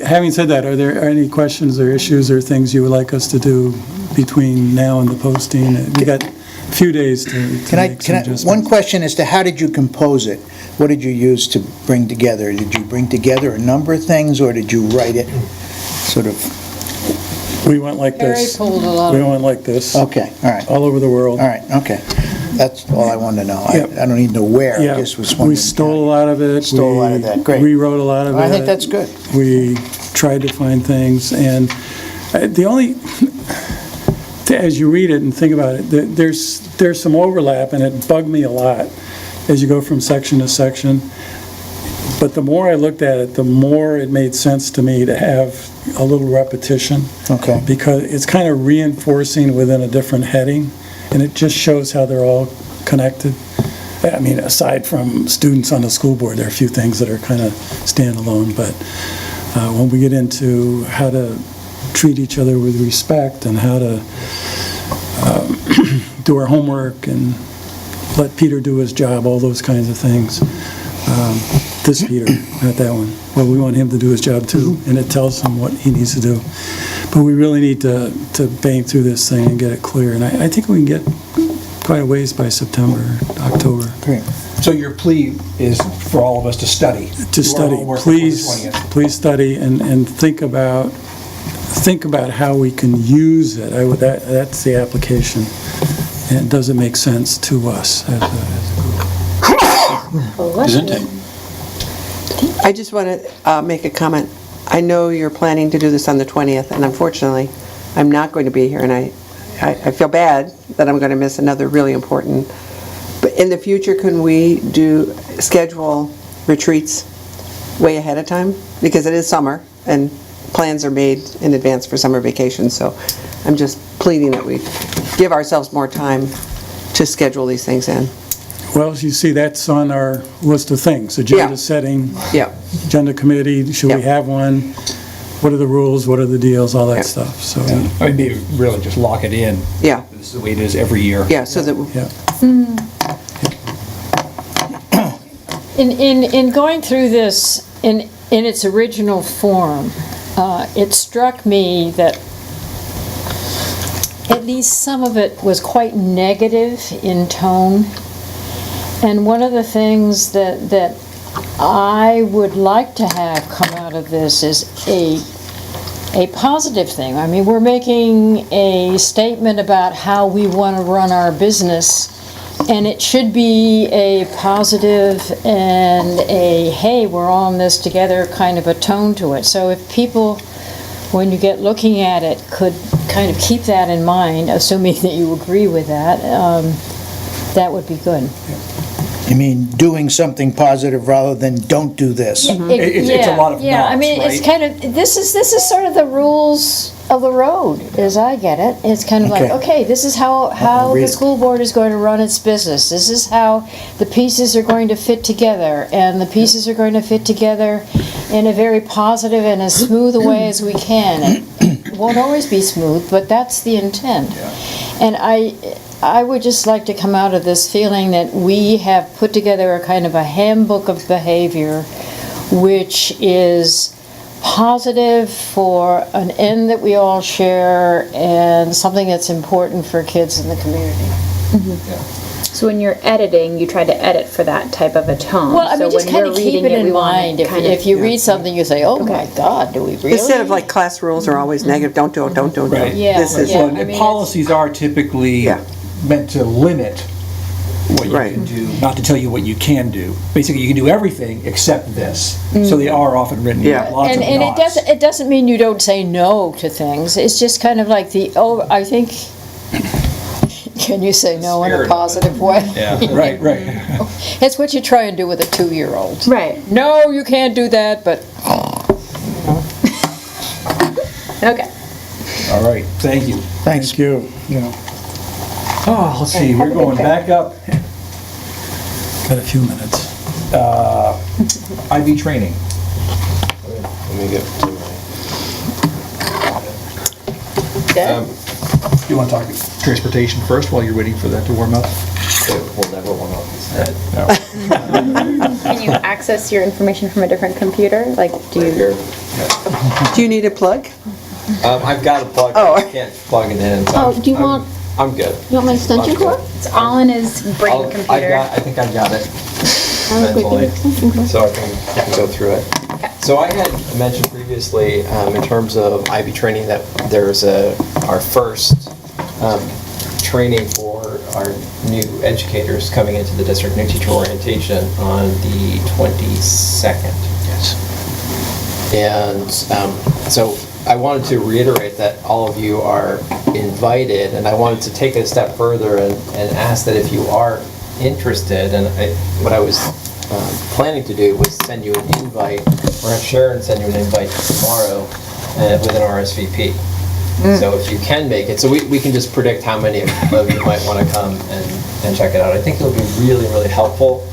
having said that, are there any questions or issues or things you would like us to do between now and the posting? We got a few days to make some adjustments. One question as to how did you compose it? What did you use to bring together? Did you bring together a number of things, or did you write it sort of... We went like this. Harry pulled a lot We of... went like this. Okay, all right. All over the world. All right, okay. That's all I wanted to know. Yep. I don't need to know where, I Yeah, just was wondering. we stole a lot of it. Stole a lot of that, great. We rewrote a lot of it. I think that's good. We tried to find things, and the only, as you read it and think about it, there's some overlap, and it bugged me a lot as you go from section to section. But the more I looked at it, the more it made sense to me to have a little repetition. Okay. Because it's kind of reinforcing within a different heading, and it just shows how they're all connected. I mean, aside from students on the school board, there are a few things that are kind of standalone, but when we get into how to treat each other with respect and how to do our homework and let Peter do his job, all those kinds of things. This Peter, not that one. Well, we want him to do his job too, and it tells him what he needs to do. But we really need to bang through this thing and get it clear, and I think we can get quite a ways by September, October. Great. So your plea is for all of us to study? To Do our study, homework before the please 20th. study and think about how we can use it. That's the application, and does it make sense to us as a group? I just want to make a comment. I know you're planning to do this on the 20th, and unfortunately, I'm not going to be here, and I feel bad that I'm going to miss another really important. But in the future, can we schedule retreats way ahead of time? Because it is summer, and plans are made in advance for summer vacation, so I'm just pleading that we give ourselves more time to schedule these things in. Well, you see, that's on our list of things, agenda setting, agenda committee, should we have one? What are the rules, what are the deals, all that stuff, so. I mean, maybe really just lock it in. Yeah. This is the way it is every year. Yeah, so that... In going through this in its original form, it struck me that at least some of it was quite negative in tone. And one of the things that I would like to have come out of this is a positive thing. I mean, we're making a statement about how we want to run our business, and it should be a positive and a, hey, we're all in this together kind of a tone to it. So if people, when you get looking at it, could kind of keep that in mind, assuming that you agree with that, that would be good. You mean doing something positive rather than don't do this? It's a lot of yeah. I mean, knobs, it's kind of this is sort of the rules of the road, as I get it. It's kind of like, okay, this is how the school board is going to run its business. This is how the pieces are going to fit together, and the pieces are going to fit together in a very positive and as smooth a way as we can. It won't always be smooth, but that's the intent. And I would just like to come out of this feeling that we have put together a kind of a handbook of behavior which is positive for an end that we all share and something that's important for kids in the community. So when you're editing, you try to edit for that type of a tone. Well, I mean, so just kind of keep it in mind. If you read something, you say, oh my God, do we really? Instead of like class rules are always negative, don't do it, don't do it. Right. This is Well, and policies are typically meant to limit what you can do, not to tell you what you can do. Basically, you can do everything except this. So they are often written with lots of And nots. it doesn't mean you don't say no to things. It's just kind of like I think, can you say no in a positive way? Yeah, right. It's what you try and do with a 2-year-old. Right. No, you can't do that, but. Okay. All right, thank you. Thank you. Yeah. Oh, let's see, we're going back up. Got a few minutes. IB training. Let me get to my... You want to talk transportation first while you're waiting for that to warm up? We'll never warm up instead. Can you access your information from a different computer? Like, do you need a plug? I've got a plug, I can't plug it in. So Do you want, I'm good. you want my extension cord? It's all in his brain computer. I think I've got it I'll quickly mentally, extension cord. so I can go through it. So I had mentioned previously, in terms of IB training, that there's our first training for our new educators coming into the district, new teacher orientation on the 22nd. Yes. And so I wanted to reiterate that all of you are invited, and I wanted to take it a step further and ask that if you are interested, and what I was planning to do was send you an invite, or have Sharon send you an invite tomorrow with an RSVP. So if you can make it, so we can just predict how many of you might want to come and check it out. I think it'll be really, really helpful,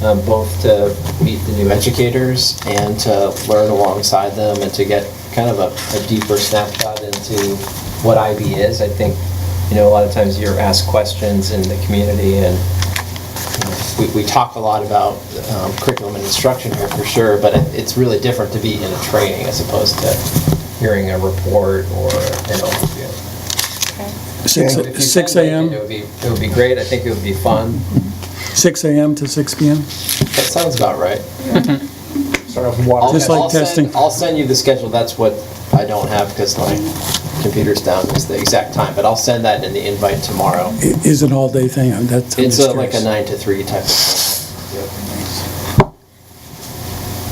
both to meet the new educators and to learn alongside them and to get kind of a deeper snapshot into what IB is. I think, a lot of times you're asked questions in the community, and we talk a lot about curriculum and instruction here for sure, but it's really different to be in a training as opposed to hearing a report or an overview. Okay. So if you 6 can make a.m.? It would be great. I think it would be fun. 6 a.m. to 6 p.m.? That sounds about right. Start off water. Just like testing. I'll send you the schedule. That's what I don't have because my computer's down. It's the exact time, but I'll send that in the invite tomorrow. Is it an all-day thing? It's like a 9 to 3 type of thing. Yep.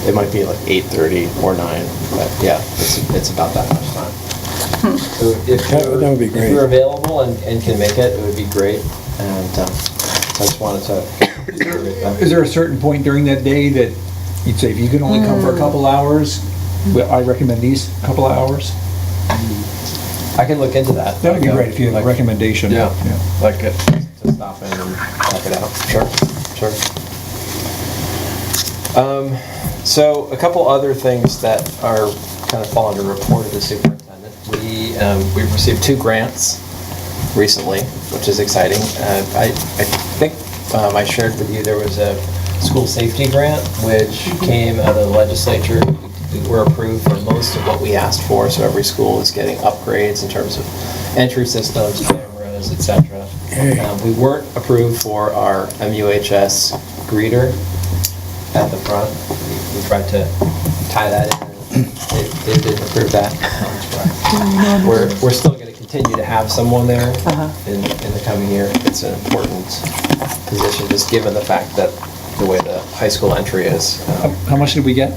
It might be like 8:30 or 9, but yeah, it's about that much time. So That would be great. If you're available and can make it, it would be great. And I just wanted to reiterate that. Is there a certain point during that day that you'd say, if you can only come for a couple hours, I recommend these couple hours? I can look into that. That would be great if you have a recommendation. Yeah, like to stop in and check it out. Sure. So a couple other things that are kind of fall under report of the superintendent. We've received 2 grants recently, which is exciting. I think I shared with you there was a school safety grant which came out of the legislature. We were approved for most of what we asked for, so every school is getting upgrades in terms of entry systems, cameras, etc. We weren't approved for our MUHS greeter at the front. We tried to tie that in. They didn't approve that. We're still going to continue to have someone there in the coming year. It's an important position, just given the fact that the way the high school entry is. How much did we get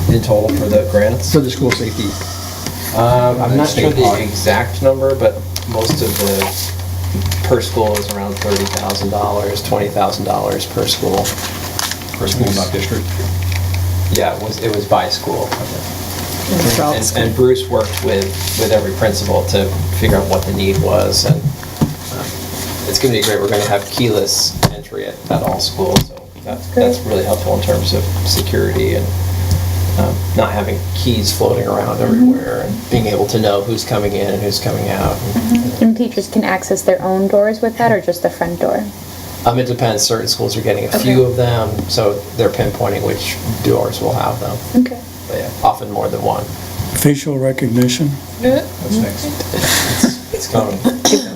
in total for the grants? For the school safety? I'm not sure the exact number, but most of the per school is around $30,000, $20,000 per school. Per school, not district? Yeah, it was by school. And Bruce worked with every principal to figure out what the need was, and it's going to be great. We're going to have keyless entry at all schools, so that's really helpful in terms of security and not having keys floating around everywhere and being able to know who's coming in and who's coming out. And teachers can access their own doors with that, or just the front door? It depends. Certain schools are getting a few of them, so they're pinpointing which doors will have them. Okay. But yeah, often more than one. Facial recognition? What's next? It's coming.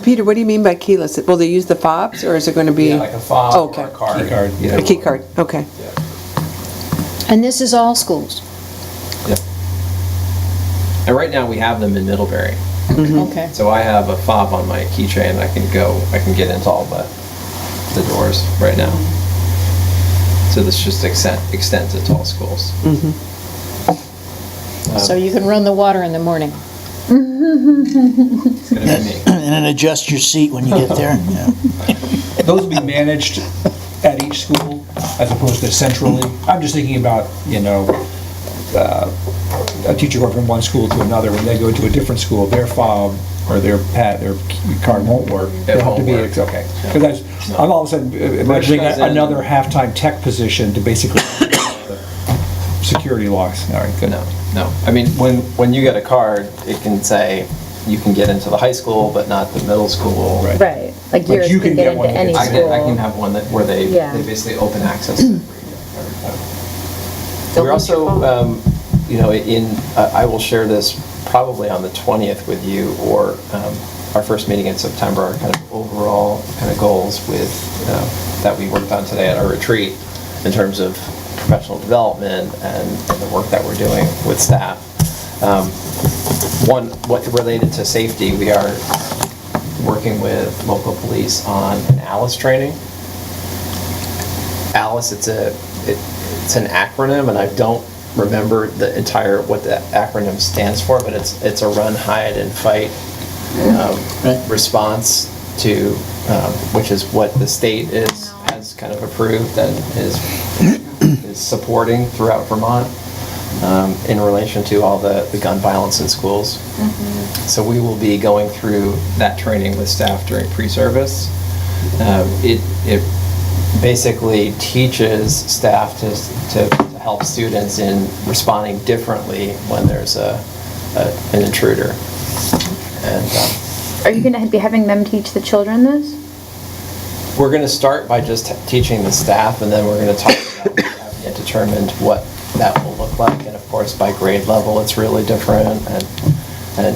Peter, what do you mean by keyless? Will they use the fobs, or is it going to be? Yeah, like a fob Okay. or a card. Key card. A key card, okay. And this is all schools? Yeah. And right now we have them in Middlebury. Okay. So I have a fob on my keychain. I can get into all the the doors right now. So this just extends it to all schools. So you can run the water in the morning. It's gonna be me. And then adjust your seat when you get there. Yeah. Those will be managed at each school as opposed to centrally. I'm just thinking about, a teacher going from one school to another, when they go to a different school, their fob or their card won't work. They'll have to be, won't work. okay. Because I'm all of a sudden imagining another half-time tech position to basically security locks. All right, good. No. I mean, when you get a card, it can say you can get into the high school, but not the middle school. Right. Right, like yours you can can get get one into that any gets- school. I can have one where they basically open access to We're also, I will share this probably on the 20th with you, or our first meeting in September, our kind of overall kind of goals with, that we worked on today at our retreat in terms of professional development and the work that we're doing with staff. One, what related to safety, we are working with local police on an ALICE training. ALICE, it's an acronym, and I don't remember what the acronym stands for, but it's a run, hide, and fight response to, which is what the state has kind of approved and is supporting throughout Vermont in relation to all the gun violence in schools. So we will be going through that training with staff during pre-service. It basically teaches staff to help students in responding differently when there's an intruder. And Are you going to be having them teach the children this? we're going to start by just teaching the staff, and then we're going to talk about, we haven't yet determined what that will look like. And of course, by grade level, it's really different. And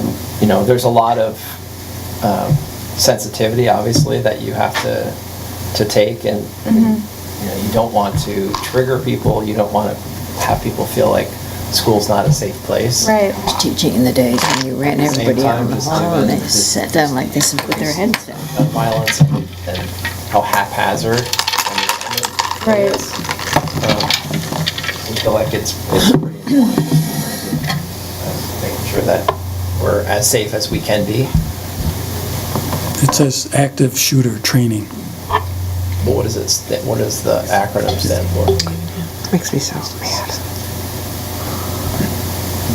there's a lot of sensitivity, obviously, that you have to take, and you don't want to trigger people. You don't want to have people feel like school's not a safe place. Right. I was teaching in the days when you ran everybody out in the hall and they sat down like this and put their heads down. Violence and how haphazard. Right. We feel like it's pretty important, making sure that we're as safe as we can be. It says active shooter training. But what does the acronym stand for? Makes me so mad.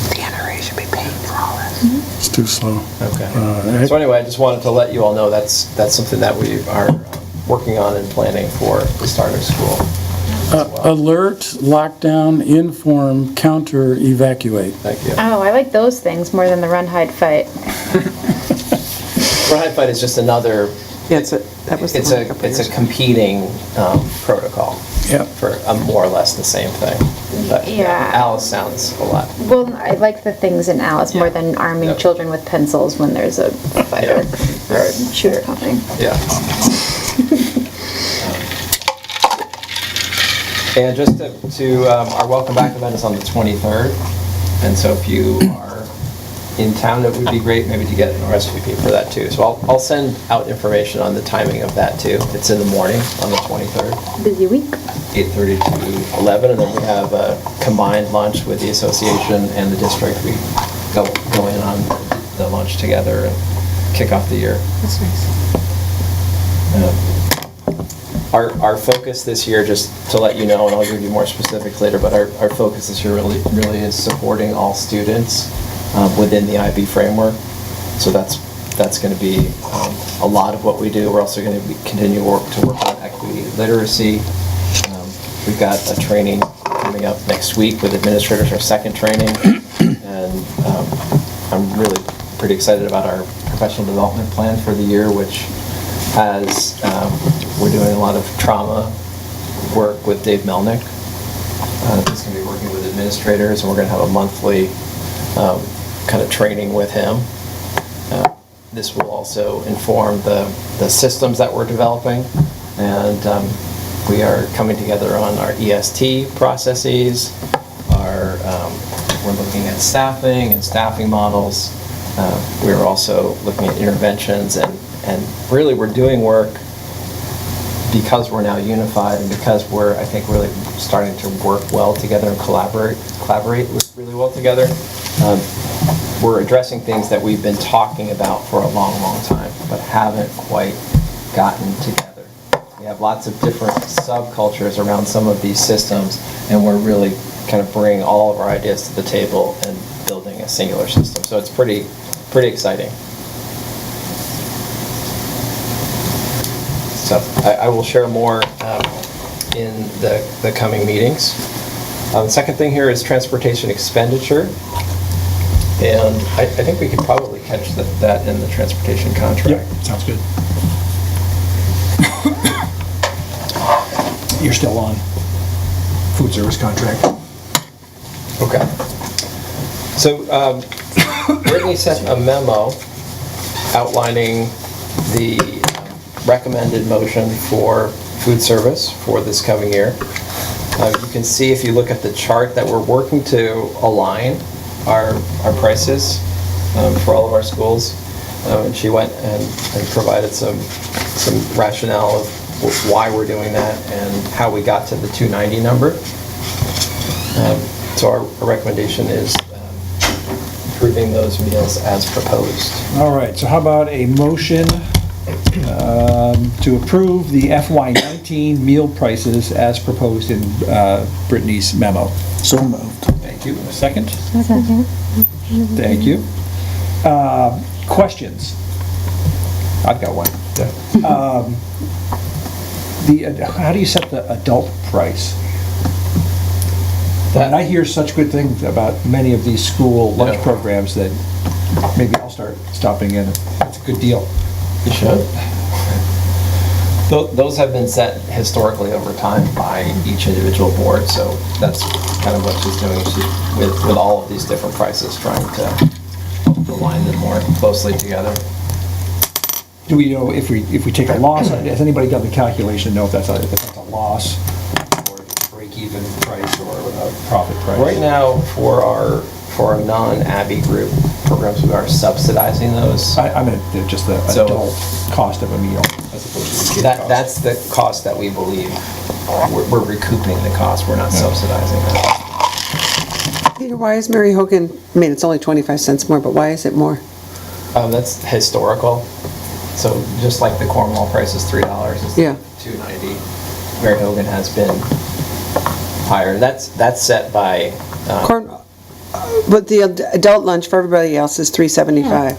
The NRA should be paying for all this. It's too slow. Okay. So anyway, I just wanted to let you all know that's something that we are working on and planning for the start of school. Alert, lockdown, inform, counter, evacuate. Thank you. Oh, I like those things more than the run, hide, fight. Run, hide, fight is just another. Yeah, it's a competing protocol. Yep. For more or less the same thing. But Yeah. ALICE sounds a lot. Well, I like the things in Alice more than arming children with pencils when there's a fighter or a shooter coming. Yeah. And just our welcome back event is on the 23rd. And so if you are in town, it would be great maybe to get an RSVP for that too. So I'll send out information on the timing of that too. It's in the morning on the 23rd. Busy week. 8:30 to 11, and then we have a combined lunch with the association and the district. We go in on the lunch together and kick off the year. That's nice. Our focus this year, just to let you know, and I'll give you more specifics later, but our focus this year really is supporting all students within the IB framework. So that's going to be a lot of what we do. We're also going to continue to work on equity literacy. We've got a training coming up next week with administrators, our second training, and I'm really pretty excited about our professional development plan for the year, which has, we're doing a lot of trauma work with Dave Melnick. He's going to be working with administrators, and we're going to have a monthly kind of training with him. This will also inform the systems that we're developing, and we are coming together on our EST processes. We're looking at staffing and staffing models. We're also looking at interventions, and really we're doing work because we're now unified and because we're, I think, really starting to work well together and collaborate really well together, we're addressing things that we've been talking about for a long, long time, but haven't quite gotten together. We have lots of different subcultures around some of these systems, and we're really kind of bringing all of our ideas to the table and building a singular system. So it's pretty exciting. So I will share more in the coming meetings. The second thing here is transportation expenditure. And I think we could probably catch that in the transportation contract. Yep, sounds good. You're still on food service contract. Okay. So Brittany sent a memo outlining the recommended motion for food service for this coming year. You can see if you look at the chart that we're working to align our prices for all of our schools. And she went and provided some rationale of why we're doing that and how we got to the 290 number. So our recommendation is approving those meals as proposed. All right, so how about a motion to approve the FY19 meal prices as proposed in Brittany's memo? So moved. Thank you. A second? Thank you. Questions? I've got one. How do you set the adult price? And I hear such good things about many of these school lunch programs that maybe I'll start stopping in. It's a good deal. You should. Those have been set historically over time by each individual board, so that's kind of what she's doing. She's with all of these different prices, trying to align them more closely together. Do we know if we take a loss? Has anybody done the calculation to know if that's a loss, or break-even price, or a profit price? Right now, for our non-Abbey group programs, we are subsidizing those. I meant just the adult cost of a meal, as opposed to the kid cost. That's the cost that we believe we're recouping the cost. We're not subsidizing that. Peter, why is Mary Hogan, I mean, it's only 25 cents more, but why is it more? That's historical. So just like the Cornwall price is $3, it's $2.90. Mary Hogan has been higher. That's set by. But the adult lunch for everybody else is $3.75,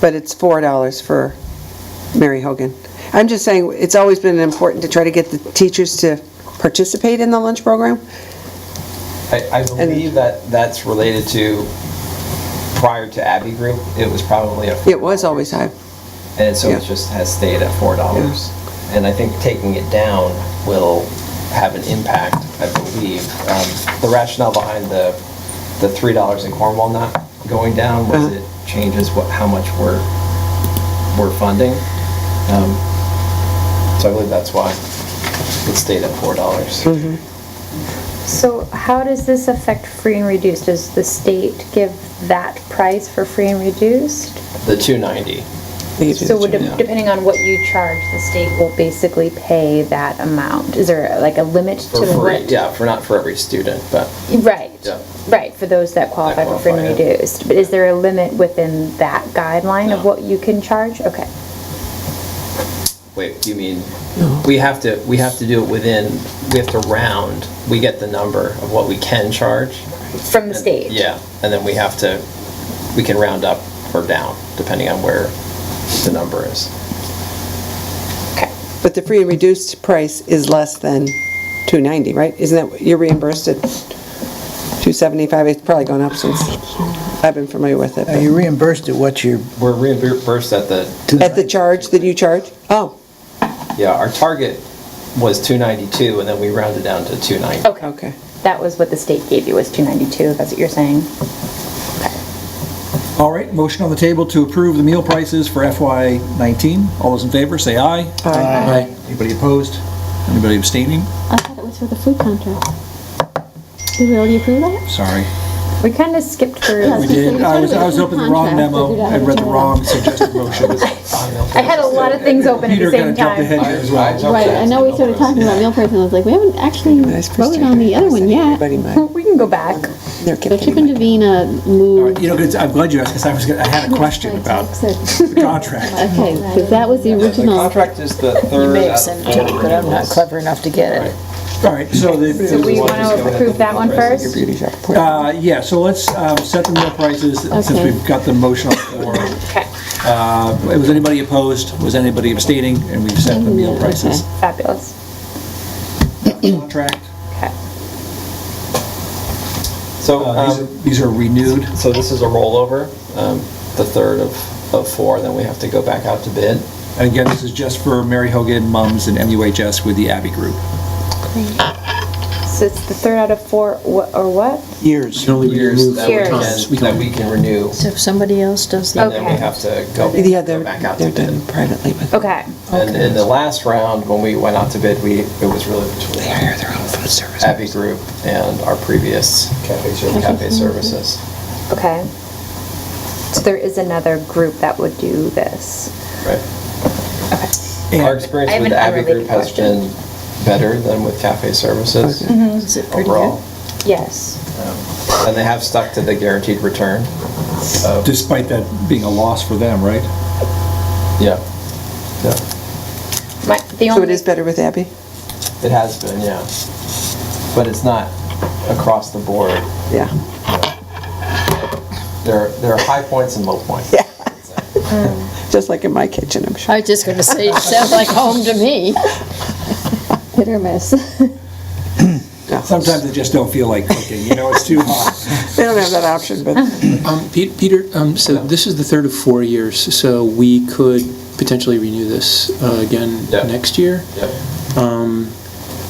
but it's $4 for Mary Hogan. I'm just saying, it's always been important to try to get the teachers to participate in the lunch program. I believe that's related to, prior to Abbey Group, it was probably It was always high. And so it just has stayed at $4. And I think taking it down will have an impact, I believe. The rationale behind the $3 in Cornwall not going down was it changes how much we're funding. So I believe that's why it stayed at $4. So how does this affect free and reduced? Does the state give that price for free and reduced? The $2.90. So depending on what you charge, the state will basically pay that amount. Is there like a limit to For free, what? yeah, for not for every student, but. Right, Yeah. right, for those that qualify for free and reduced. But is there a limit within that guideline of what you can charge? Okay. Wait, you mean, we have to do it within, we have to round, we get the number of what we can charge. From the state? Yeah, and then we can round up or down, depending on where the number is. But the free and reduced price is less than $2.90, right? Isn't that, what you're reimbursed at $2.75? It's probably gone up since I've been familiar with it. Are you reimbursed at what you're... We're reimbursed at the... At the charge that you charge? Oh. Yeah, our target was $2.92, and then we rounded down to $2.90. Okay. That was what the state gave you, was $2.92, that's what you're saying? All right, motion on the table to approve the meal prices for FY19. All those in favor, say aye. Aye. Anybody opposed? Anybody abstaining? I thought it was for the food contract. Did we already approve that? Sorry. We kind of skipped through. We did, I was open the wrong memo and read the wrong suggested motions. I had a lot of things open at the Peter kind same of jumped ahead time. here as well. Right, I know we started talking about meal prices, and I was like, we haven't actually voted on the other one yet. We can go back. So Chip and Davina moved. You know, I'm glad you asked, because I had a question about the contract. Okay, because that was the The original. contract is the third. You may have out of sent it to me, four but I'm not renewals. clever enough to get it. All right, so So we want to approve that one first? yeah, so let's set the meal prices, since Okay. we've got the motion on the floor. Okay, Was anybody opposed? Was anybody abstaining? And we've set the meal prices. fabulous. Contract. Okay. So, These are renewed. so this is a rollover, the third of four, then we have to go back out to bid. And again, this is just for Mary Hogan, Mums, and MUHS with the Abbey Group. So it's the third out of four, or what? Years. Can only Years remove that we Years. can, that we can renew, So if somebody else does the and then we Okay. have to go Yeah, go back out to they're bid. done privately, but Okay. And in the last round, when we went out to bid, it was really between they hire their own food service. Abbey Group and our previous cafe services. Okay. So there is another group that would do this. Right. And- Our experience I have with an Abbey unrelated Group has question. been better than with cafe services Is it pretty good? overall. Yes. And they have stuck to the guaranteed return. of- Despite that being a loss for them, right? Yeah, yeah, The So only, it is better with Abby? it has been, yeah. But it's not across the board. Yeah. There are high points and low points. Yeah. Just like in my kitchen, I'm sure. I was just gonna say, it sounds like home to me. Hit or miss. Sometimes they just don't feel like cooking, you know, it's too hot. They don't have that option, but Peter, so this is the third of 4 years, so we could potentially renew this again Yeah. next year? Yep.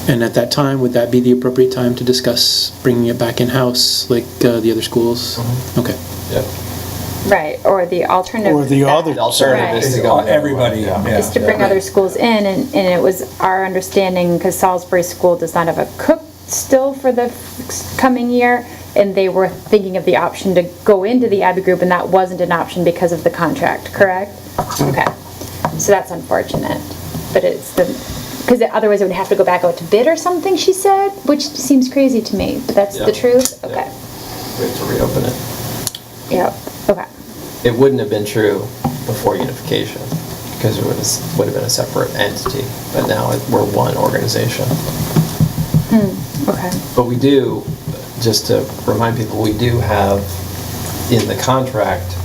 And at that time, would that be the appropriate time to discuss bringing it back in-house like the other schools? Okay. Yep. right, or the alternative. Or the that other. The alternative is to go. Everybody, Yeah. yeah. Is to bring other schools in, and it was our understanding, because Salisbury School does not have a cook still for the coming year, and they were thinking of the option to go into the Abbey Group, and that wasn't an option because of the contract, correct? Okay, so that's unfortunate, but it's the, because otherwise it would have to go back out to bid or something, she said, which seems crazy to me, but that's Yeah. the truth? Yeah. Okay, We have to reopen it. yep, okay. It wouldn't have been true before unification, because it would have been a separate entity, but now we're one organization. Okay. But we do, just to remind people, we do have in the contract,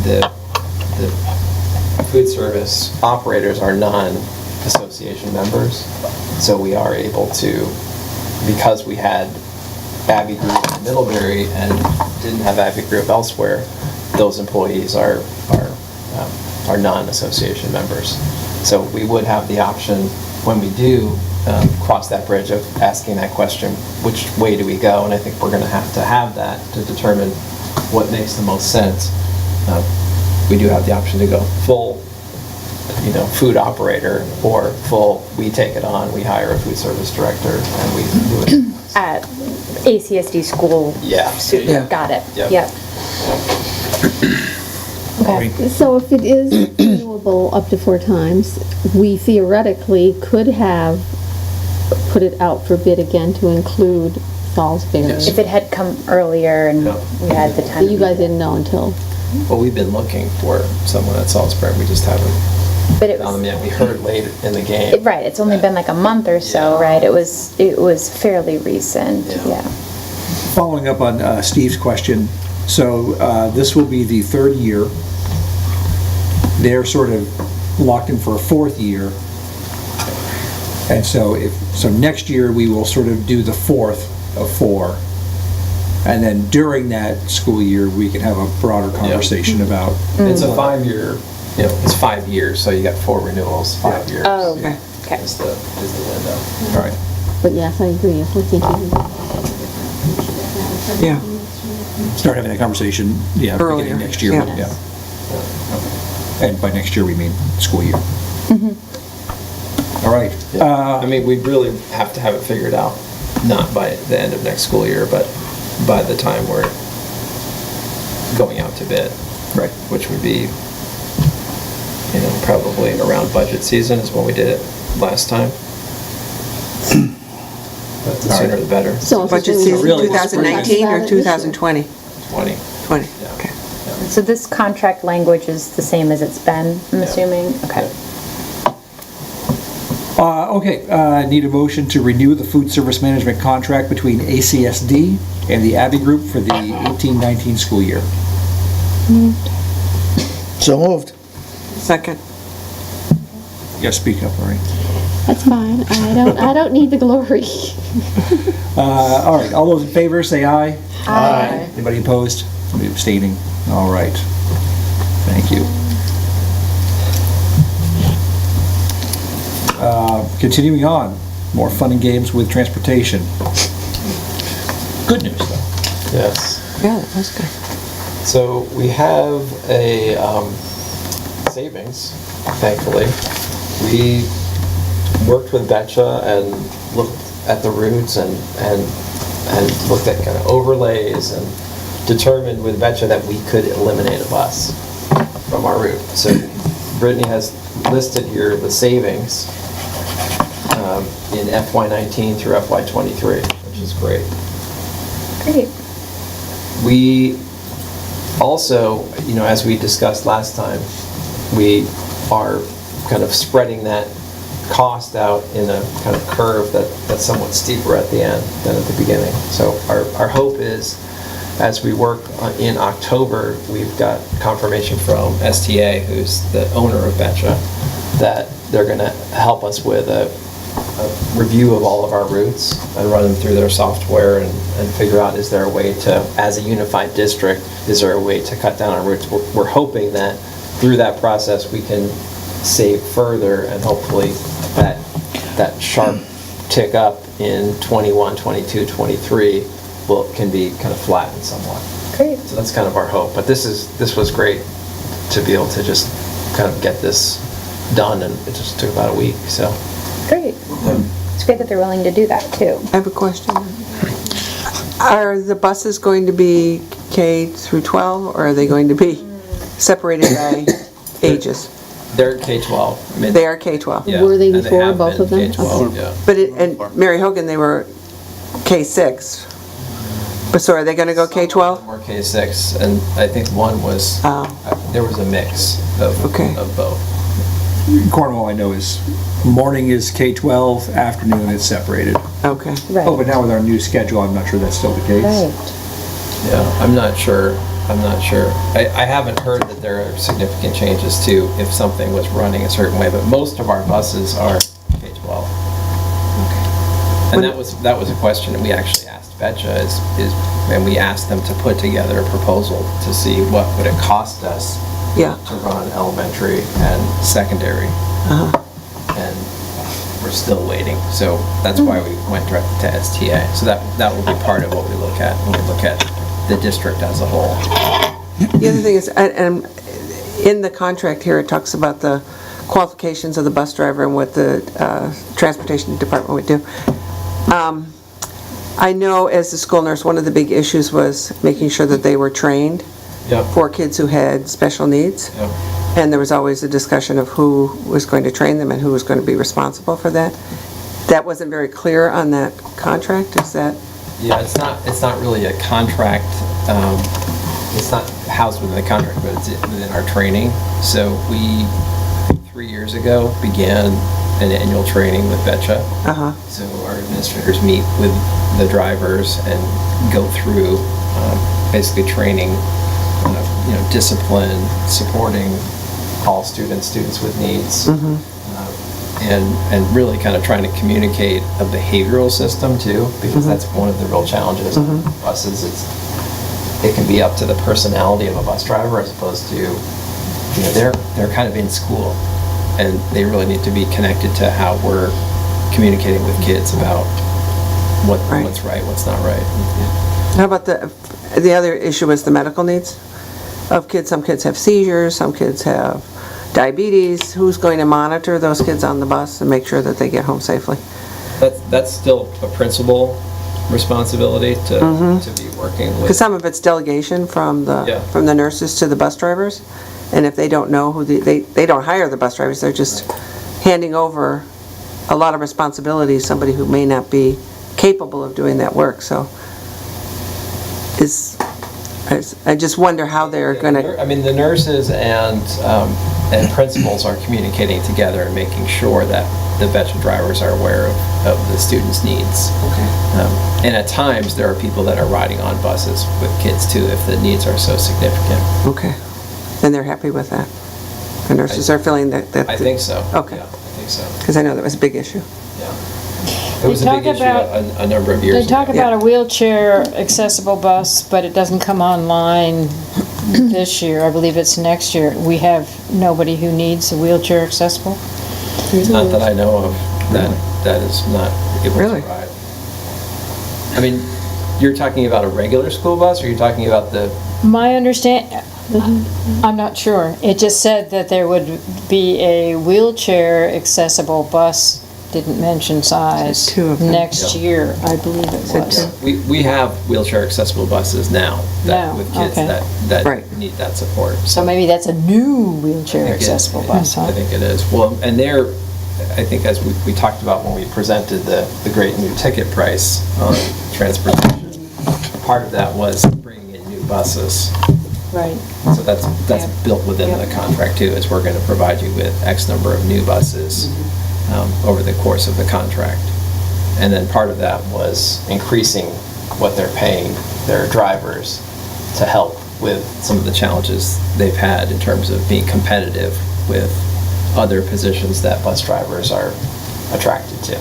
the food service operators are non-association members. So we are able to, because we had Abbey Group in Middlebury and didn't have Abbey Group elsewhere, those employees are non-association members. So we would have the option, when we do cross that bridge, of asking that question, which way do we go? And I think we're going to have that to determine what makes the most sense. We do have the option to go full, food operator, or full, we take it on, we hire a food service director, and we do it. At ACSD school. Yeah. Yeah. Got it, Yep. yep. Okay. So if it is renewable up to 4 times, we theoretically could have put it out for bid again to include Salisbury. If it had come earlier and we had the But time. you guys didn't know until. Well, we've been looking for someone at Salisbury, we just haven't But it found them was, yet. We heard late in the game. right, it's only been like a month or so, Yeah. right? It was fairly recent, Yeah. yeah. Following up on Steve's question, so this will be the third year. They're sort of locked in for a 4th year. And so next year, we will sort of do the 4th of 4. And then during that school year, we can have a broader conversation about. It's a 5-year, it's 5 years, so you got 4 renewals, 5 years. Oh, okay, okay. Is the window. All right. But yes, I agree, if we're thinking. Yeah. Start having that conversation, Earlier, beginning next year, yeah. yeah. And by next year, we mean school year. All right. I mean, we really have to have it figured out, not by the end of next school year, but by the time we're going out to bid. Right. Which would be, probably around budget season is when we did it last time. But the sooner the better. So Budget it's season really- 2019 or 2020? 20. 20, Yeah. okay. So this contract language is the same as it's been, I'm assuming? Okay. Okay, I need a motion to renew the food service management contract between ACSD and the Abbey Group for the 18-19 school year. So moved. Second. You gotta speak up, all right? That's fine. I don't need the glory. All right, all those in favor, say aye. Aye. Anybody opposed? Anybody abstaining? All right. Thank you. Continuing on, more fun and games with transportation. Good news, though. Yes. Yeah, that was good. So we have a savings, thankfully. We worked with Betcha and looked at the routes and looked at kind of overlays and determined with Betcha that we could eliminate a bus from our route. So Brittany has listed here the savings in FY19 through FY23, which is great. Great. We also, as we discussed last time, we are kind of spreading that cost out in a kind of curve that's somewhat steeper at the end than at the beginning. So our hope is, as we work in October, we've got confirmation from STA, who's the owner of Betcha, that they're going to help us with a review of all of our routes and run them through their software and figure out, is there a way to, as a unified district, is there a way to cut down on routes? We're hoping that through that process we can save further, and hopefully that sharp tick up in 21, 22, 23 can be kind of flattened somewhat. Great. So that's kind of our hope. But this was great to be able to just kind of get this done, and it just took about a week, so. Great. It's great that they're willing to do that, too. I have a question. Are the buses going to be K through 12, or are they going to be separated by ages? They're K-12. I mean, They are K-12. yeah, Were they and before, have both been of them? K-12, yeah. But and Mary Hogan, they were K-6. But so are they going to go K-12? Or K-6, and I think one was, there was a mix of both. Cornwall, I know, is morning is K-12, afternoon it's separated. Okay. Right. Oh, but now with our new schedule, I'm not sure that's still the case. Right. Yeah, I'm not sure. I haven't heard that there are significant changes to if something was running a certain way, but most of our buses are K-12. And that was a question that we actually asked Betcha, and we asked them to put together a proposal to see what would it cost us to run elementary and secondary. And we're still waiting. So that's why we went directly to STA. So that will be part of what we look at when we look at the district as a whole. The other thing is, and in the contract here, it talks about the qualifications of the bus driver and what the transportation department would do. I know as the school nurse, one of the big issues was making sure that they were trained for kids who had special needs. And there was always a discussion of who was going to train them and who was going to be responsible for that. That wasn't very clear on that contract, is that? Yeah, it's not really a contract. It's not housed within the contract, but it's within our training. So we, 3 years ago, began an annual training with Betcha. So our administrators meet with the drivers and go through basically training, discipline, supporting all students with needs. And really kind of trying to communicate a behavioral system too, because that's one of the real challenges of buses. It can be up to the personality of a bus driver as opposed to, they're kind of in school, and they really need to be connected to how we're communicating with kids about what's right, what's not right. How about the other issue was the medical needs of kids? Some kids have seizures, some kids have diabetes. Who's going to monitor those kids on the bus and make sure that they get home safely? That's still a principal responsibility to be working with. Because some of it's delegation from Yeah. the nurses to the bus drivers, and if they don't know who, they don't hire the bus drivers, they're just handing over a lot of responsibility to somebody who may not be capable of doing that work, so I just wonder how they're gonna... I mean, the nurses and principals are communicating together and making sure that the veteran drivers are aware of the students' needs. Okay. And at times, there are people that are riding on buses with kids too, if the needs are so significant. Okay, and they're happy with that? The nurses are feeling that... I think so. Okay. Yeah, I think so. Because I know that was a big issue. It was a big issue a number of years ago. They talk about a wheelchair accessible bus, but it doesn't come online this year. I believe it's next year. We have nobody who needs a wheelchair accessible? Not that I know of, that is not able to ride. I mean, you're talking about a regular school bus, or you're talking about the... My I'm not sure. It just said that there would be a wheelchair accessible bus, didn't mention size, next year, I believe it was. We have wheelchair accessible buses now with kids okay. that need that support. So maybe that's a new wheelchair accessible bus, huh? I think it is. Well, and there, I think as we talked about when we presented the great new ticket price on transportation, part of that was bringing in new buses. Right. So that's built within the contract too, is we're going to provide you with X number of new buses over the course of the contract. And then part of that was increasing what they're paying their drivers to help with some of the challenges they've had in terms of being competitive with other positions that bus drivers are attracted to.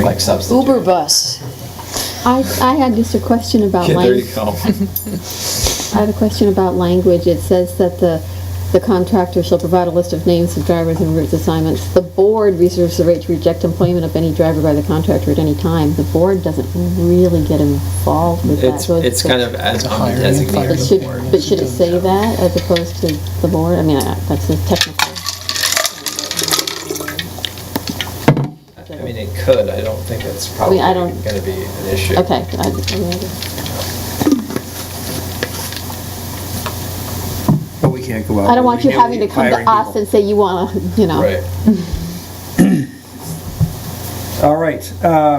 Like substitute. Uber bus. I had just a question about There you language. go. I have a question about language. It says that the contractor shall provide a list of names of drivers and routes assignments. The board reserves the right to reject employment of any driver by the contractor at any time. The board doesn't really get involved with that. So It's kind of as designated. But should it say that as opposed to the board? I mean, that's a technical. I mean, it could. I don't think it's probably going to be an issue. Okay. But we can't go out. I don't want you having to come to us and say you want to, Right. All right,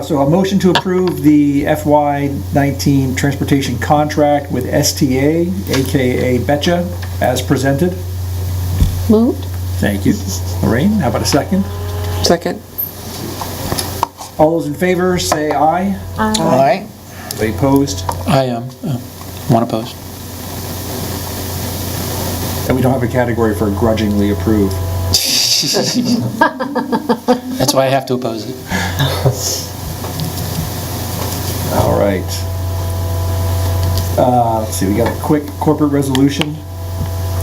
so a motion to approve the FY19 transportation contract with STA, AKA Betcha, as presented. Moved. Thank you. Lorraine, how about a second? Second. All those in favor, say aye. Aye. Anybody opposed? I one opposed. And we don't have a category for grudgingly approve. That's why I have to oppose it. All right. Let's see, we got a quick corporate resolution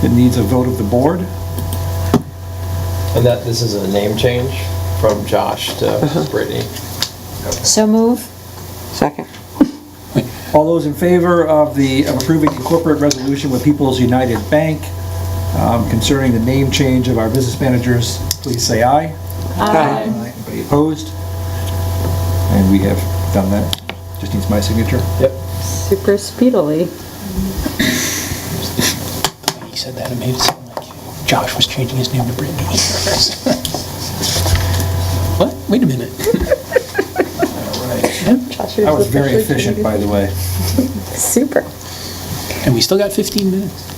that needs a vote of the board. And this is a name change from Josh to Brittany. So move. Second. All those in favor of approving the corporate resolution with People's United Bank concerning the name change of our business managers, please say aye. Aye. Anybody opposed? And we have done that. Just needs my signature. Yep. Super speedily. He said that, it made it sound like Josh was changing his name to Brittany. What? Wait a minute. That was very efficient, by the way. Super. And we still got 15 minutes.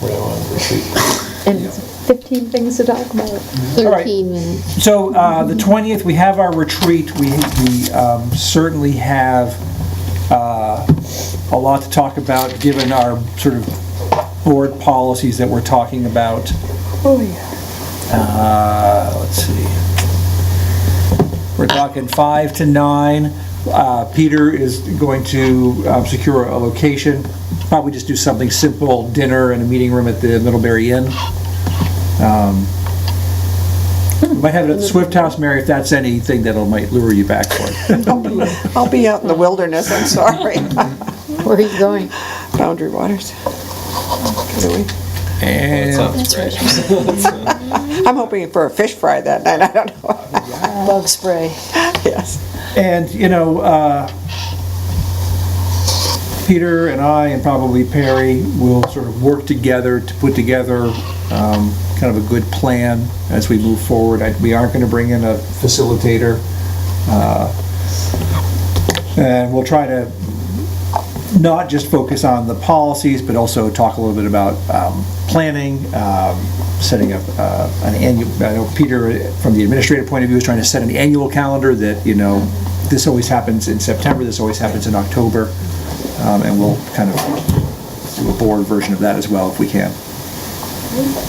And 15 things to talk about. 13 minutes. So the 20th, we have our retreat. We certainly have a lot to talk about, given our sort of board policies that we're talking about. Oh, yeah. Let's see. We're talking 5 to 9. Peter is going to secure a location. Probably just do something simple, dinner and a meeting room at the Middlebury Inn. We might have it at the Swift House, Mary, if that's anything that might lure you back for it. I'll be out in the wilderness, I'm sorry. Where are you going? Boundary Waters. And I'm hoping for a fish fry that night, I don't know. Bug spray. Yes. And, Peter and I, and probably Perry, will sort of work together to put together kind of a good plan as we move forward. We aren't going to bring in a facilitator. And we'll try to not just focus on the policies, but also talk a little bit about planning, setting up an annual, I know Peter, from the administrative point of view, is trying to set an annual calendar that, this always happens in September, this always happens in October, and we'll kind of do a board version of that as well if we can.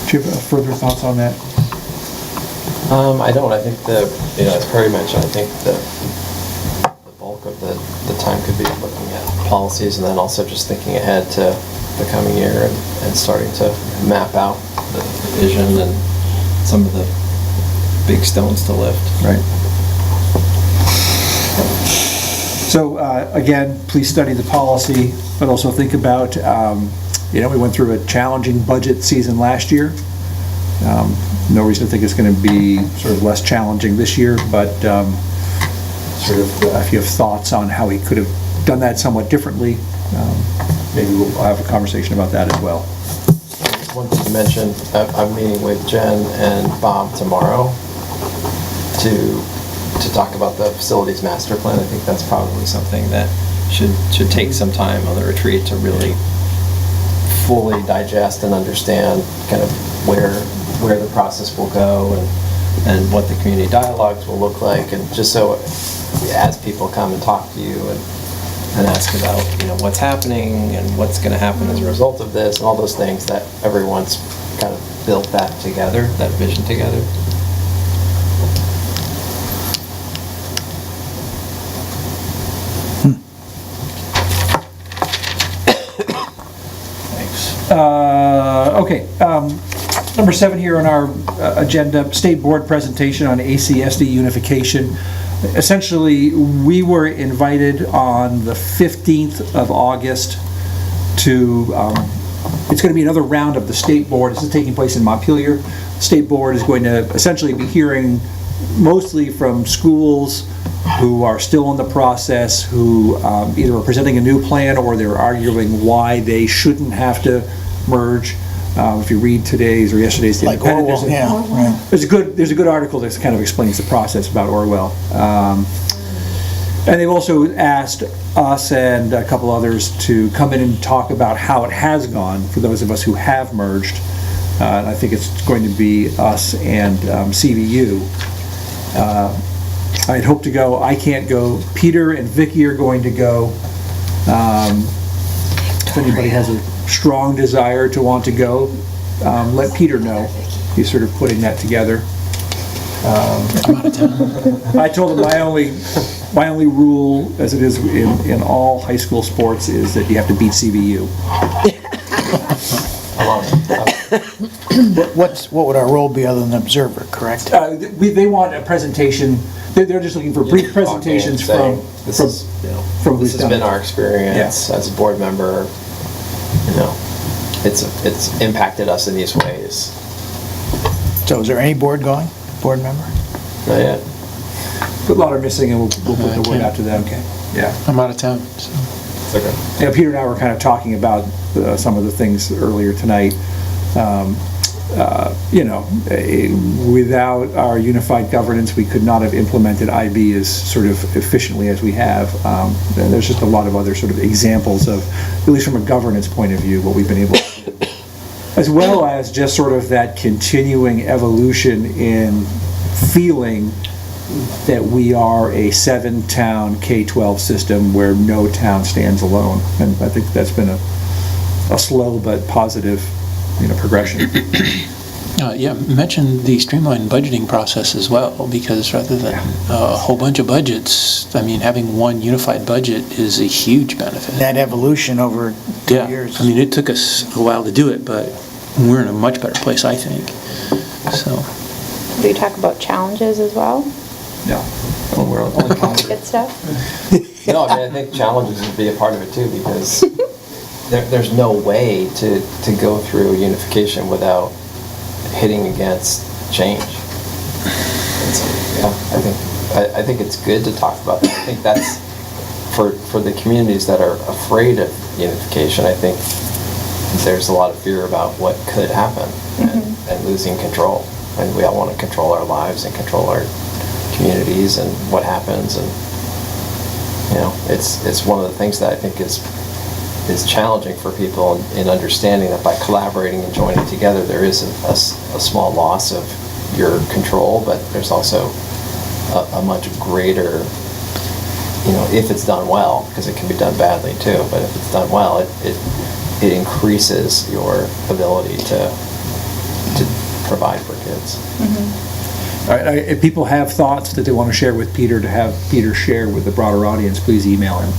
Do you have further thoughts on that? I don't. I think as Perry mentioned, I think the bulk of the time could be looking at policies, and then also just thinking ahead to the coming year and starting to map out the vision and some of the big stones to lift. Right. So again, please study the policy, but also think about, we went through a challenging budget season last year. No reason to think it's going to be sort of less challenging this year, but sort of if you have thoughts on how we could have done that somewhat differently, maybe we'll have a conversation about that as well. One thing to mention, I'm meeting with Jen and Bob tomorrow to talk about the facilities master plan. I think that's probably something that should take some time on the retreat to really fully digest and understand kind of where the process will go and what the community dialogues will look like, and just so as people come and talk to you and ask about what's happening and what's going to happen as a result of this and all those things, that everyone's kind of built that together, that vision together. Okay, number 7 here on our agenda, State Board presentation on ACSD unification. Essentially, we were invited on the 15th of August to, it's going to be another round of the State Board. This is taking place in Montpelier. The State Board is going to essentially be hearing mostly from schools who are still in the process, who either are presenting a new plan or they're arguing why they shouldn't have to merge. If you read today's or yesterday's The Independent, there's a good article that kind of explains the process about Orwell. And they've also asked us and a couple others to come in and talk about how it has gone for those of us who have merged. And I think it's going to be us and CVU. I'd hope to go. I can't go. Peter and Vicky are going to go. If anybody has a strong desire to want to go, let Peter know. He's sort of putting that together. I'm out of town. I told him my only rule, as it is in all high school sports, is that you have to beat CVU. What would our role be other than observer, correct? They want a presentation. They're just looking for brief presentations from This who's has done been it. our experience as a board member. It's impacted us in these ways. So is there any board member? Not yet. But a lot are missing, and we'll put the word out to them. Okay. Yeah. I'm out of town, so. It's okay. Yeah, Peter and I were kind of talking about some of the things earlier tonight. Without our unified governance, we could not have implemented IB as sort of efficiently as we have. And there's just a lot of other sort of examples of, at least from a governance point of view, what we've been able to do. As well as just sort of that continuing evolution in feeling that we are a 7-town K-12 system where no town stands alone. And I think that's been a slow but positive progression. Mention the streamlined budgeting process as well, because rather than a whole bunch of budgets, having one unified budget is a huge benefit. That evolution over 2 years. It took us a while to do it, but we're in a much better place, I think. So. Do you talk about challenges as well? No. We're only Good stuff? No, I think challenges would be a part of it too, because there's no way to go through unification without hitting against change. And so, I think I think it's good to talk about that. I think that's, for the communities that are afraid of unification, I think there's a lot of fear about what could happen and losing control. And we all want to control our lives and control our communities and what happens. And, you know, it's one of the things that I think is challenging for people in understanding that by collaborating and joining together, there is a small loss of your control, but there's also a much greater, you know, if it's done well, because it can be done badly too, but if it's done well, it increases your ability to provide for kids. All right, if people have thoughts that they want to share with Peter, to have Peter share with the broader audience, please email him.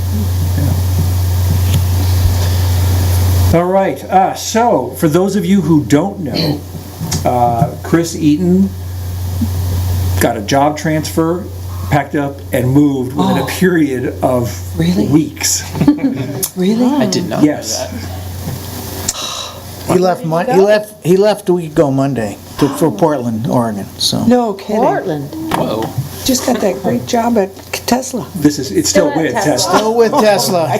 Yeah. All right, so for those of you who don't know, Chris Eaton got a job transfer, packed up, and moved within a period of weeks. Really? I did not know Yes. that. He left a week ago Monday for Portland, Oregon, so. No kidding. Portland. Whoa. Just got that great job at Tesla. It's still with Tesla. Still with Tesla.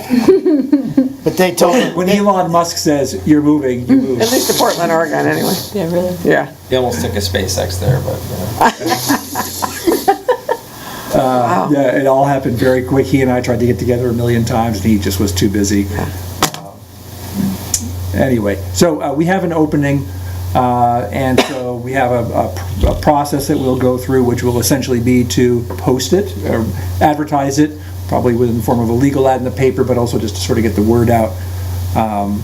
But they told him, When Elon Musk says, you're moving, you move. At least to Portland, Oregon, anyway. Yeah, really? Yeah. He almost took a SpaceX there, but, you know. Yeah, it all happened very quick. He and I tried to get together a million times, and he just was too busy. Anyway, so we have an opening, and so we have a process that we'll go through, which will essentially be to post it, or advertise it, probably within the form of a legal ad in the paper, but also just to sort of get the word out. I'll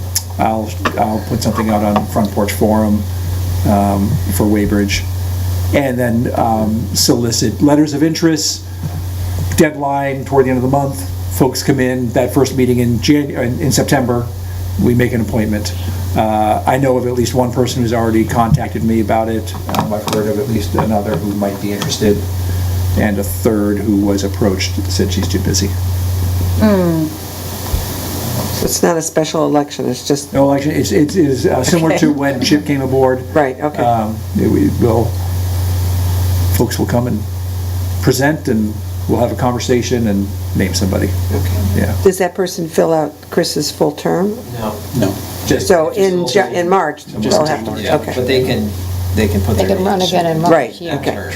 put something out on Front Porch Forum for Weybridge, and then solicit letters of interest. Deadline toward the end of the month. Folks come in. That first meeting in September, we make an appointment. I know of at least one person who's already contacted me about it. I've heard of at least another who might be interested, and a third who was approached said she's too busy. It's not a special election, it's just, No election. It is similar to when Chip came aboard. right, okay. Folks will come and present, and we'll have a conversation and name somebody. Yeah. Does that person fill out Chris's full term? No. No. So in March, they'll have to, Yeah, okay. but they can put They their can run names again in March. Right, yeah. okay.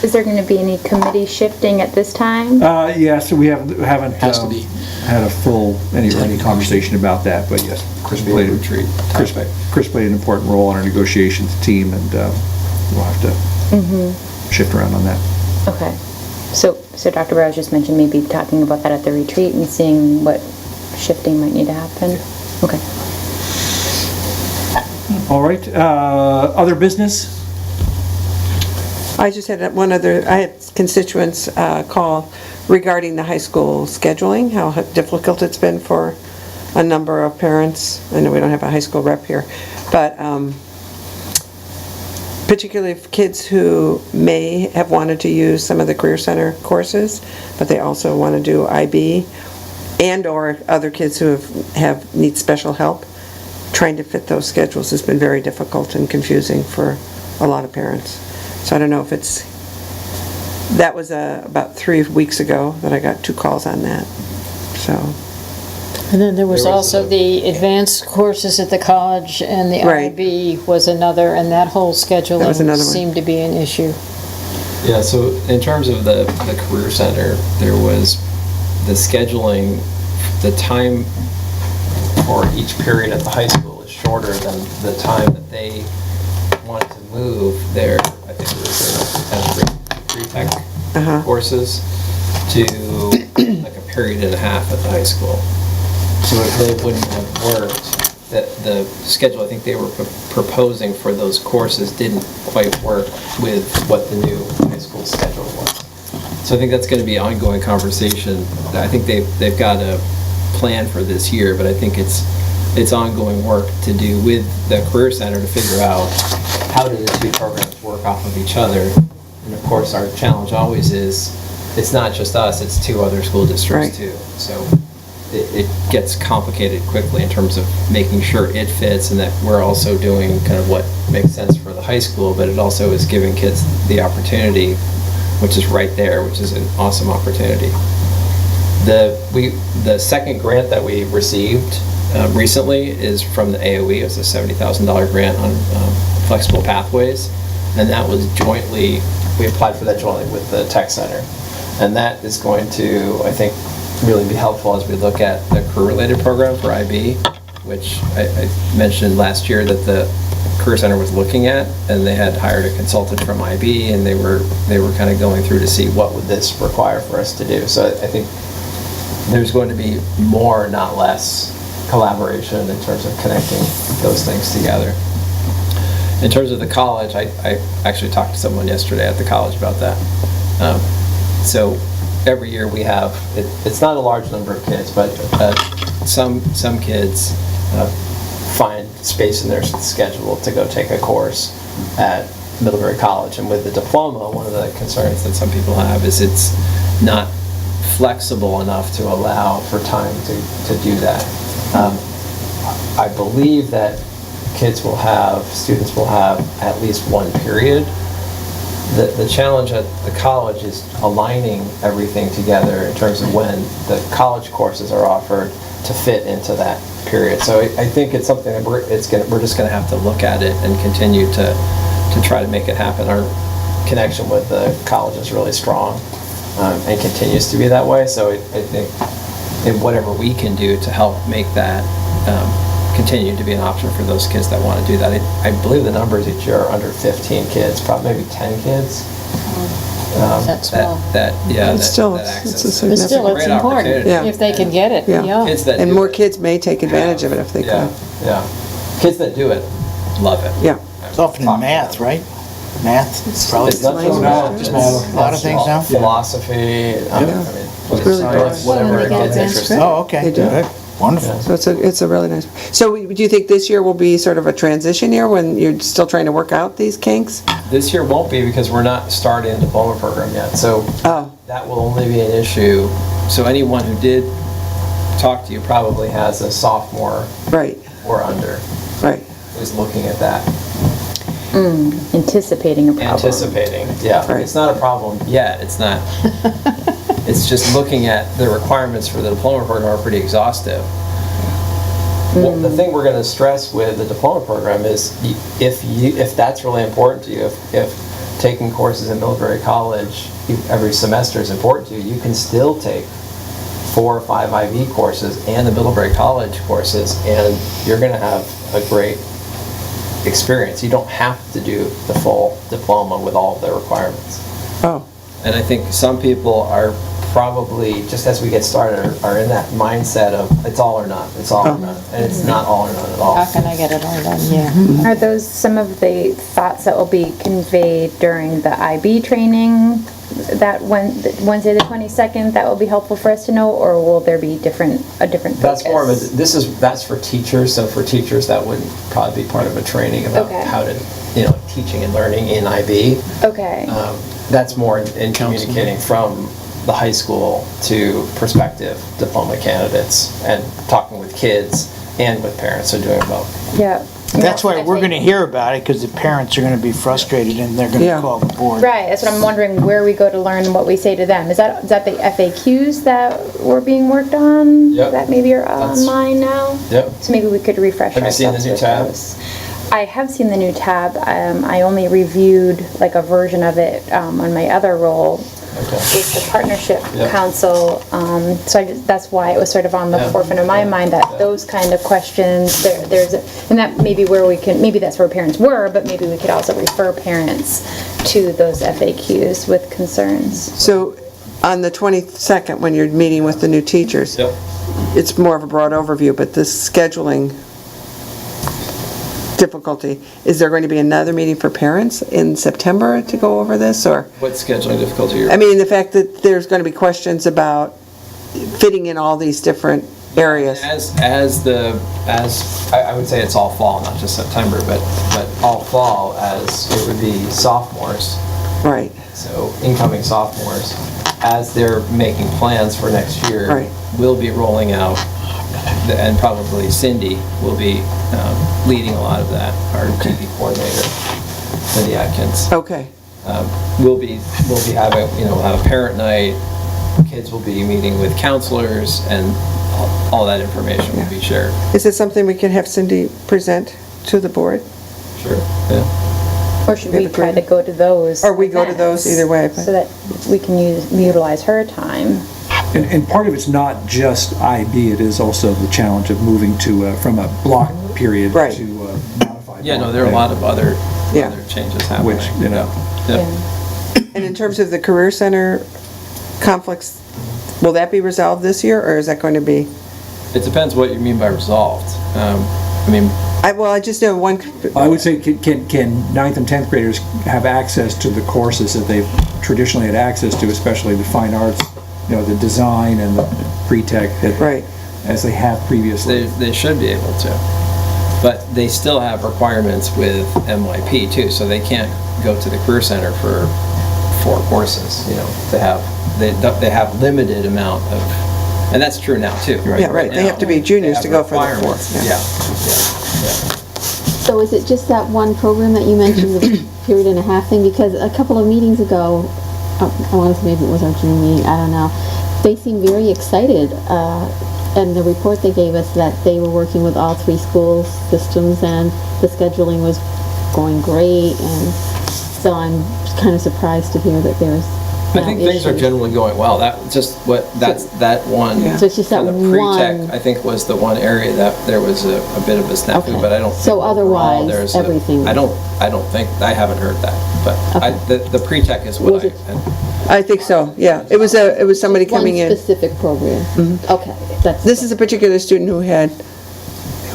Is there going to be any committee shifting at this time? Yeah, so we haven't Has to be. had a full, any conversation about that, but yes, Chris played an important role on our negotiations team, and we'll have to shift around on that. Okay. So Dr. Burrows just mentioned maybe talking about that at the retreat and seeing what shifting might need to happen. Okay. All right, other business? I just had I had constituents call regarding the high school scheduling, how difficult it's been for a number of parents. I know we don't have a high school rep here, but particularly for kids who may have wanted to use some of the Career Center courses, but they also want to do IB, and or other kids who need special help. Trying to fit those schedules has been very difficult and confusing for a lot of parents. So I don't know if that was about 3 weeks ago that I got 2 calls on that, so. And then there was also the advanced courses at the college, and the Right. IB was another, and that whole That was scheduling another one. seemed to be an issue. Yeah, so in terms of the Career Center, there was the scheduling, the time for each period at the high school is shorter than the time that they want to move their, I think it was their pre-tech courses to like a period and a half at the high school. So if they wouldn't have worked, that the schedule I think they were proposing for those courses didn't quite work with what the new high school schedule was. So I think that's going to be an ongoing conversation. I think they've got a plan for this year, but I think it's ongoing work to do with the Career Center to figure out how do the two programs work off of each other. And of course, our challenge always is, it's not just us, it's 2 other school districts Right. too. So it gets complicated quickly in terms of making sure it fits and that we're also doing kind of what makes sense for the high school, but it also is giving kids the opportunity, which is right there, which is an awesome opportunity. The second grant that we received recently is from the AOE. It was a $70,000 grant on flexible pathways, and that was jointly, we applied for that jointly with the tech center. And that is going to, I think, really be helpful as we look at the career-related program for IB, which I mentioned last year that the Career Center was looking at, and they had hired a consultant from IB, and they were kind of going through to see what would this require for us to do. So I think there's going to be more, not less, collaboration in terms of connecting those things together. In terms of the college, I actually talked to someone yesterday at the college about that. So every year we have, it's not a large number of kids, but some kids find space in their schedule to go take a course at Middlebury College. And with the diploma, one of the concerns that some people have is it's not flexible enough to allow for time to do that. I believe that students will have at least one period. The challenge at the college is aligning everything together in terms of when the college courses are offered to fit into that period. So I think it's something that we're just going to have to look at it and continue to try to make it happen. Our connection with the college is really strong and continues to be that way. So I think whatever we can do to help make that continue to be an option for those kids that want to do that. I believe the numbers each year are under 15 kids, probably maybe 10 kids. That's small. It's still, it's It's important, Yeah. if they can get it, yeah. Kids that And do more it, kids may take advantage of it if they yeah, could. yeah. Kids that do it love it. Yeah. It's often in math, right? Math, it's probably. It's not just math, Just a lot of things now? Philosophy, I mean, really science, broad. whatever Well, it they get gets advanced interested. Oh, okay. They do. Good. Wonderful. So it's a really nice, so do you think this year will be sort of a transition year when you're still trying to work out these kinks? This year won't be because we're not starting the diploma program yet, so that will only be an issue. So anyone who did talk to you probably has a sophomore Right, or under right. who's looking at that. Anticipating a problem. Anticipating, yeah. Right. It's not a problem yet, it's not. It's just looking at the requirements for the diploma program are pretty exhaustive. Well, the thing we're going to stress with the diploma program is if that's really important to you, if taking courses in Middlebury College every semester is important to you, you can still take 4 or 5 IB courses and the Middlebury College courses, and you're going to have a great experience. You don't have to do the full diploma with all of the requirements. Oh, And I think some people are probably, just as we get started, are in that mindset of it's all or none, it's all or none. And it's not all or none at all. How can I get it all done, yeah. Are those some of the thoughts that will be conveyed during the IB training, that Wednesday the 22nd, that will be helpful for us to know, or will there be a different focus? That's more of a, that's for teachers, so for teachers that would probably be part of a training about Okay. how to, teaching and learning in IB. Okay. That's more in communicating from the high school to prospective diploma candidates and talking with kids and with parents, so doing both. Yeah. That's why we're going to hear about it, because the parents are going to be frustrated and they're going to Yeah. call the board. Right, that's what I'm wondering, where we go to learn and what we say to them. Is that the FAQs that were being worked on? Yep. That maybe are That's- online now? Yep. So maybe we could refresh Have you seen the ourselves new with tab? those. I have seen the new tab. I only reviewed like a version of it on my other role with the Partnership Yep. Council. So that's why it was sort of on the Yeah. forefront of my mind, that those kind of questions, and that maybe maybe that's where parents were, but maybe we could also refer parents to those FAQs with concerns. so on the 22nd, when you're meeting with the new teachers, Yep. it's more of a broad overview, but this scheduling difficulty, is there going to be another meeting for parents in September to go over this, or? What scheduling difficulty you're? I mean, the fact that there's going to be questions about fitting in all these different areas. I would say it's all fall, not just September, but all fall, as it would be sophomores. Right. So incoming sophomores, as they're making plans for next year. Right. will be rolling out, and probably Cindy will be leading a lot of that, our TV coordinator, Cindy Atkins. Okay. We'll be having, we'll have a parent night, kids will be meeting with counselors, and all that information will be shared. Is it something we can have Cindy present to the board? Sure, yeah. Or should we try to go to those? Or we go to those, either way. but- So that we can utilize her time. And part of it's not just IB, it is also the challenge of moving to, from a block period Right. to modified. Yeah, no, block there are a plan, lot of other Yeah. changes happening. Which, you know. Yeah. And in terms of the Career Center conflicts, will that be resolved this year, or is that going to be? It depends what you mean by resolved. I mean, I just know one. I would say, can 9th and 10th graders have access to the courses that they've traditionally had access to, especially the fine arts, the design and the pre-tech, Right. as they have previously? they should be able to. But they still have requirements with MYP too, so they can't go to the Career Center for 4 courses. They have limited amount of, and that's true now too. Yeah, right. They have to be juniors to go for the 4. requirements. Yeah. So is it just that one program that you mentioned, the period and a half thing? Because a couple of meetings ago, I want to say maybe it was our June meeting, I don't know, they seemed very excited. And the report they gave us that they were working with all 3 school systems and the scheduling was going great. And so I'm kind of surprised to hear that there's I think things are generally going well. That one. Yeah. So it's just that kind of pre-tech, one- I think, was the one area that there was a bit of a snafu, Okay. but I don't. So think otherwise, overall there's everything- I don't think, I haven't heard that, but the pre-tech is what I think so, yeah. It was somebody coming in. One specific program. Okay. This is a particular student who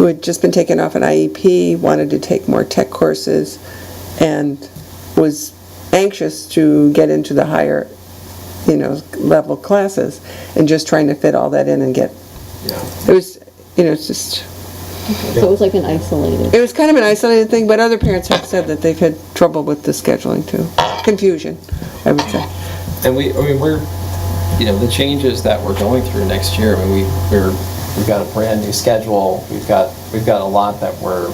had just been taken off an IEP, wanted to take more tech courses, and was anxious to get into the higher, level classes, and just trying to fit all that in and get. It was, it's just. Okay. So it was like an isolated. It was kind of an isolated thing, but other parents have said that they've had trouble with the scheduling too. Confusion, I would say. And we're, the changes that we're going through next year, we've got a brand new schedule, we've got a lot that we're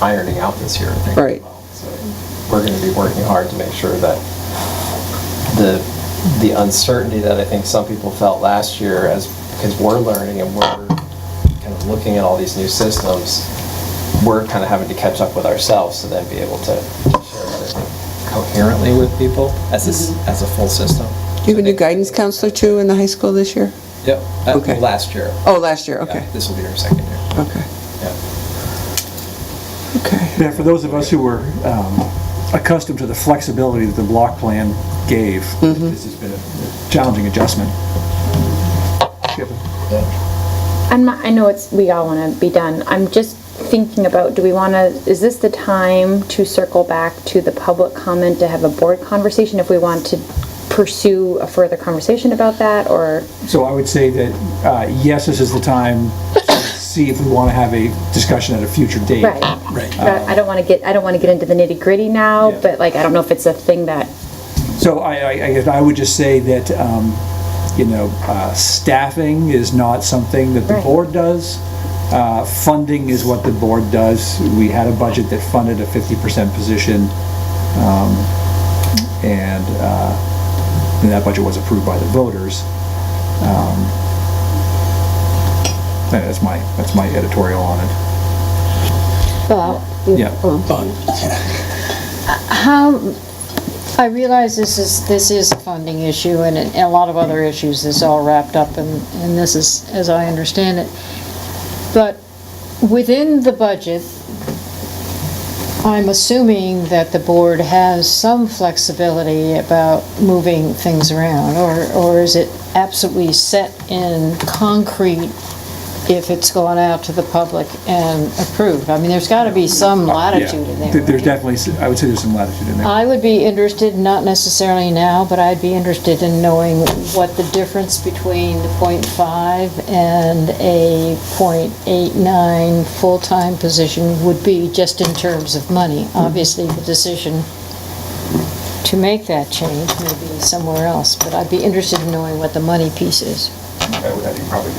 ironing out this year, I think. Right. So we're going to be working hard to make sure that the uncertainty that I think some people felt last year, because we're learning and we're kind of looking at all these new systems, we're kind of having to catch up with ourselves to then be able to share everything coherently with people as a full system. Do you have a new guidance counselor too in the high school this year? Yep. Okay. Last year. Oh, last year, okay. Yeah, this will be our second year. Okay. Yeah. Okay. Yeah, for those of us who were accustomed to the flexibility that the block plan gave, this has been a challenging adjustment. I know we all want to be done. I'm just thinking about, is this the time to circle back to the public comment to have a board conversation if we want to pursue a further conversation about that, or? So I would say that, yes, this is the time to see if we want to have a discussion at a future date. Right. I don't want to get into the nitty gritty now, but I don't know if it's a thing that. So I guess I would just say that, staffing is not something that the board does. Funding is what the board does. We had a budget that funded a 50% position, and that budget was approved by the voters. That's my editorial on it. Well, Yeah. I realize this is a funding issue, and a lot of other issues is all wrapped up in this, is, as I understand it. But within the budget, I'm assuming that the board has some flexibility about moving things around, or is it absolutely set in concrete if it's gone out to the public and approved? I mean, there's got to be some latitude in there. There's definitely, I would say there's some latitude in there. I would be interested, not necessarily now, but I'd be interested in knowing what the difference between the .5 and a .89 full-time position would be, just in terms of money. Obviously, the decision to make that change may be somewhere else, but I'd be interested in knowing what the money piece is. I think probably.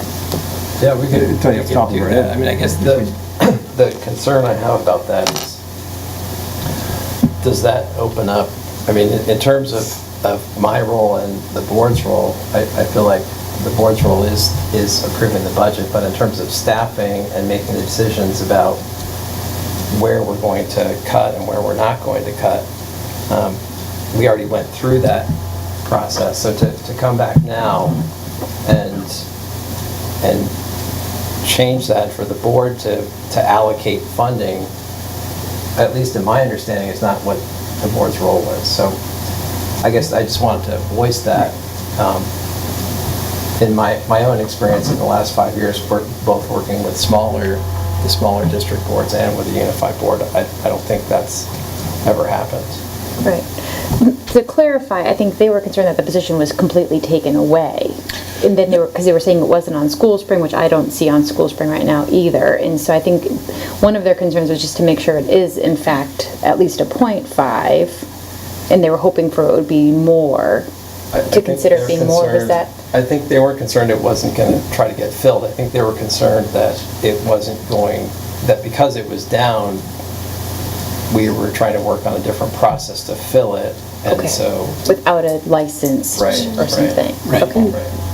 Yeah, we could Tell you off the top of do your that. head. I mean, I guess the concern I have about that is, does that open up, I mean, in terms of my role and the board's role, I feel like the board's role is approving the budget, but in terms of staffing and making the decisions about where we're going to cut and where we're not going to cut, we already went through that process. So to come back now and change that for the board to allocate funding, at least in my understanding, is not what the board's role is. So I guess I just wanted to voice that. In my own experience in the last 5 years, we're both working with the smaller district boards and with the unified board, I don't think that's ever happened. Right. To clarify, I think they were concerned that the position was completely taken away. And then because they were saying it wasn't on School Spring, which I don't see on School Spring right now either. And so I think one of their concerns was just to make sure it is in fact at least a 0.5, and they were hoping for it would be more, to consider it being more. Was that? I think they weren't concerned it wasn't going to try to get filled. I think they were concerned that it wasn't going, that because it was down, we were trying to work on a different process to fill it, and Okay. so. Without a license or something. Right. Okay.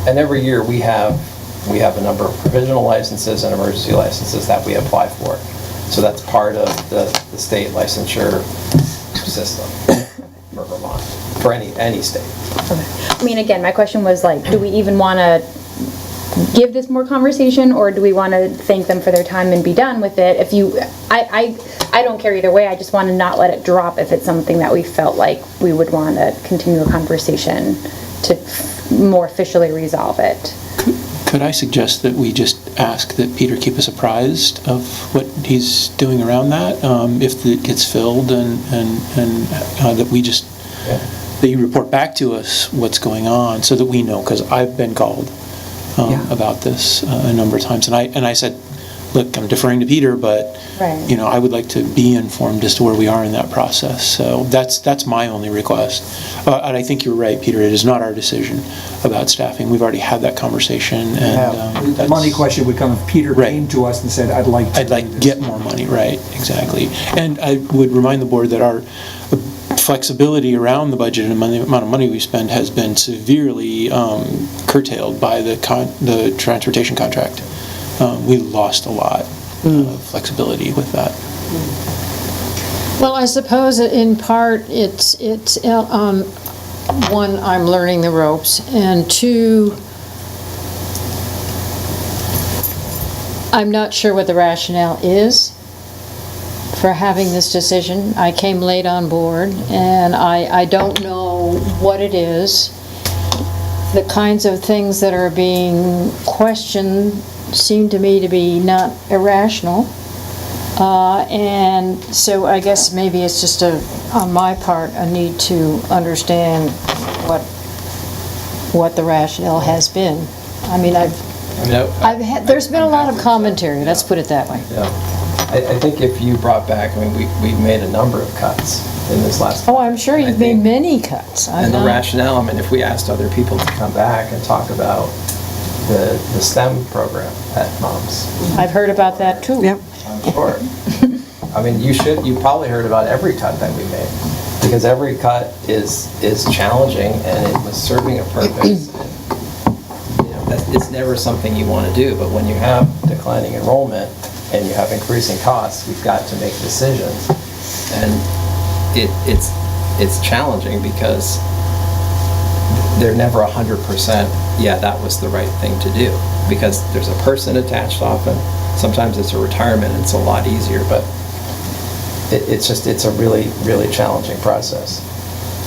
And every year we have a number of provisional licenses and emergency licenses that we apply for. So that's part of the state licensure system for Vermont, for any state. I mean, again, my question was like, do we even want to give this more conversation, or do we want to thank them for their time and be done with it? If you, I don't care either way. I just want to not let it drop if it's something that we felt like we would want to continue a conversation to more officially resolve it. Could I suggest that we just ask that Peter keep us apprised of what he's doing around that, if it gets filled, and that we just, that you report back to us what's going on, so that we know, because I've been called about this a number of times, and I said, look, I'm deferring to Peter, but Right. you know, I would like to be informed as to where we are in that process. So that's my only request. And I think you're right, Peter. It is not our decision about staffing. We've already had that conversation, and The money question would come if Peter came to us and said, I'd like to get more money. Right, exactly. And I would remind the board that our flexibility around the budget and the amount of money we spend has been severely curtailed by the transportation contract. We lost a lot of flexibility with that. Well, I suppose in part it's one, I'm learning the ropes, and two, I'm not sure what the rationale is for having this decision. I came late on board, and I don't know what it is. The kinds of things that are being questioned seem to me to be not irrational. And so I guess maybe it's just on my part, a need to understand what the rationale has been. I mean, there's been a lot of commentary, let's put it that way. Yeah. I think if you brought back, I mean, we've made a number of cuts in this last. Oh, I'm sure you've made many cuts. And the rationale, I mean, if we asked other people to come back and talk about the STEM program at MOMS. I've heard about that too. Yep. I'm sure. I mean, you probably heard about every cut that we made, because every cut is challenging and it was serving a purpose. And, you know, it's never something you want to do, but when you have declining enrollment and you have increasing costs, we've got to make decisions. And it's challenging because they're never 100%, yeah, that was the right thing to do, because there's a person attached often. Sometimes it's a retirement, it's a lot easier, but it's a really, really challenging process.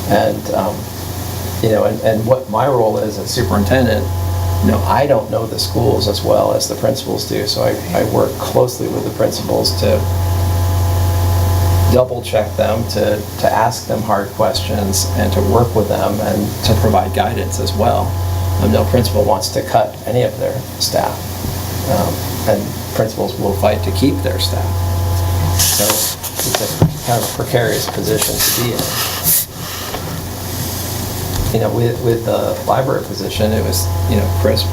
And, you know, and what my role is as superintendent, you know, I don't know the schools as well as the principals do, so I work closely with the principals to double check them, to ask them hard questions, and to work with them and to provide guidance as well. No principal wants to cut any of their staff, and principals will fight to keep their staff. So it's a kind of precarious position to be in. with the library position, it was, Chris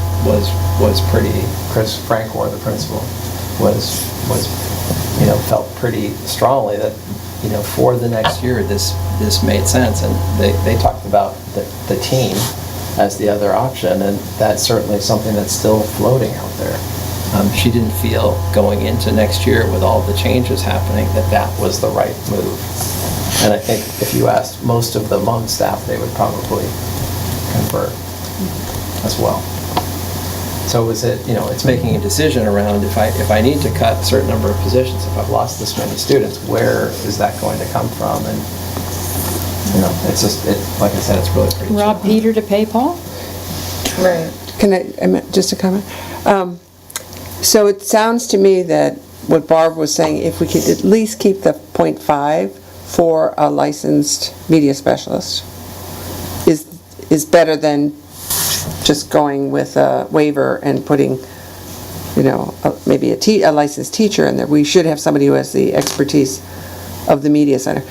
Frankor, the principal, felt pretty strongly that, for the next year, this made sense. And they talked about the team as the other option, and that's certainly something that's still floating out there. She didn't feel going into next year with all the changes happening that was the right move. And I think if you asked most of the MUM staff, they would probably concur as well. So it's making a decision around if I need to cut a certain number of positions, if I've lost this many students, where is that going to come from? And it's just, like I said, it's really pretty. Rob Peter to pay Paul? Right. Can I, just a comment? So it sounds to me that what Barb was saying, if we could at least keep the 0.5 for a licensed media specialist is better than just going with a waiver and putting, maybe a licensed teacher in there. We should have somebody who has the expertise of the media center.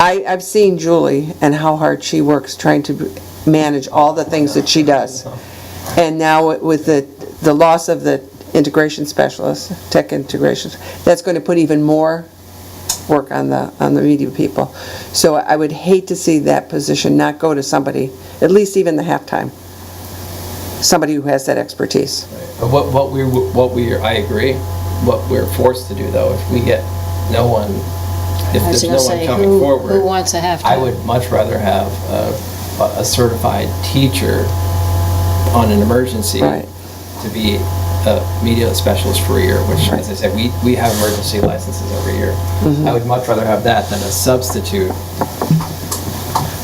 I've seen Julie and how hard she works trying to manage all the things that she does. And now with the loss of the integration specialist, tech integration, that's going to put even more work on the media people. So I would hate to see that position not go to somebody, at least even the halftime, somebody who has that expertise. Right. But I agree. What we're forced to do, though, if we get no one, if there's no one coming forward, who wants a halftime? I would much rather have a certified teacher on an emergency to be a media specialist for a year, which, as I said, we have emergency licenses every year. I would much rather have that than a substitute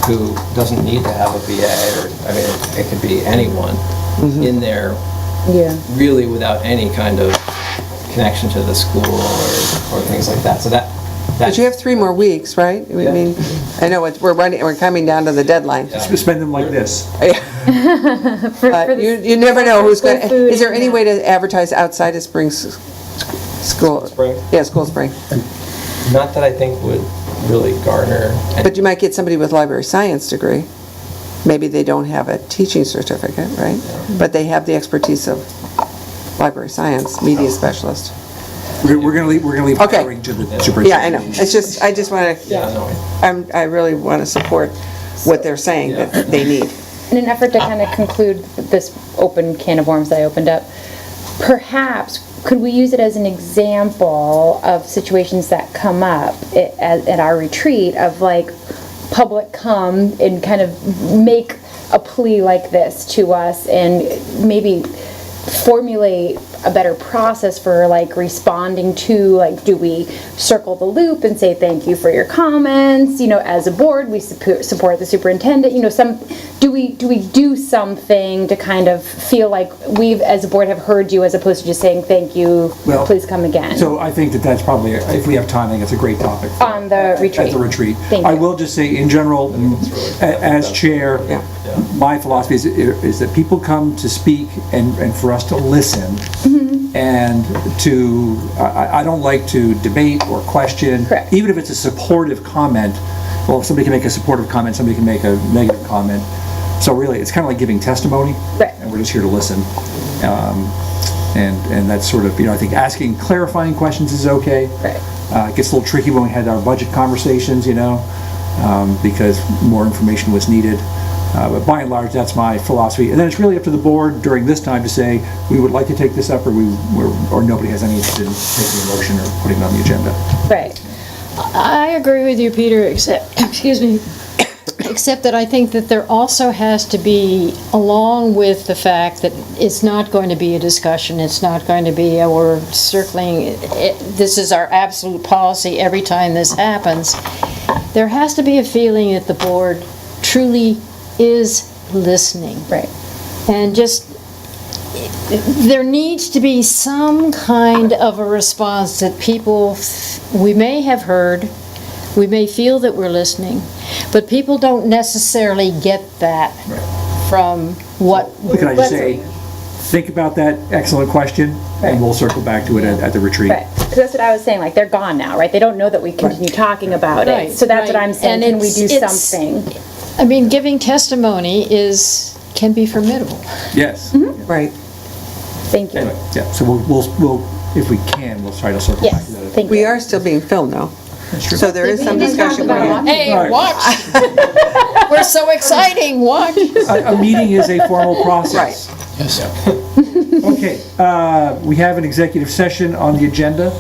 who doesn't need to have a BA, it could be anyone in there, really without any kind of connection to the school or things like that. So but you have 3 more weeks, right? I mean, I know we're coming down to the deadline. Spend them like this. But you never know who's going to. Is there any way to advertise outside of spring school? Spring? Yeah, school spring. Not that I think would really garner. But you might get somebody with library science degree. Maybe they don't have a teaching certificate, right? Yeah. But they have the expertise of library science, media specialist. We're going to leave hiring to the superintendent. Yeah, I know. It's just, I just want to, I really want to support what they're saying that they need. In an effort to kind of conclude this open can of worms that I opened up, perhaps could we use it as an example of situations that come up at our retreat of like public come and kind of make a plea like this to us and maybe formulate a better process for like responding to, like, do we circle the loop and say thank you for your comments, as a board we support the superintendent, do we do something to kind of feel like we've as a board have heard you as opposed to just saying thank you, please come again. So I think that's probably, if we have time, I think it's a great topic on the retreat. At the retreat. Thank you. I will just say in general, as chair, my philosophy is that people come to speak and for us to listen. And I don't like to debate or question. Correct. Even if it's a supportive comment. Well, if somebody can make a supportive comment, somebody can make a negative comment. So really, it's kind of like giving testimony. Right. And we're just here to listen. And that's sort of, I think asking clarifying questions is okay. Right. It gets a little tricky when we had our budget conversations, because more information was needed. But by and large, that's my philosophy. And then it's really up to the board during this time to say, we would like to take this up, or nobody has any interest in taking a motion or putting it on the agenda. Right. I agree with you, Peter, except that I think that there also has to be, along with the fact that it's not going to be a discussion, it's not going to be we're circling, this is our absolute policy every time this happens, there has to be a feeling that the board truly is listening. Right. And just, there needs to be some kind of a response that people, we may have heard, we may feel that we're listening, but people don't necessarily get that from what. What can I just say? Think about that excellent question, and we'll circle back to it at the retreat. Right. Because that's what I was saying, like, they're gone now, right? They don't know that we continue talking about it. So that's what I'm saying, can we do something? I mean, giving testimony can be formidable. Yes. Right. Thank you. Anyway, yeah, so we'll, if we can, we'll try to circle back Yes, to that. thank We you. are still being filmed though. true. So there is some discussion going on. Hey, Right. watch! We're so exciting, watch! A meeting is a formal process. Yes. Okay, we have an executive session on the agenda.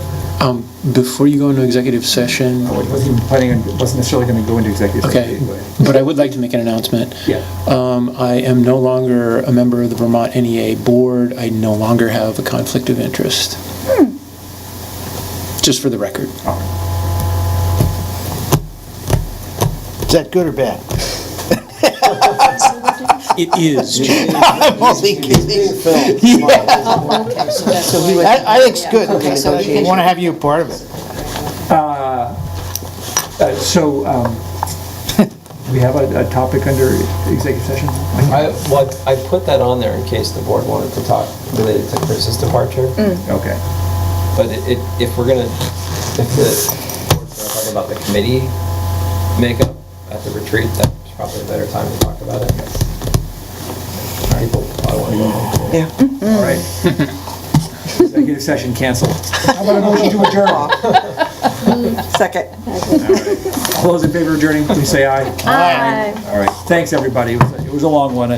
Before you go into executive session, I wasn't even planning on, wasn't necessarily going to go into executive session okay, anyway. but I would like to make an announcement. Yeah. I am no longer a member of the Vermont NEA board. I no longer have a conflict of interest. Just for the record. Is that good or bad? It is. I'm only kidding. I think it's good. We want to have you a part of it. Do we have a topic under executive session? I put that on there in case the board wanted to talk related to Chris's departure. Okay. But if the board's gonna talk about the committee makeup at the retreat, that's probably a better time to talk about it. People probably want to go home. Yeah. All right. Executive session canceled. How about a motion to adjourn? Second. All those in favor of adjourning, please say aye. Aye. All right, thanks, everybody. It was a long one.